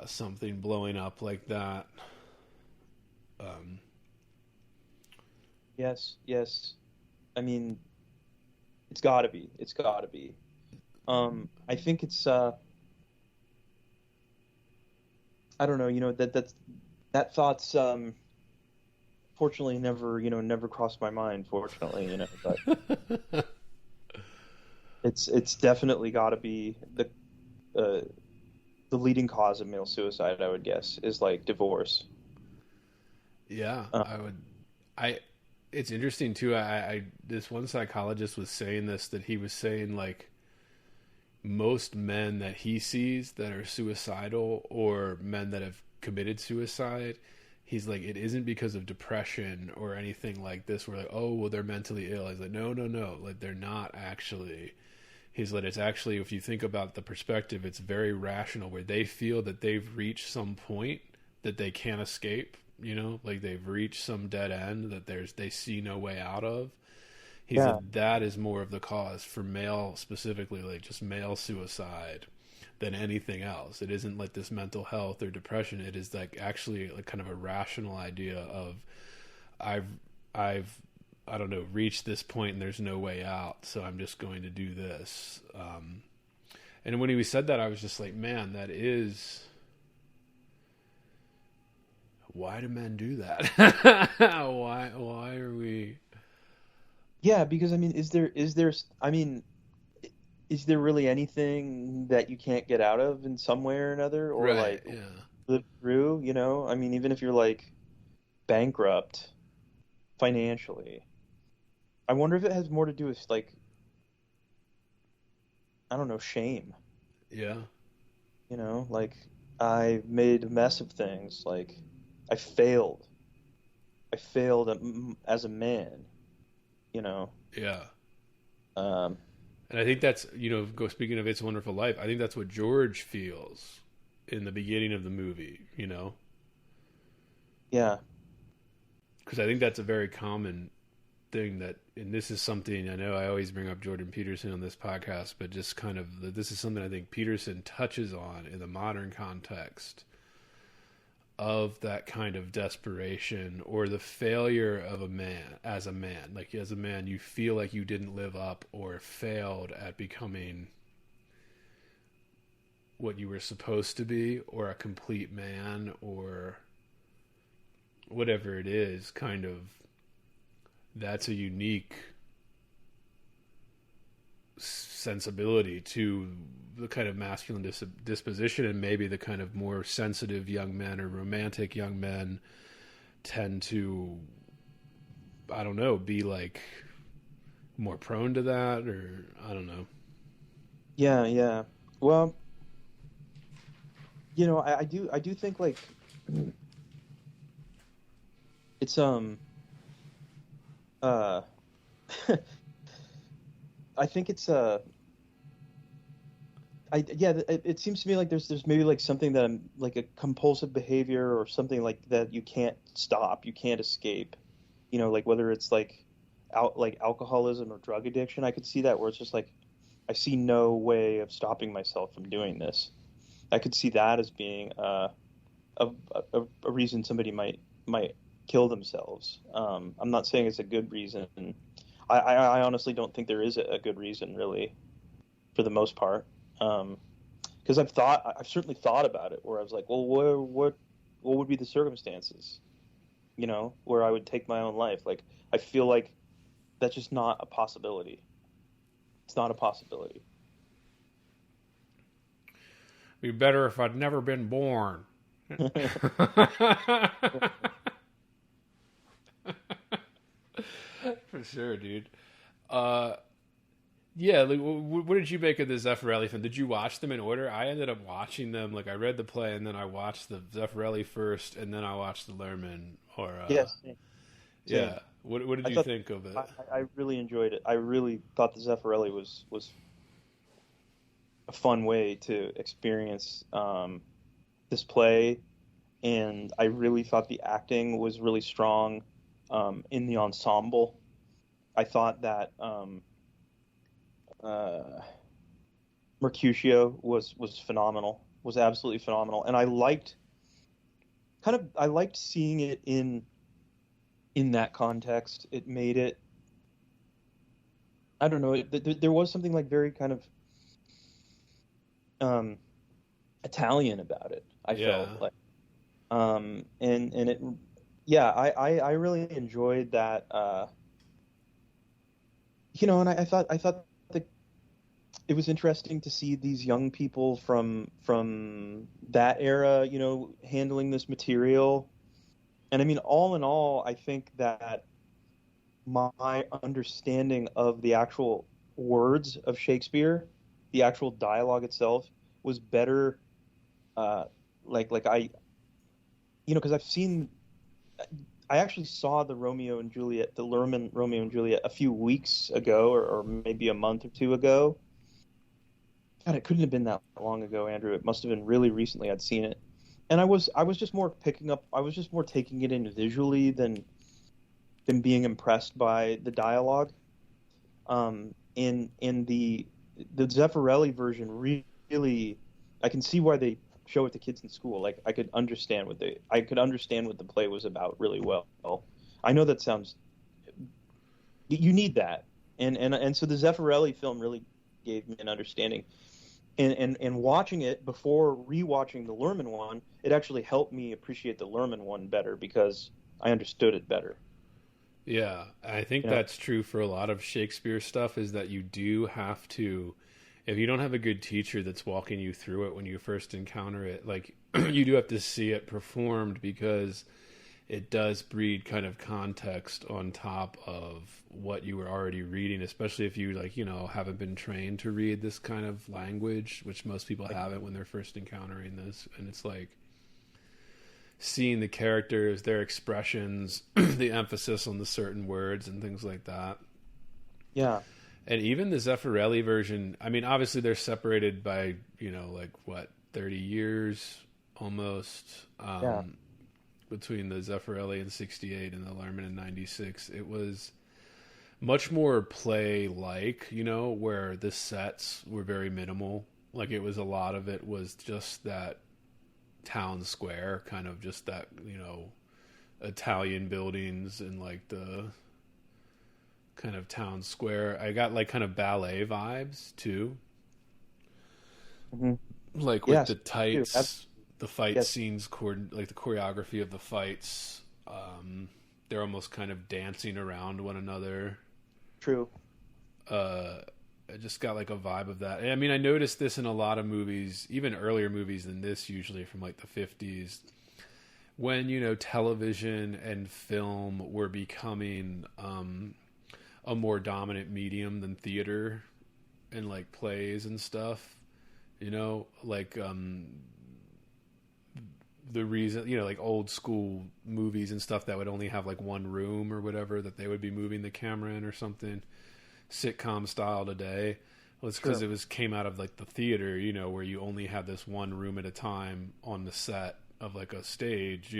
something blowing up like that. Yes. I mean, it's gotta be. I think it's, I don't know, that thought's, fortunately never crossed my mind, fortunately, but it's definitely gotta be the leading cause of male suicide, I would guess, is like divorce. Yeah, it's interesting too. This one psychologist was saying this, that he was saying like most men that he sees that are suicidal or men that have committed suicide, he's like, it isn't because of depression or anything like this. We're like, oh, well, they're mentally ill. He's like, no, like they're not actually. he's like, it's actually, if you think about the perspective, it's very rational, where they feel that they've reached some point that they can't escape, you know, like they've reached some dead end that they see no way out of. He said that is more of the cause for male, specifically, like just male suicide, than anything else. It isn't like this mental health or depression. It is like actually like kind of a rational idea of I've I don't know, reached this point and there's no way out, so I'm just going to do this. And when he said that, I was just like, man, that is, why do men do that? why are we? Yeah, because I mean, is there really anything that you can't get out of in some way or another, or Right, like yeah. live through? You know, I mean, even if you're like bankrupt financially, I wonder if it has more to do with like, I don't know, shame. Yeah. You know, like I made a mess of things. Like I failed. As a man. You know. Yeah. Um, And I think that's, you know, speaking of It's a Wonderful Life, I think that's what George feels in the beginning of the movie, you know? yeah. Because I think that's a very common thing that, and this is something, I know I always bring up Jordan Peterson on this podcast, but just kind of, this is something I think Peterson touches on in the modern context of that kind of desperation or the failure of a man as a man. Like as a man, you feel like you didn't live up or failed at becoming what you were supposed to be, or a complete man, or whatever it is. Kind of, that's a unique sensibility to the kind of masculine disposition, and maybe the kind of more sensitive young men or romantic young men tend to, I don't know, be like more prone to that, or I don't know. Yeah. Well, you know, I do think like it's I think it's it seems to me like there's maybe like something that I'm like a compulsive behavior or something like that you can't stop, you can't escape. You know, like whether it's like like alcoholism or drug addiction, I could see that where it's just like I see no way of stopping myself from doing this. I could see that as being a reason somebody might kill themselves. I'm not saying it's a good reason. I honestly don't think there is a good reason, really, for the most part. Because I've certainly thought about it, where I was like, well, what would be the circumstances, you know, where I would take my own life? Like, I feel like that's just not a possibility. It's not a possibility. Be better if I'd never been born. For sure, dude. Yeah, like, what did you make of the Zeffirelli film? Did you watch them in order? I ended up watching them, like I read the play and then I watched the Zeffirelli first and then I watched the Lerman. Or Yes. Yeah. What did you think of it? I really enjoyed it. I really thought the Zeffirelli was a fun way to experience this play, and I really thought the acting was really strong in the ensemble. I thought that Mercutio was phenomenal, was absolutely phenomenal, and I liked seeing it in that context. It made it, I don't know, there was something like very kind of Italian about it. I felt like, and it, yeah, I really enjoyed that. You know, and I thought that it was interesting to see these young people from that era, you know, handling this material. And I mean, all in all, I think that my understanding of the actual words of Shakespeare, the actual dialogue itself, was better. Like I, you know, because I actually saw the Romeo and Juliet, the Lerman Romeo and Juliet, a few weeks ago, or maybe a month or two ago, God, it couldn't have been that long ago, Andrew. It must have been really recently I'd seen it. And I was just more taking it in visually than being impressed by the dialogue. In the Zeffirelli version, really, I can see why they show it to kids in school. Like I could understand what the play was about really well. I know that sounds, you need that, and so the Zeffirelli film really gave me an understanding. And watching it before rewatching the Lerman one, it actually helped me appreciate the Lerman one better because I understood it better. Yeah, I think that's true for a lot of Shakespeare stuff, is that you do have to, if you don't have a good teacher that's walking you through it when you first encounter it, like you do have to see it performed, because it does breed kind of context on top of what you were already reading, especially if you haven't been trained to read this kind of language, which most people haven't when they're first encountering this. And it's like seeing the characters, their expressions, the emphasis on the certain words and things like that. Yeah. And even the Zeffirelli version, I mean, obviously they're separated by, 30 years almost, between the Zeffirelli in 68 and the Lerman in 96. It was much more play-like, where the sets were very minimal. Like a lot of it was just that town square, kind of just that, Italian buildings and like the kind of town square. I got like kind of ballet vibes too. Mm-hmm. Like with the tights, the fight scenes, like the choreography of the fights. They're almost kind of dancing around one another. True. I just got like a vibe of that. I mean, I noticed this in a lot of movies, even earlier movies than this, usually from like the 50s, when, television and film were becoming a more dominant medium than theater and like plays and stuff, like the reason, like old school movies and stuff that would only have like one room or whatever that they would be moving the camera in or something, sitcom style today. Well, it's because it came out of like the theater, where you only had this one room at a time on the set of like a stage,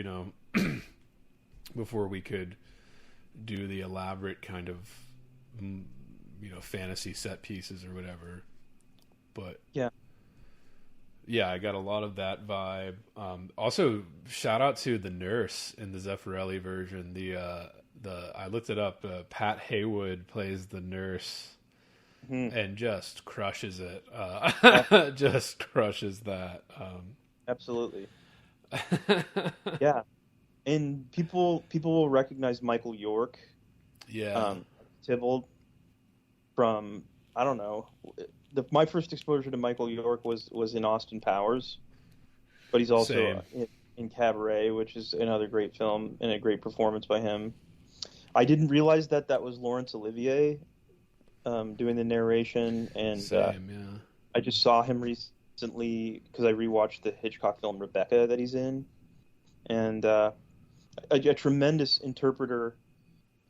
before we could do the elaborate kind of, fantasy set pieces or whatever. But yeah, I got a lot of that vibe. Also, shout out to the nurse in the Zeffirelli version. I looked it up. Pat Haywood plays the nurse, and just crushes it. Just crushes that. Absolutely. Yeah, and people will recognize Michael York. Yeah. Tybalt from, I don't know. My first exposure to Michael York was in Austin Powers, but he's also in Cabaret, which is another great film and a great performance by him. I didn't realize that was Laurence Olivier doing the narration, and I just saw him recently because I rewatched the Hitchcock film Rebecca that he's in, and a tremendous interpreter,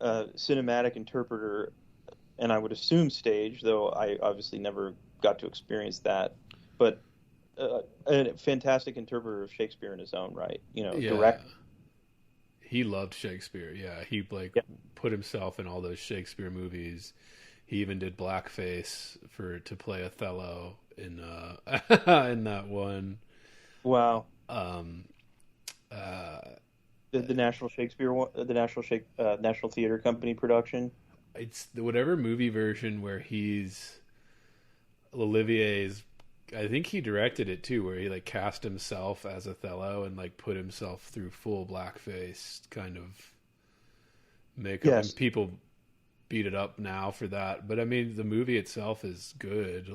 cinematic interpreter. And I would assume stage, though I obviously never got to experience that. But a fantastic interpreter of Shakespeare in his own right. Direct. He loved Shakespeare. Yeah, he put himself in all those Shakespeare movies. He even did blackface to play Othello in in that one. Wow. The National Shakespeare one, the National Theater Company production. It's whatever movie version where Olivier's, I think he directed it too, where he like cast himself as Othello and like put himself through full blackface kind of makeup. Yes. And people beat it up now for that. But I mean, the movie itself is good.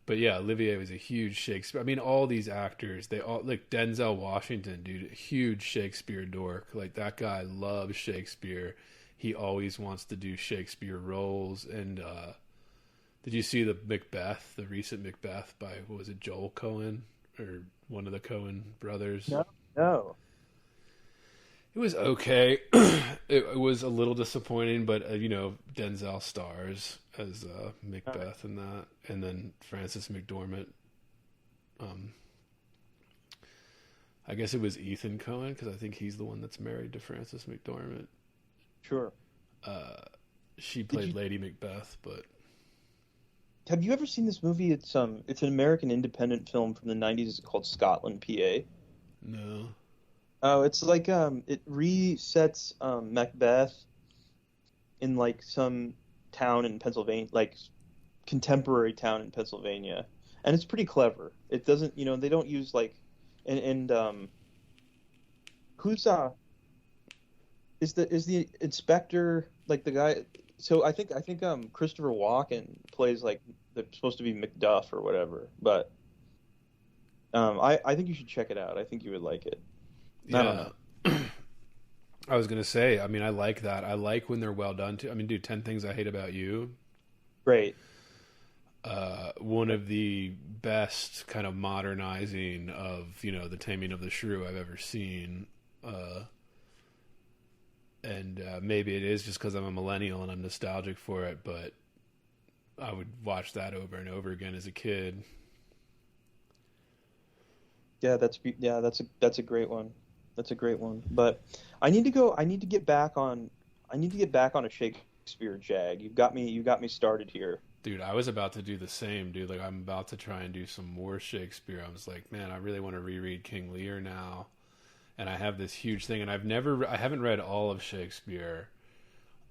But yeah, Olivier was a huge Shakespeare. I mean, all these actors, they all, like Denzel Washington, dude, huge Shakespeare dork. Like that guy loves Shakespeare. He always wants to do Shakespeare roles. And did you see the recent Macbeth by, what was it, Joel Cohen? Or one of the Cohen brothers? No. It was okay. It was a little disappointing, but Denzel stars as Macbeth in that, and then Frances McDormand. I guess it was Ethan Coen because I think he's the one that's married to Frances McDormand. Sure. She played Lady Macbeth, but have you ever seen this movie? It's an American independent film from the 90s. It's called Scotland, PA. No. Oh, it's like it resets Macbeth in like some town in Pennsylvania, like contemporary town in Pennsylvania, and it's pretty clever. It doesn't, they don't use like and who's is the inspector like the guy? So I think Christopher Walken plays like they're supposed to be Macduff or whatever, but I think you should check it out. I think you would like it. Yeah. I don't know. I was gonna say, I mean, I like that. I like when they're well done too. I mean, dude, 10 Things I Hate About You. Great. One of the best kind of modernizing of The Taming of the Shrew I've ever seen. And maybe it is just because I'm a millennial and I'm nostalgic for it, but I would watch that over and over again as a kid. Yeah, that's a great one. That's a great one. But I need to get back on a Shakespeare jag. You got me started here. Dude, I was about to do the same, dude. Like, I'm about to try and do some more Shakespeare. I was like, man, I really want to reread King Lear now. And I have this huge thing, and I haven't read all of Shakespeare.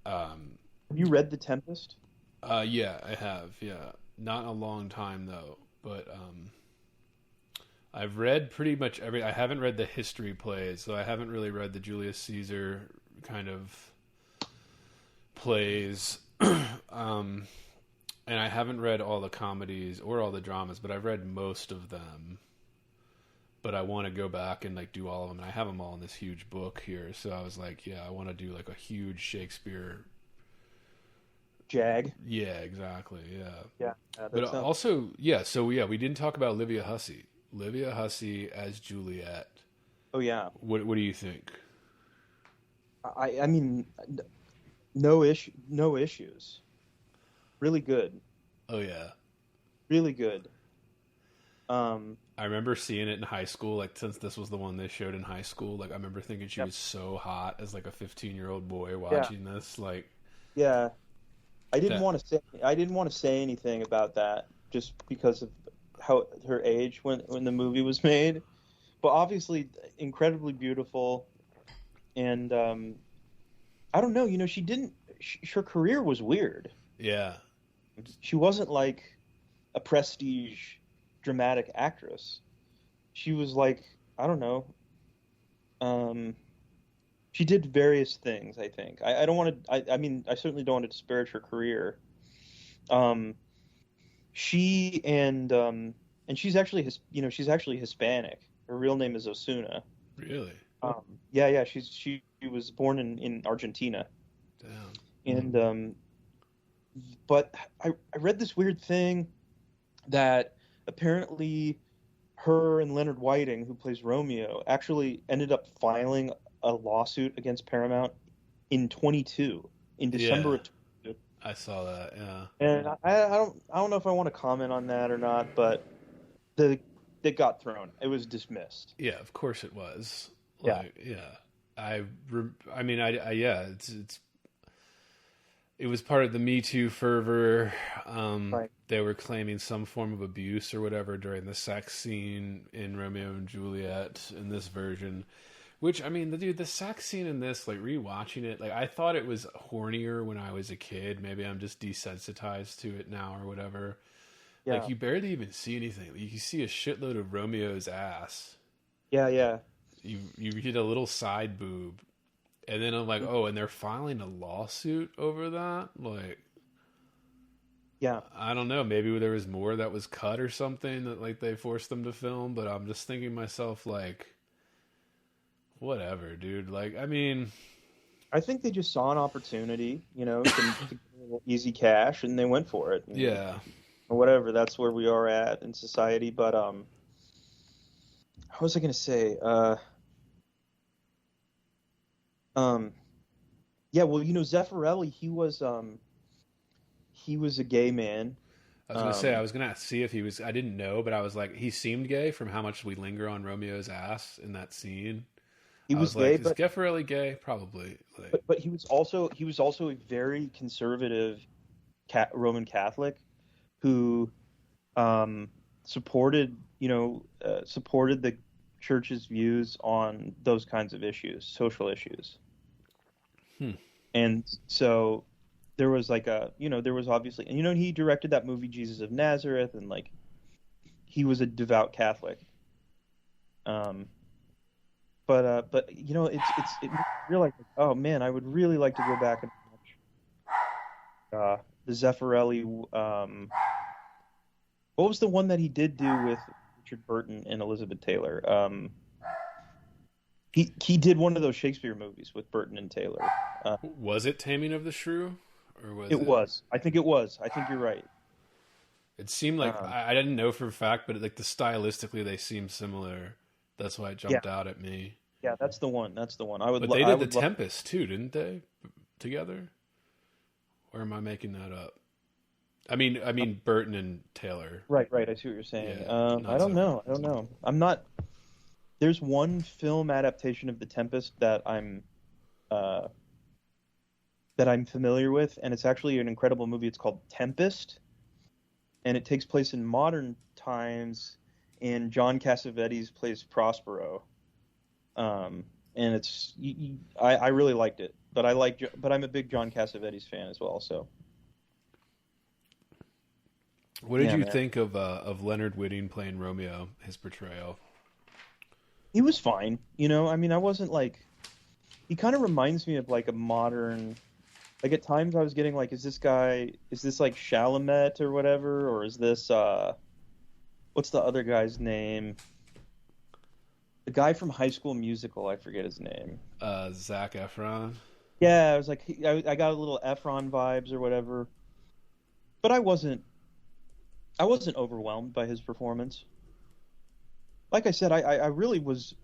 Have you read The Tempest? Yeah, I have. Yeah, not in a long time though, but I've read pretty much I haven't read the history plays, so I haven't really read the Julius Caesar kind of plays. And I haven't read all the comedies or all the dramas, but I've read most of them. But I want to go back and like do all of them, and I have them all in this huge book here. So I was like, yeah, I want to do like a huge Shakespeare jag. Yeah, exactly. Yeah. But also, yeah. So yeah, we didn't talk about Olivia Hussey. Olivia Hussey as Juliet. Oh yeah. What do you think? I mean, no issues. Really good. Oh yeah. Really good. I remember seeing it in high school, like since this was the one they showed in high school, like I remember thinking she was so hot as like a 15-year-old boy watching this. Like, yeah, I didn't want to say anything about that just because of how her age when the movie was made, but obviously incredibly beautiful, and I don't know, she didn't. Her career was weird. Yeah, she wasn't like a prestige dramatic actress. She was like, I don't know. She did various things. I think I don't want to. I mean, I certainly don't want to disparage her career. She and she's actually she's actually Hispanic. Her real name is Osuna. Really? Yeah. She was born in Argentina. Damn. And but I read this weird thing that apparently her and Leonard Whiting, who plays Romeo, actually ended up filing a lawsuit against Paramount in December of 22. I saw that, yeah. And I don't know if I want to comment on that or not, but it got thrown. It was dismissed. Yeah, of course it was. Yeah. Like, yeah. It was part of the Me Too fervor. Right. They were claiming some form of abuse or whatever during the sex scene in Romeo and Juliet in this version. Which, I mean, the sex scene in this, like, rewatching it, like, I thought it was hornier when I was a kid. Maybe I'm just desensitized to it now or whatever. Yeah. Like, you barely even see anything. Like, you see a shitload of Romeo's ass. Yeah. You get a little side boob. And then I'm like, oh, and they're filing a lawsuit over that? Like, yeah. I don't know. Maybe there was more that was cut or something that, like, they forced them to film. But I'm just thinking to myself, like, whatever, dude. Like, I mean, I think they just saw an opportunity, to get a little easy cash, and they went for it. Yeah. Or whatever. That's where we are at in society. But what was I going to say? Um, yeah, well, Zeffirelli, he was a gay man. I was gonna say I was gonna see if he was. I didn't know, but I was like, he seemed gay from how much we linger on Romeo's ass in that scene. He I was was like, gay, is but Geffer gay? Probably. Like, but he was also a very conservative Roman Catholic who supported supported the church's views on those kinds of issues, social issues. And so there was like there was obviously, and he directed that movie Jesus of Nazareth, and like he was a devout Catholic. But it makes me realize, like, oh man, I would really like to go back and watch the Zeffirelli. What was the one that he did do with Richard Burton and Elizabeth Taylor? He did one of those Shakespeare movies with Burton and Taylor. was it Taming of the Shrew, or was it? It was. I think it was. I think you're right. It seemed like I didn't know for a fact, but like stylistically they seemed similar. That's why it jumped out at me. Yeah, that's the one. That's the one. But they did The Tempest too, didn't they? Together? Or am I making that up? I mean Burton and Taylor. Right. I see what you're saying. Yeah, I don't know. I'm not. There's one film adaptation of The Tempest that I'm familiar with, and it's actually an incredible movie. It's called Tempest, and it takes place in modern times. And John Cassavetes plays Prospero, and it's I really liked it, but I'm a big John Cassavetes fan as well. So, what did you think of Leonard Whiting playing Romeo? His portrayal. He was fine, I wasn't like. He kind of reminds me of like a modern. Like at times I was getting like, is this like Chalamet or whatever, or is this what's the other guy's name? The guy from High School Musical, I forget his name. Zac Efron. Yeah, I was like, I got a little Efron vibes or whatever, but I wasn't overwhelmed by his performance. Like I said, I really was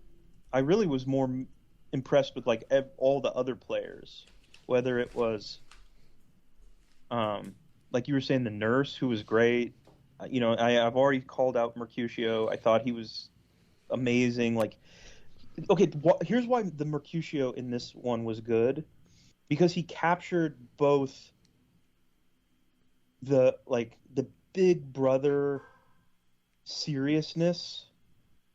more impressed with like all the other players, whether it was, like you were saying, the nurse who was great. I've already called out Mercutio. I thought he was amazing. Like, okay, here's why the Mercutio in this one was good, because he captured both the big brother seriousness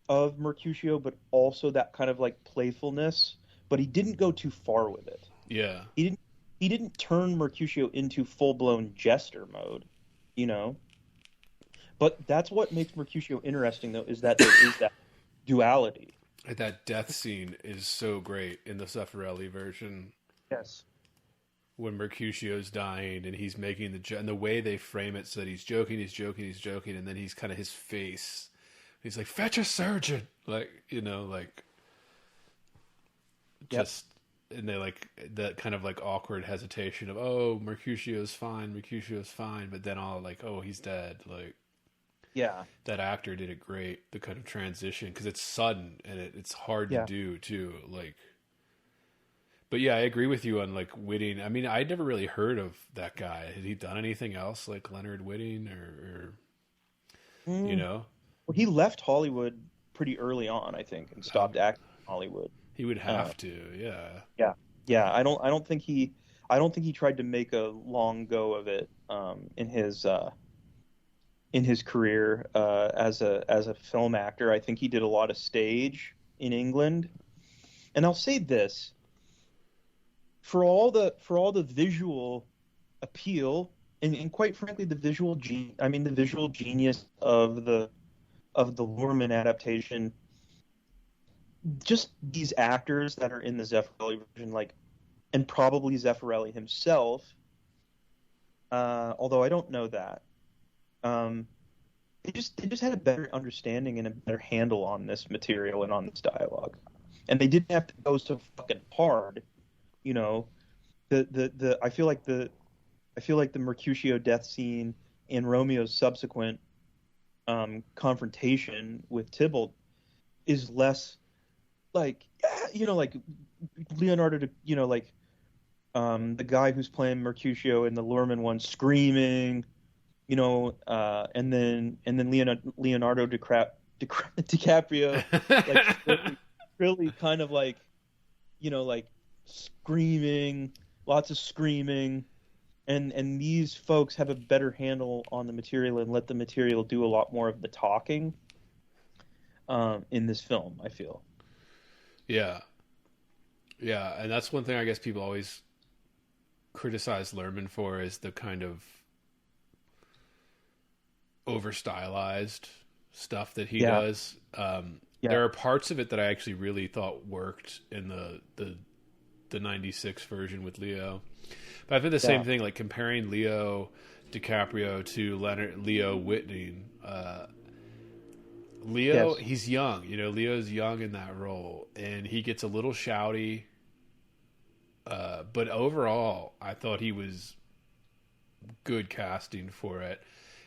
of Mercutio, but also that kind of like playfulness. But he didn't go too far with it. Yeah, he didn't turn Mercutio into full blown jester mode, But that's what makes Mercutio interesting, though, is that there is that duality. That death scene is so great in the Zeffirelli version. Yes. When Mercutio's dying and he's making and the way they frame it so that he's joking, and then he's kind of his face. He's like, "Fetch a surgeon!" Like, just, and they like that kind of like awkward hesitation of, "Oh, Mercutio's fine," but then all like, "Oh, he's dead." Like. Yeah, that actor did it great. The kind of transition, because it's sudden and it's hard to do too. Like, but yeah, I agree with you on like Whiting. I mean, I'd never really heard of that guy. Had he done anything else like Leonard Whiting or Well, he left Hollywood pretty early on, I think, and stopped acting in Hollywood. He would have to, yeah. I don't think he tried to make a long go of it in his career as a film actor. I think he did a lot of stage in England. And I'll say this, for all the visual appeal and quite frankly the visual genius of the Luhrmann adaptation, just these actors that are in the Zeffirelli version, like, and probably Zeffirelli himself, although I don't know that. They just had a better understanding and a better handle on this material and on this dialogue, and they didn't have to go so fucking hard. I feel like the Mercutio death scene and Romeo's subsequent confrontation with Tybalt is less like like Leonardo, like the guy who's playing Mercutio in the Lurman one screaming, and then Leonardo DiCaprio, like really kind of like, like screaming, lots of screaming, and these folks have a better handle on the material and let the material do a lot more of the talking in this film, I feel. Yeah. Yeah, and that's one thing I guess people always criticize Lerman for, is the kind of over stylized stuff that he does. There are parts of it that I actually really thought worked in the 96 version with Leo. But I think the same thing, like comparing Leo DiCaprio to Leo Whitney. Leo, he's young. Leo's young in that role, and he gets a little shouty. But overall, I thought he was good casting for it.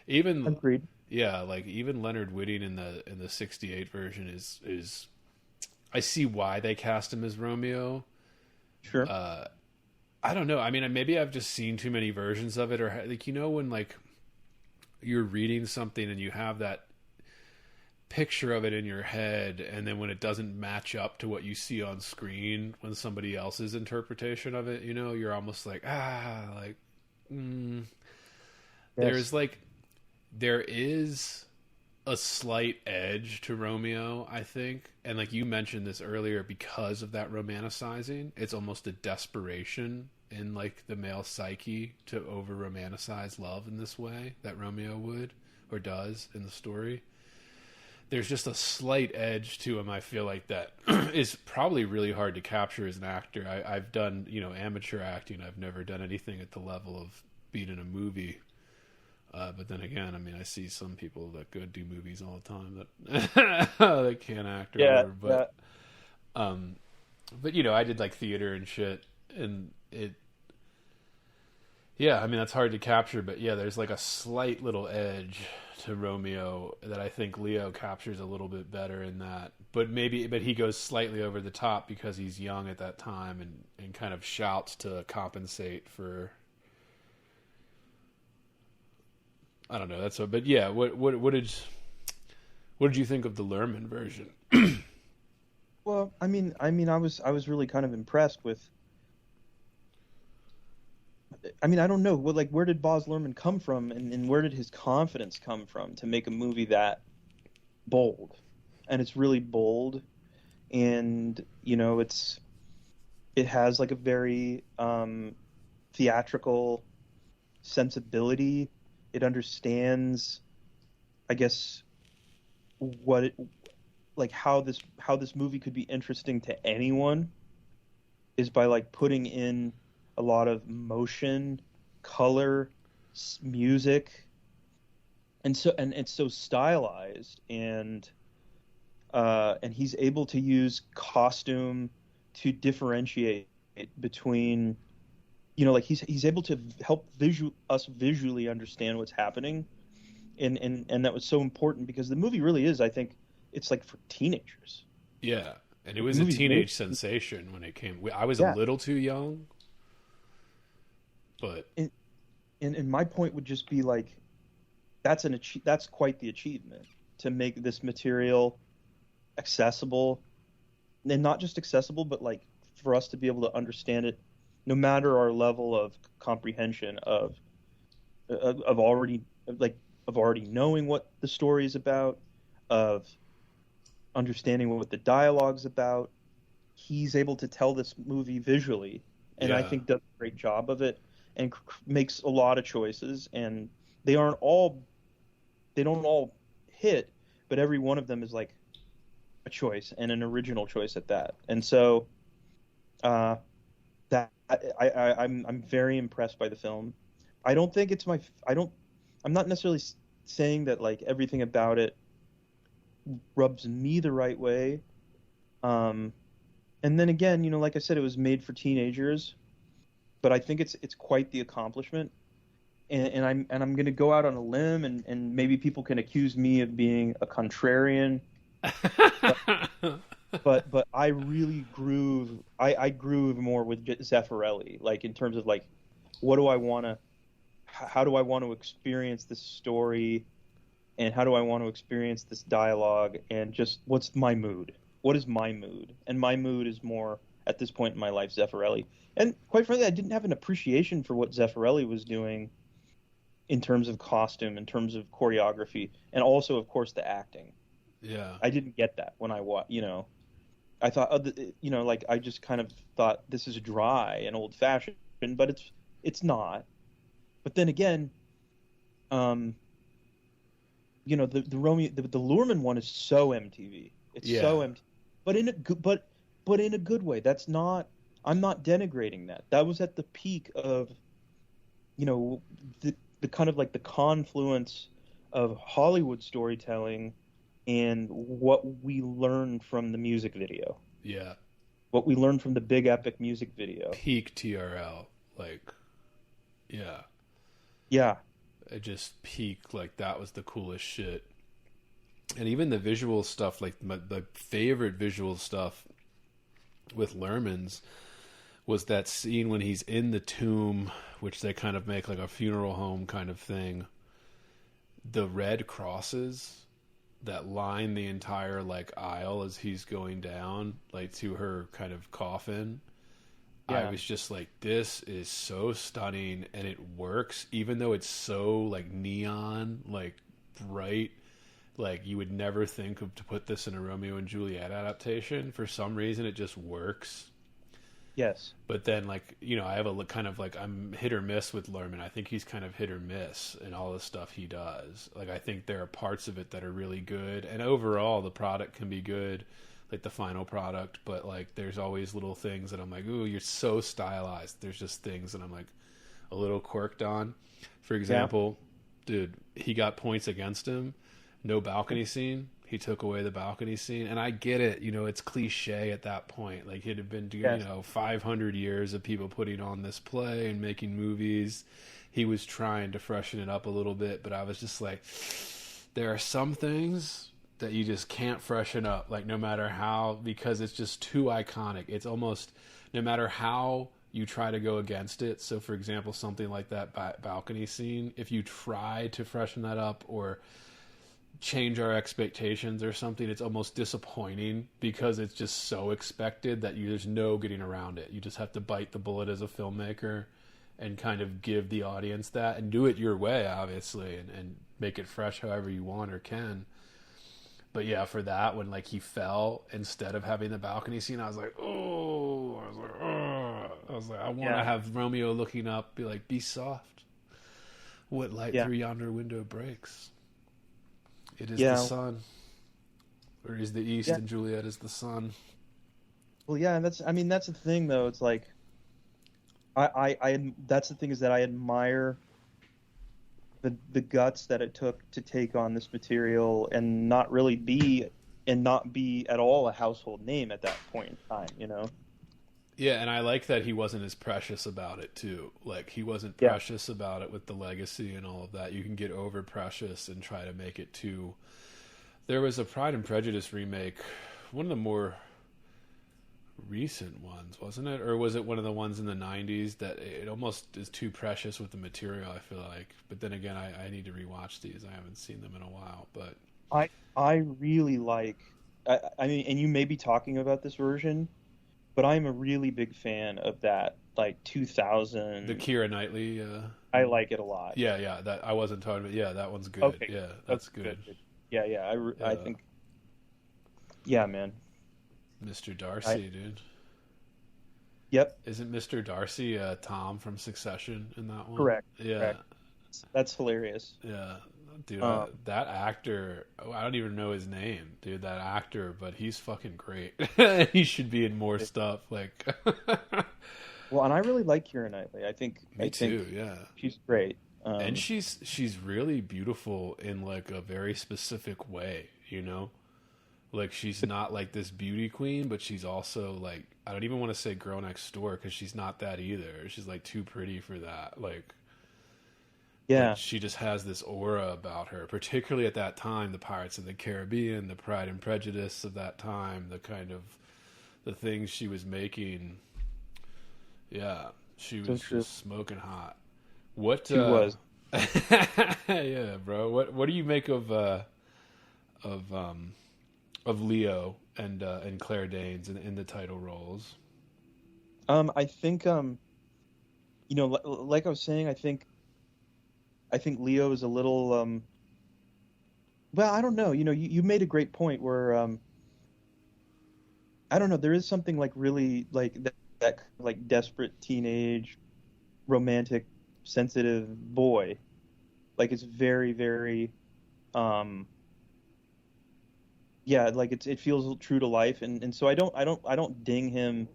Even Agreed. Yeah, like even Leonard Whiting in the 68 version is I see why they cast him as Romeo. Sure. I don't know. I mean, maybe I've just seen too many versions of it, or like when like you're reading something and you have that picture of it in your head, and then when it doesn't match up to what you see on screen when somebody else's interpretation of it, you're almost like there is a slight edge to Romeo, I think, and like you mentioned this earlier, because of that romanticizing, it's almost a desperation in like the male psyche to over romanticize love in this way that Romeo would or does in the story. There's just a slight edge to him, I feel like, that is probably really hard to capture as an actor. I've done, amateur acting. I've never done anything at the level of being in a movie. But then again, I mean, I see some people that go do movies all the time that can't act or whatever. But, I did like theater and shit, and it. Yeah, I mean that's hard to capture, but yeah, there's like a slight little edge to Romeo that I think Leo captures a little bit better in that. But he goes slightly over the top because he's young at that time and kind of shouts to compensate for. I don't know. But yeah. What did you think of the Lerman version? Well, I mean, I was really kind of impressed with. I mean, I don't know. Well, like, where did Baz Luhrmann come from, and where did his confidence come from to make a movie that bold? And it's really bold, and it has like a very theatrical sensibility. It understands, I guess, how this movie could be interesting to anyone is by like putting in a lot of motion, color, music, and it's so stylized, and he's able to use costume to differentiate between, like he's able to help us visually understand what's happening, and that was so important because the movie really is, I think, it's like for teenagers. Yeah, and it was a teenage sensation when it came. I was a little too young. But and my point would just be like, that's quite the achievement to make this material accessible, and not just accessible, but like for us to be able to understand it, no matter our level of comprehension of already knowing what the story is about, of understanding what the dialogue's about. He's able to tell this movie visually, and I think does a great job of it. And makes a lot of choices, and they don't all hit, but every one of them is like a choice, and an original choice at that. And so, I'm very impressed by the film. I don't think it's I'm not necessarily saying that like everything about it rubs me the right way. And then again, like I said, it was made for teenagers. But I think it's quite the accomplishment, and I'm going to go out on a limb, and maybe people can accuse me of being a contrarian. but I really groove. I groove more with Zeffirelli, like in terms of like, what do I want to, how do I want to experience this story, and how do I want to experience this dialogue, and just what's my mood? What is my mood? And my mood is more at this point in my life Zeffirelli. And quite frankly, I didn't have an appreciation for what Zeffirelli was doing in terms of costume, in terms of choreography, and also, of course, the acting. Yeah. I didn't get that when I watched, I thought, like I just kind of thought this is dry and old fashioned, but it's not. But then again, the Romeo, the Luhrmann one is so MTV. It's so MTV, but in a good, but in a good way. That's not. I'm not denigrating that. That was at the peak of, the kind of like the confluence of Hollywood storytelling and what we learned from the music video. Yeah. What we learned from the big epic music video. Peak TRL. Like, yeah. Yeah. It just peaked. Like, that was the coolest shit. And even the visual stuff, like the favorite visual stuff with Luhrmann's was that scene when he's in the tomb, which they kind of make like a funeral home kind of thing. The red crosses that line the entire like aisle as he's going down, like to her kind of coffin. Yeah. I was just like, this is so stunning, and it works, even though it's so like neon, like bright. Like, you would never think of to put this in a Romeo and Juliet adaptation. For some reason, it just works. Yes. But then, like, I have a kind of like, I'm hit or miss with Luhrmann. I think he's kind of hit or miss in all the stuff he does. Like, I think there are parts of it that are really good, and overall, the product can be good, like the final product. But like, there's always little things that I'm like, ooh, you're so stylized. There's just things that I'm like a little quirked on. For example, dude, he got points against him. No balcony scene. He took away the balcony scene, and I get it. It's cliche at that point. Like, it had been, 500 years of people putting on this play and making movies. He was trying to freshen it up a little bit, but I was just like, there are some things that you just can't freshen up, like, no matter how, because it's just too iconic. It's almost, no matter how you try to go against it. So, for example, something like that balcony scene, if you try to freshen that up or change our expectations or something, it's almost disappointing because it's just so expected that there's no getting around it. You just have to bite the bullet as a filmmaker and kind of give the audience that, and do it your way, obviously, and make it fresh however you want or can. But yeah, for that, when like he fell instead of having the balcony scene, I was like, oh, I want to have Romeo looking up, be like, be soft. What light through yonder window breaks? It is the sun. Or he's the east and Juliet is the sun. Well, yeah, and that's the thing though. It's like, I that's the thing, is that I admire the guts that it took to take on this material and not be at all a household name at that point in time, Yeah, and I like that he wasn't as precious about it too. Like, he wasn't precious about it with the legacy and all of that. You can get over precious and try to make it too. There was a Pride and Prejudice remake, one of the more recent ones, wasn't it? Or was it one of the ones in the 90s that it almost is too precious with the material, I feel like. But then again, I need to rewatch these. I haven't seen them in a while. But I really like, I mean, and you may be talking about this version, but I'm a really big fan of that, like 2000. The Keira Knightley. I like it a lot. Yeah. That I wasn't talking about. Yeah, that one's good. Okay. Yeah, that's good. Yeah. I think. Yeah, man. Mr. Darcy, dude. Yep. Isn't Mr. Darcy Tom from Succession in that one? Correct. Yeah. Correct. That's hilarious. Yeah. Dude, that actor, I don't even know his name, dude, that actor, but he's fucking great. He should be in more stuff. Like, well, and I really like Keira Knightley. I think yeah. She's great. And she's really beautiful in like a very specific way, Like, she's not like this beauty queen, but she's also like, I don't even want to say girl next door, because she's not that either. She's like too pretty for that. Like, Yeah. But she just has this aura about her, particularly at that time, the Pirates of the Caribbean, the Pride and Prejudice of that time, the kind of the things she was making. Yeah, she was just smoking hot. What She was. Yeah, bro. What do you make of Leo and Claire Danes in the title roles? I think like I was saying, I think Leo is a little well, I don't know. You made a great point where I don't know, there is something like really like that like desperate teenage romantic sensitive boy. Like it's very very yeah, like it feels true to life, and so I don't ding him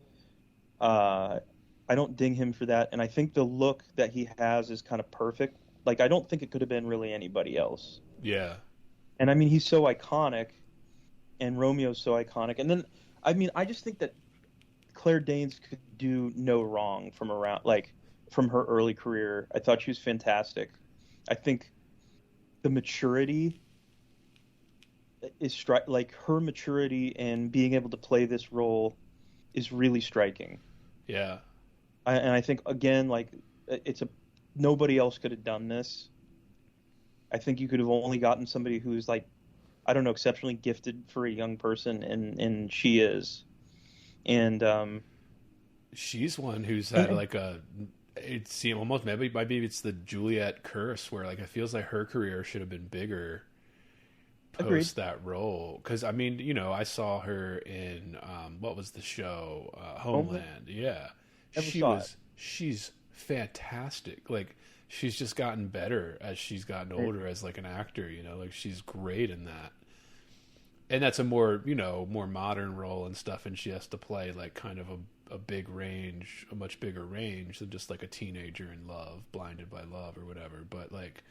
I don't ding him for that, and I think the look that he has is kind of perfect. Like I don't think it could have been really anybody else. Yeah. And I mean, he's so iconic, and Romeo's so iconic. And then, I mean, I just think that Claire Danes could do no wrong from her early career. I thought she was fantastic. I think the maturity is like her maturity and being able to play this role is really striking. Yeah. And I think again, like nobody else could have done this. I think you could have only gotten somebody who's like, I don't know, exceptionally gifted for a young person, and she is. And she's one who's had like almost maybe it's the Juliet curse where like it feels like her career should have been bigger post Agreed. that role. Because I mean, I saw her in what was the show Homeland. Yeah, she's fantastic. Like she's just gotten better as she's gotten older as like an actor. Like she's great in that. And that's a more modern role and stuff, and she has to play like kind of a big range, a much bigger range than just like a teenager in love, blinded by love or whatever. But like,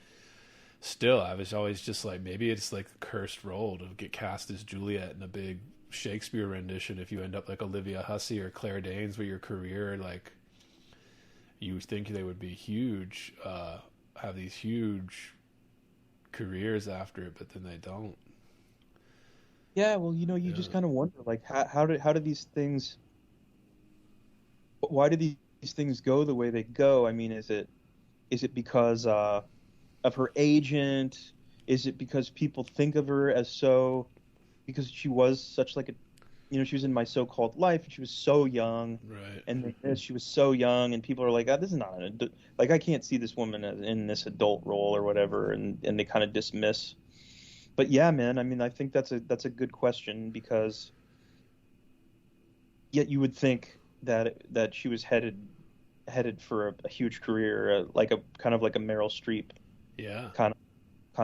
still, I was always just like, maybe it's like a cursed role to get cast as Juliet in a big Shakespeare rendition. If you end up like Olivia Hussey or Claire Danes with your career, like you think they would be huge, have these huge careers after it, but then they don't. yeah, well, you just kind of wonder, like, how do these things? Why do these things go the way they go? I mean, is it because of her agent? Is it because people think of her as because she was such like she was in My So-Called Life, and she was so young, right? And she was so young, and people are like, this is not like I can't see this woman in this adult role or whatever, and they kind of dismiss. But yeah, man, I mean, I think that's a good question, because yet you would think that she was headed for a huge career, like a kind of like a Meryl Streep, yeah, kind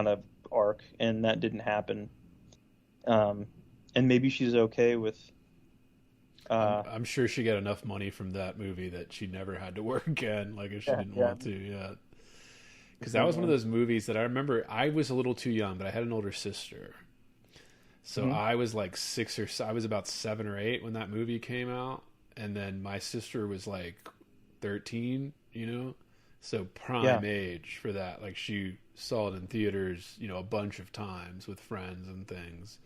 of arc, and that didn't happen. And maybe she's okay with. I'm sure she got enough money from that movie that she never had to work again. Like if she didn't want to, yeah. Because that was one of those movies that I remember. I was a little too young, but I had an older sister, so I was like I was about 7 or 8 when that movie came out, and then my sister was like 13. So prime age for that. Like she saw it in theaters, a bunch of times with friends and things.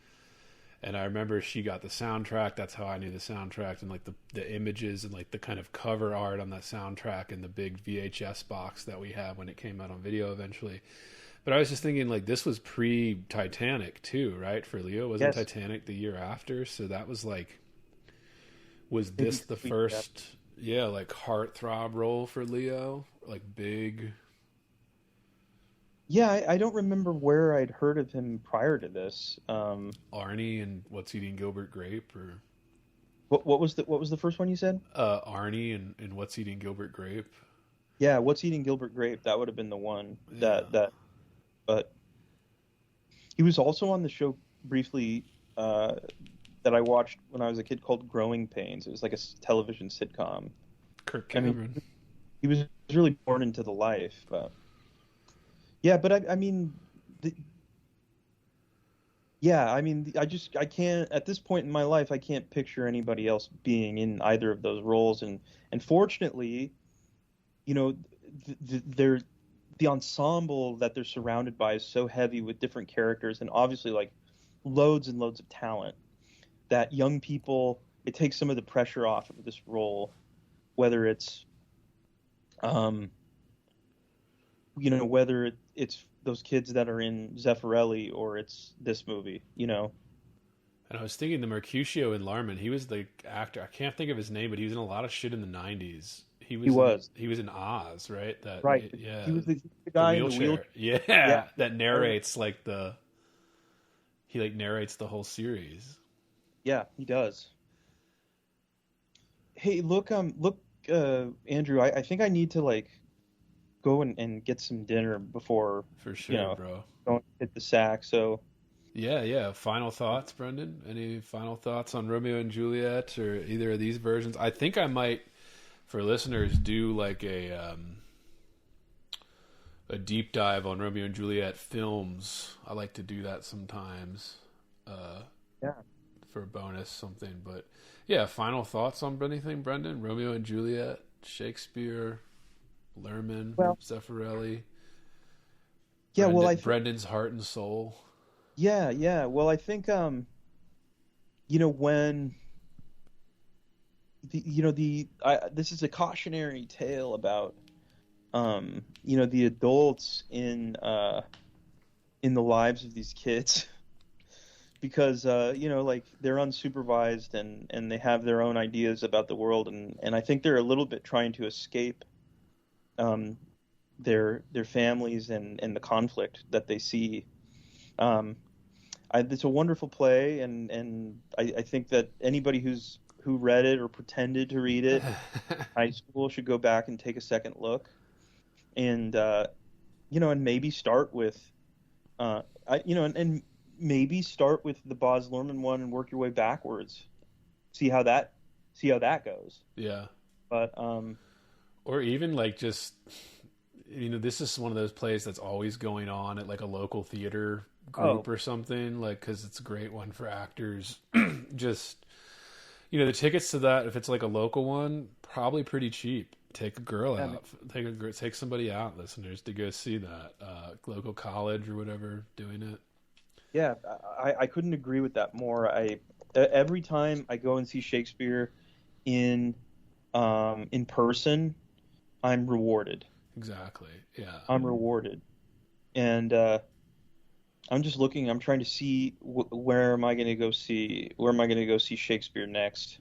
And I remember she got the soundtrack. That's how I knew the soundtrack, and like the images and like the kind of cover art on that soundtrack and the big VHS box that we had when it came out on video eventually. But I was just thinking, like, this was pre-Titanic too, right? For Leo, wasn't Titanic the year after? So that was like, was this the first, like heartthrob role for Leo? Like big. Yeah, I don't remember where I'd heard of him prior to this. Arnie and What's Eating Gilbert Grape, or what was the first one you said? Arnie and What's Eating Gilbert Grape. Yeah, What's Eating Gilbert Grape. That would have been the one that. But he was also on the show briefly that I watched when I was a kid called Growing Pains. It was like a television sitcom. Kirk Cameron. I mean, he was really born into the life. Yeah, but I mean, I can't, at this point in my life, I can't picture anybody else being in either of those roles. And fortunately, the ensemble that they're surrounded by is so heavy with different characters and obviously like loads and loads of talent that young people, it takes some of the pressure off of this role, whether it's whether it's those kids that are in Zeffirelli or it's this movie, And I was thinking the Mercutio in Larman, he was the actor. I can't think of his name, but he was in a lot of shit in the 90s. He was in Oz, right? Right. Yeah. He was the guy in the wheelchair. Yeah. That narrates he narrates the whole series. Yeah, he does. Hey, look, Andrew, I think I need to go and get some dinner before For sure, bro. Don't hit the sack. So yeah. Final thoughts, Brendan? Any final thoughts on Romeo and Juliet or either of these versions? I think I might, for listeners, do like a deep dive on Romeo and Juliet films. I like to do that sometimes. For a bonus something, but yeah. Final thoughts on anything, Brendan? Romeo and Juliet, Shakespeare, Lerman, Zeffirelli. Yeah, Brendan's Heart and Soul. Yeah. Well, I think when this is a cautionary tale about the adults in the lives of these kids. Because they're unsupervised and they have their own ideas about the world and I think they're a little bit trying to escape their families and the conflict that they see. It's a wonderful play and I think that anybody who read it or pretended to read it in high school should go back and take a second look and and maybe start with maybe start with the Baz Luhrmann one and work your way backwards. See how that goes. Yeah. But or even just this is one of those plays that's always going on at a local theater group or something, because it's a great one for actors. Just the tickets to that, if it's a local one, probably pretty cheap. Take a girl out. Take somebody out, listeners, to go see that local college or whatever doing it. Yeah, I couldn't agree with that more. Every time I go and see Shakespeare in person, I'm rewarded. Exactly. Yeah. I'm rewarded, and I'm just looking. I'm trying to see where am I going to go see Shakespeare next,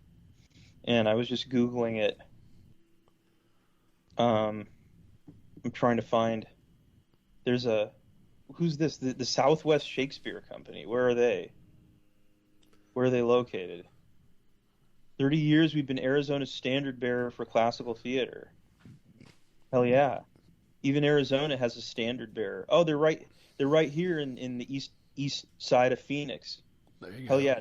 and I was just Googling it. I'm trying to find. There's a. Who's this? The Southwest Shakespeare Company. Where are they? Where are they located? 30 years we've been Arizona's standard bearer for classical theater. Hell yeah. Even Arizona has a standard bearer. Oh, they're right here in the east side of Phoenix. There you go. Hell yeah.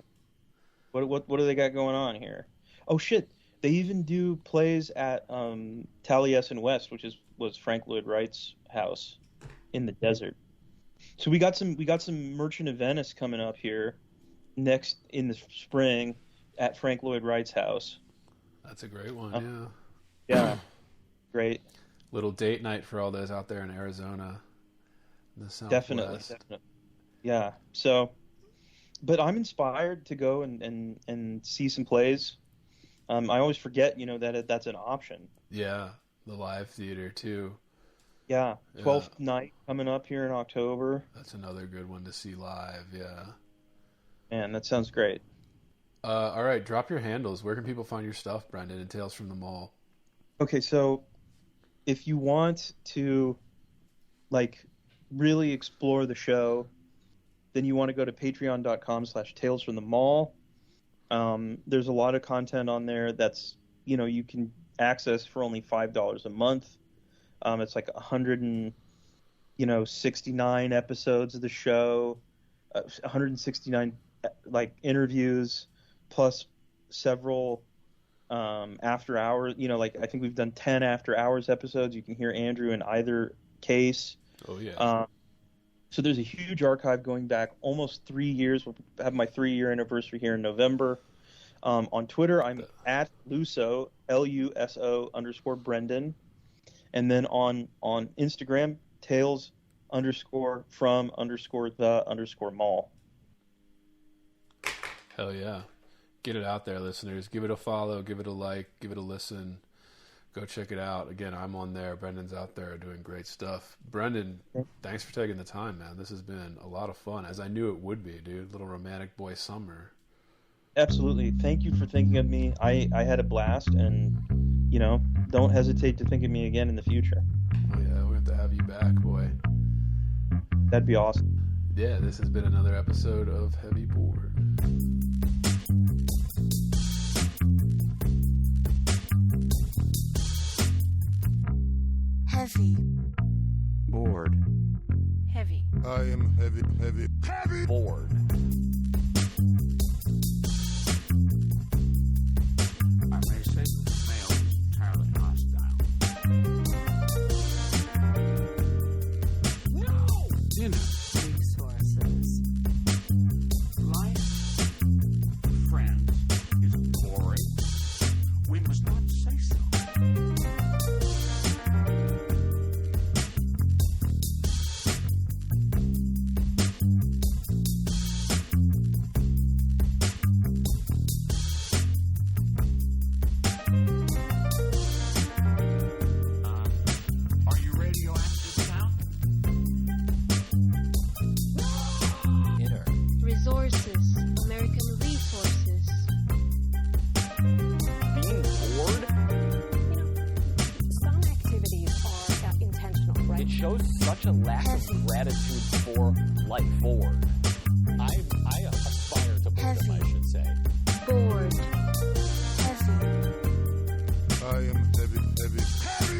What do they got going on here? Oh shit. They even do plays at Taliesin West, which was Frank Lloyd Wright's house in the desert. So we got some Merchant of Venice coming up here next in the spring at Frank Lloyd Wright's house. That's a great one, yeah. Great. Little date night for all those out there in Arizona. The Southwest. Definitely. Yeah. So, but I'm inspired to go and see some plays. I always forget, that that's an option. Yeah, the live theater too. Yeah, 12th night coming up here in October. That's another good one to see live, yeah. Man, that sounds great. All right, drop your handles. Where can people find your stuff, Brendan, and Tales from the Mall? Okay, so if you want to, really explore the show, then you want to go to patreon.com/talesfromthemall. There's a lot of content on there that's, you can access for only $5 a month. It's 169 episodes of the show, 169 interviews, plus several after hours. I think we've done 10 after hours episodes. You can hear Andrew in either case. Oh yeah. So there's a huge archive going back almost 3 years. We'll have my 3-year anniversary here in November. On Twitter, I'm at Luso, LUSO _Brendan. And then on Instagram, Tales_from_the_mall. Hell yeah. Get it out there, listeners. Give it a follow, give it a like, give it a listen. Go check it out. Again, I'm on there. Brendan's out there doing great stuff. Brendan, thanks for taking the time, man. This has been a lot of fun, as I knew it would be, dude. Little romantic boy summer. Absolutely. Thank you for thinking of me. I had a blast, and, don't hesitate to think of me again in the future. Oh, yeah, we have to have you back, boy. That'd be awesome. Yeah, this has been another episode of Heavy Board. Heavy. Bored. Heavy. I am heavy Bored. I may say that the male is entirely hostile. No! Dinner. Resources. Life, friends, is boring. We must not say so. Are you radioactive now? Inner. Resources. American resources. Being bored, Some activities are intentional, right? it shows such a lack of gratitude for life. Bored. I aspire to boredom, I should say. Bored. Heavy. I am heavy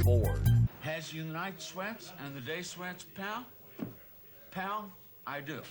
Bored. Has you night sweats and the day sweats, pal? Pal, I do.